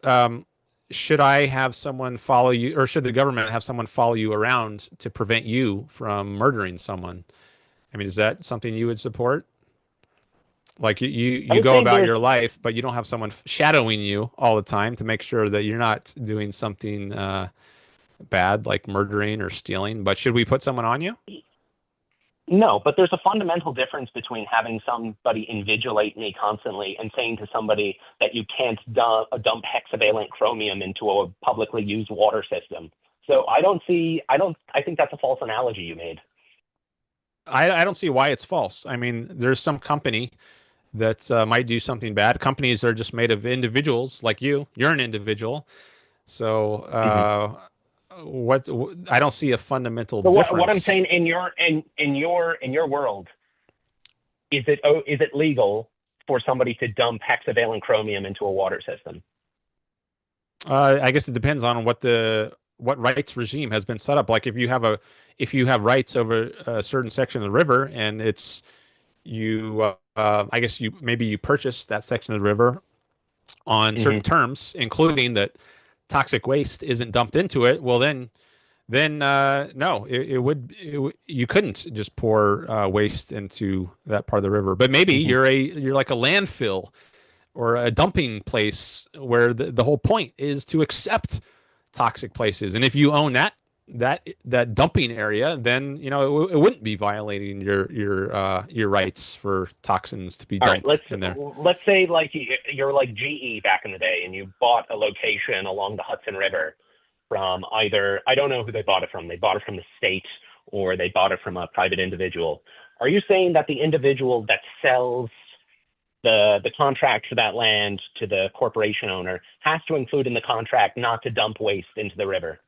should I have someone follow you, or should the government have someone follow you around to prevent you from murdering someone? I mean, is that something you would support? Like I you would go say about there's your life, but you don't have someone shadowing you all the time to make sure that you're not doing something bad, like murdering or stealing. But should we put someone on you? No, but there's a fundamental difference between having somebody invigilate me constantly and saying to somebody that you can't dump hexavalent chromium into a publicly used water system. So I think that's a false analogy you made. I don't see why it's false. I mean, there's some company that might do something bad. Companies are just made of individuals like you. You're an individual. So Mhm. I don't see a fundamental So what I'm difference. saying in your world, is it legal for somebody to dump hexavalent chromium into a water system? I guess it depends on what rights regime has been set up. Like if you have rights over a certain section of the river, and it's you, I guess maybe you purchase that section of the river on certain Hmm. terms, including that toxic waste isn't dumped into it. Well, then no, you couldn't just pour waste into that part of the river. But maybe Hmm. you're like a landfill or a dumping place where the whole point is to accept toxic places. And if you own that dumping area, then it wouldn't be violating your rights for toxins to be All right, dumped in there. let's say like you're like GE back in the day, and you bought a location along the Hudson River from either, I don't know who they bought it from. They bought it from the state, or they bought it from a private individual. Are you saying that the individual that sells the contract for that land to the corporation owner has to include in the contract not to dump waste into the river?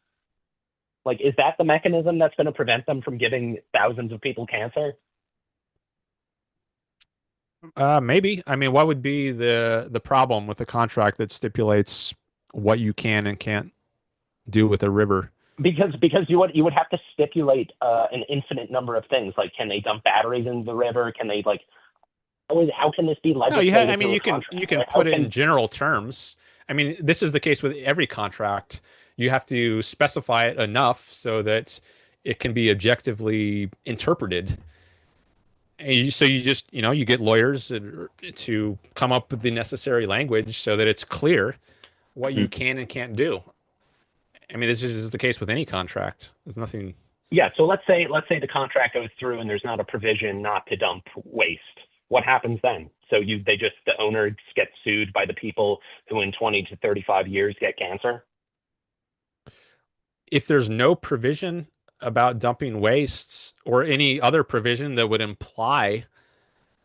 Like, is that the mechanism that's going to prevent them from giving thousands of people cancer? Maybe. I mean, what would be the problem with a contract that stipulates what you can and can't do with a river? Because you would have to stipulate an infinite number of things. Like, can they dump batteries into the river? Can they like how can this be No, legislated I mean, through a you contract? can Right? How put it in can general terms. I mean, this is the case with every contract. You have to specify it enough so that it can be objectively interpreted. And so you just, you get lawyers to come up with the necessary language so that it's clear what you Mhm. can and can't do. I mean, this is the case with any contract. There's nothing. Yeah, so let's say the contract goes through and there's not a provision not to dump waste. What happens then? So the owner gets sued by the people who in 20 to 35 years get cancer? If there's no provision about dumping wastes or any other provision that would imply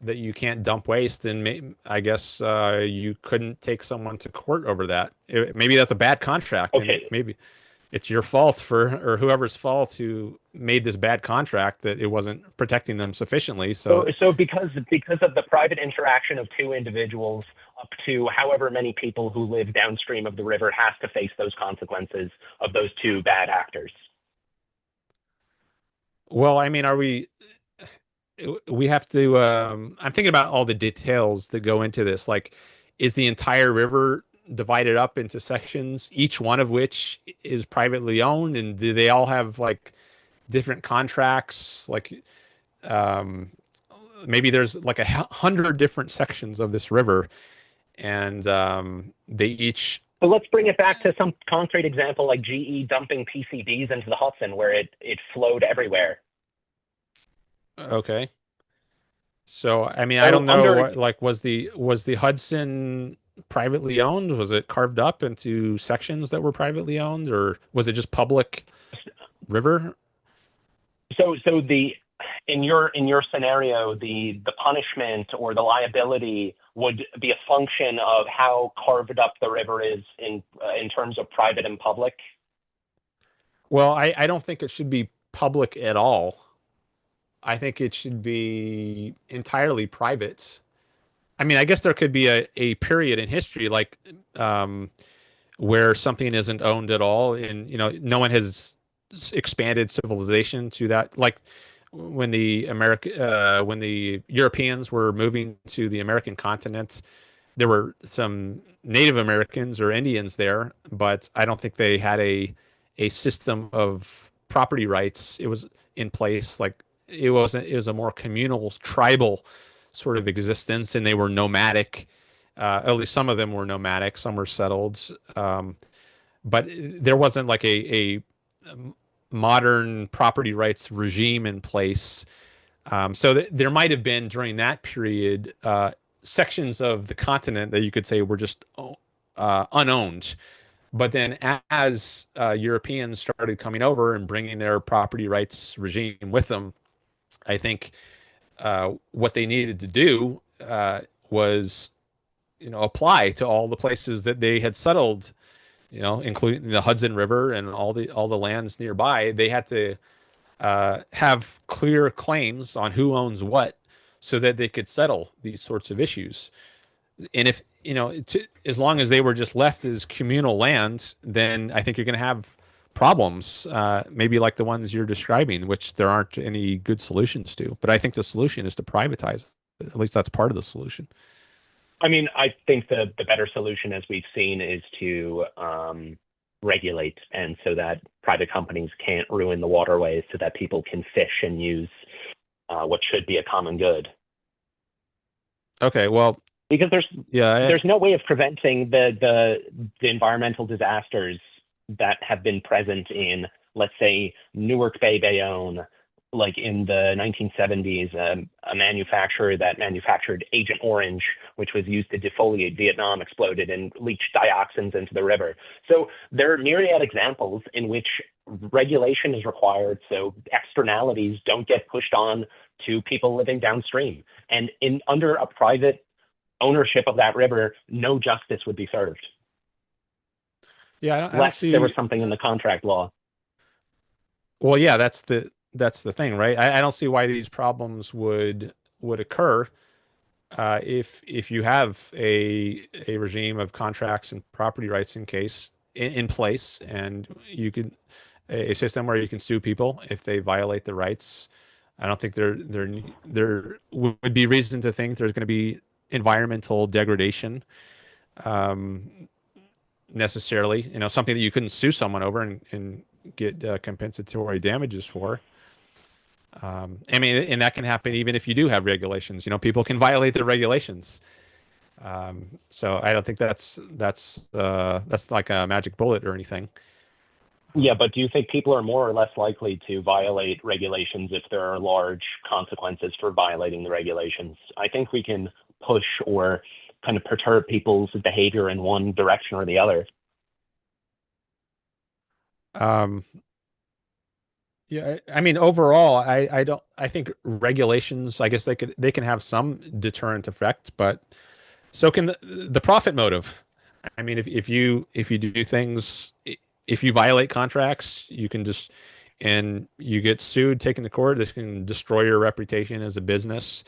that you can't dump waste, then I guess you couldn't take someone to court over that. Maybe that's a bad contract, and Okay, maybe it's your fault or whoever's fault who made this bad contract that it wasn't protecting them sufficiently. so because of the private interaction of two individuals, up to however many people who live downstream of the river has to face those consequences of those two bad actors. well, I mean, we have to I'm thinking about all the details that go into this. Like, is the entire river divided up into sections, each one of which is privately owned, and do they all have like different contracts? Like, um, maybe there's like 100 different sections of this river, and they each. So let's bring it back to some concrete example like GE dumping PCBs into the Hudson where it flowed everywhere. Okay. So, I mean, I So don't know under what, like, was the Hudson privately owned? Was it carved up into sections that were privately owned, or was it just public river? so the in your scenario, the punishment or the liability would be a function of how carved up the river is in terms of private and public. Well, I don't think it should be public at all. I think it should be entirely private. I mean, I guess there could be a period in history like um, where something isn't owned at all, and no one has expanded civilization to that. Like when the Europeans were moving to the American continent, there were some Native Americans or Indians there, but I don't think they had a system of property rights. It was in place. Like it was a more communal, tribal sort of existence, and they were nomadic. At least some of them were nomadic, some were settled. But there wasn't like a modern property rights regime in place. So there might have been during that period sections of the continent that you could say were just unowned. But then as Europeans started coming over and bringing their property rights regime with them, I think what they needed to do was, apply to all the places that they had settled, including the Hudson River and all the lands nearby. They had to have clear claims on who owns what, so that they could settle these sorts of issues. And if as long as they were just left as communal land, then I think you're going to have problems, maybe like the ones you're describing, which there aren't any good solutions to. But I think the solution is to privatize it. At least that's part of the solution. I mean, I think the better solution, as we've seen, is to regulate, and so that private companies can't ruin the waterways, so that people can fish and use what should be a common good. Okay, well, Because yeah, there's no way of preventing the environmental disasters that have been present in, let's say, Newark Bay, Bayonne, like in the 1970s, a manufacturer that manufactured Agent Orange, which was used to defoliate Vietnam, exploded and leached dioxins into the river. So there are myriad examples in which regulation is required so externalities don't get pushed on to people living downstream. And under a private ownership of that river, no justice would be served. yeah, I don't Unless there was see. something in the contract law. Well, yeah, that's the thing, right? I don't see why these problems would occur if you have a regime of contracts and property rights in place, and you could a system where you can sue people if they violate the rights. I don't think there would be reason to think there's going to be environmental degradation necessarily. Something that you couldn't sue someone over and get compensatory damages for. I mean, and that can happen even if you do have regulations. People can violate the regulations. So I don't think that's like a magic bullet or anything. Yeah, but do you think people are more or less likely to violate regulations if there are large consequences for violating the regulations? I think we can push or kind of perturb people's behavior in one direction or the other. Um, yeah, I mean, overall, I don't. I think regulations. I guess they can have some deterrent effect, but so can the profit motive. I mean, if you do things, if you violate contracts, you can just and you get sued, taken to court. This can destroy your reputation as a business,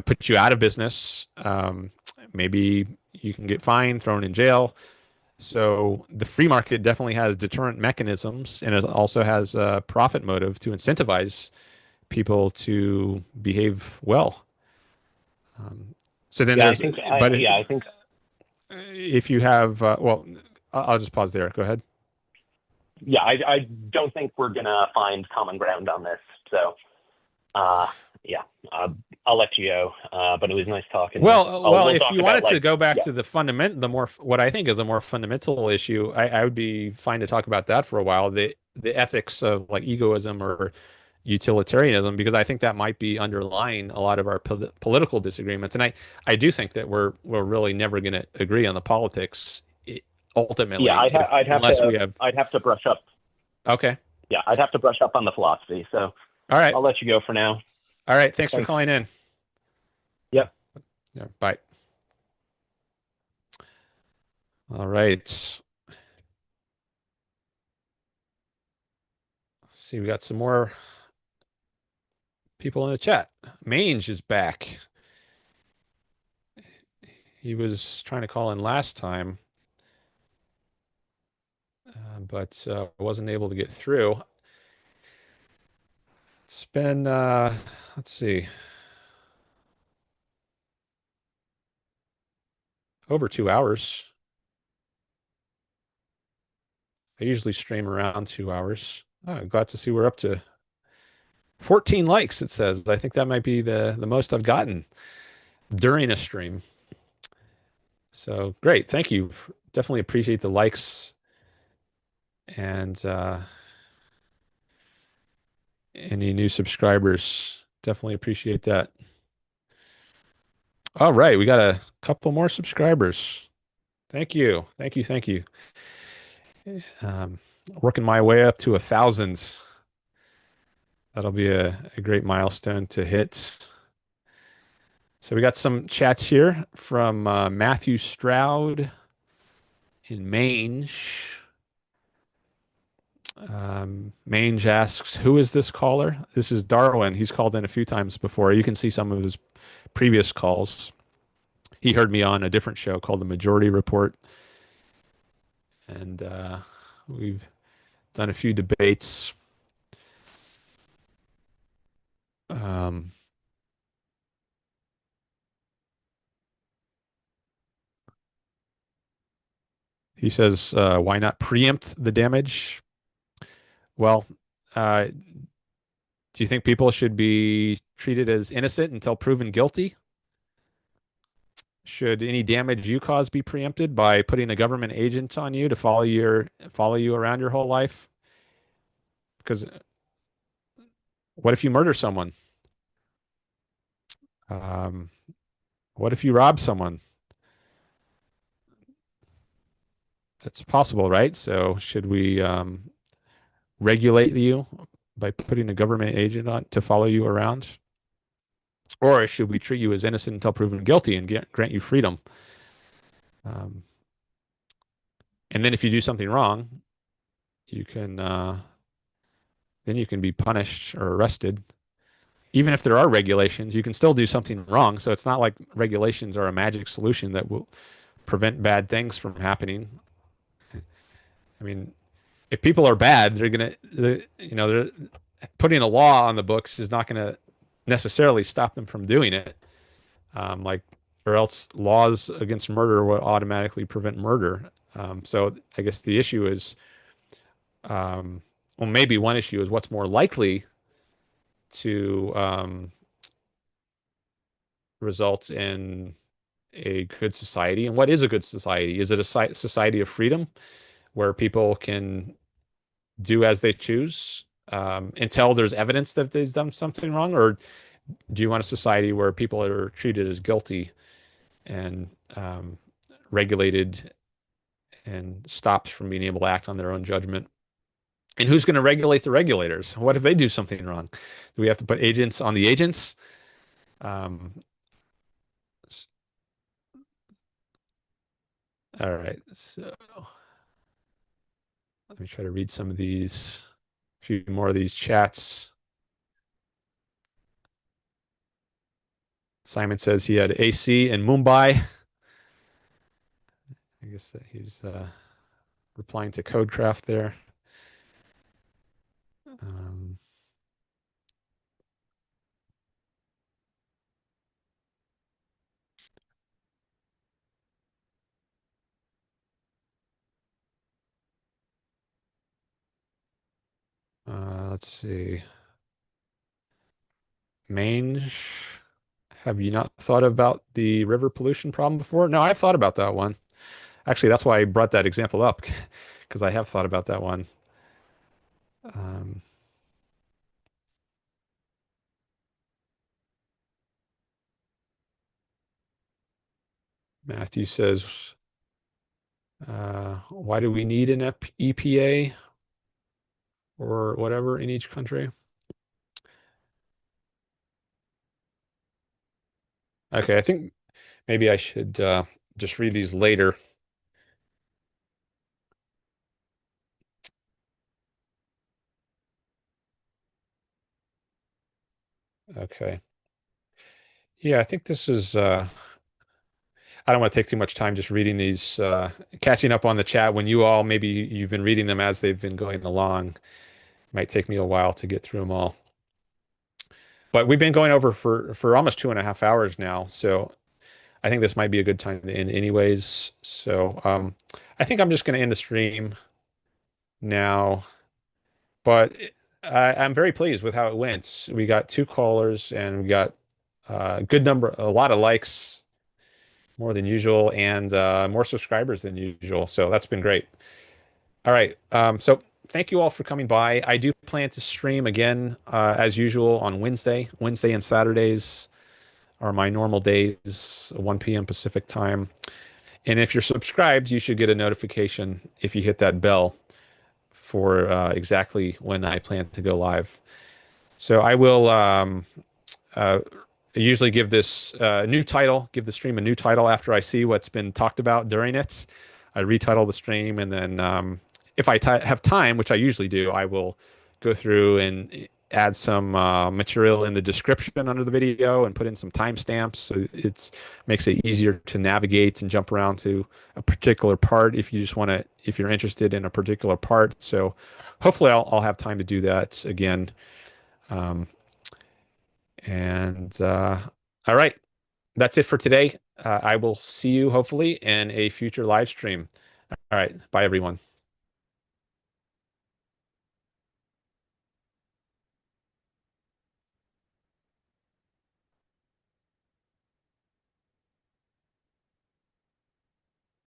put you out of business. Maybe you can get fined, thrown in jail. So the free market definitely has deterrent mechanisms, and it also has a profit motive to incentivize people to behave well. So then Yeah, I there's, think, but I think, if you have, well, I'll just pause there. Go ahead. yeah, I don't think we're gonna find common ground on this. So, uh, yeah, I'll let you go. But it was nice talking to you. Well, We'll if talk you about wanted to like, go back yeah, to the more what I think is a more fundamental issue, I would be fine to talk about that for a while. The ethics of like egoism or utilitarianism, because I think that might be underlying a lot of our political disagreements. And I do think that we're really never going to agree on the politics yeah, ultimately, unless we have. I'd have to brush up. Okay. Yeah, I'd have to brush up on the philosophy. So All right. I'll let you go for now. All right. Thanks for Thanks. calling in. Yep. Yeah. Bye. All right. Let's see, we got some more people in the chat. Mange is back. He was trying to call in last time, but wasn't able to get through. It's been, let's see, over 2 hours. I usually stream around 2 hours. Oh, glad to see we're up to 14 likes, it says. I think that might be the most I've gotten during a stream. So great. Thank you. Definitely appreciate the likes and any new subscribers. Definitely appreciate that. All right. We got a couple more subscribers. Thank you. Thank you. Thank you. Um, Working my way up to 1,000. That'll be a great milestone to hit. So we got some chats here from Matthew Stroud in Mange. Mange asks, who is this caller? This is Darwin. He's called in a few times before. You can see some of his previous calls. He heard me on a different show called The Majority Report. And we've done a few debates. Um, he says, why not preempt the damage? Well, do you think people should be treated as innocent until proven guilty? Should any damage you cause be preempted by putting a government agent on you to follow you around your whole life? Because what if you murder someone? Um, what if you rob someone? That's possible, right? So should we regulate you by putting a government agent on to follow you around? Or should we treat you as innocent until proven guilty and grant you freedom? Um, and then if you do something wrong, you can then you can be punished or arrested. Even if there are regulations, you can still do something wrong. So it's not like regulations are a magic solution that will prevent bad things from happening. I mean, if people are bad, they're putting a law on the books is not gonna necessarily stop them from doing it. Like, or else laws against murder will automatically prevent murder. So I guess the issue is, well, maybe one issue is what's more likely to result in a good society, and what is a good society? Is it a society of freedom where people can do as they choose until there's evidence that they've done something wrong, or do you want a society where people are treated as guilty and regulated and stopped from being able to act on their own judgment? And who's going to regulate the regulators? What if they do something wrong? Do we have to put agents on the agents? Um, all right, so let me try to read some of these, a few more of these chats. Simon says he had AC in Mumbai. I guess that he's replying to CodeCraft there. Um, let's see. Mange, have you not thought about the river pollution problem before? No, I've thought about that one. Actually, that's why I brought that example up, because I have thought about that one. Um, Matthew says, why do we need an EPA or whatever in each country? Okay, I think maybe I should just read these later. Okay. Yeah, I think this is I don't want to take too much time just reading these, catching up on the chat when you all, maybe you've been reading them as they've been going along. Might take me a while to get through them all. But we've been going over for almost 2.5 hours now, so I think this might be a good time to end anyways. So I think I'm just going to end the stream now. But I'm very pleased with how it went. We got 2 callers and we got a good number, a lot of likes, more than usual, and more subscribers than usual. So that's been great. All right. So thank you all for coming by. I do plan to stream again, as usual, on Wednesday. Wednesday and Saturdays are my normal days, 1 p.m. Pacific time. And if you're subscribed, you should get a notification if you hit that bell for exactly when I plan to go live. So I will usually give this new title, give the stream a new title after I see what's been talked about during it. I retitle the stream, and then if I have time, which I usually do, I will go through and add some material in the description under the video and put in some timestamps, so it makes it easier to navigate and jump around to a particular part if you just want to, if you're interested in a particular part. So hopefully I'll have time to do that again. Um, and all right, that's it for today. I will see you hopefully in a future live stream. All right, bye everyone.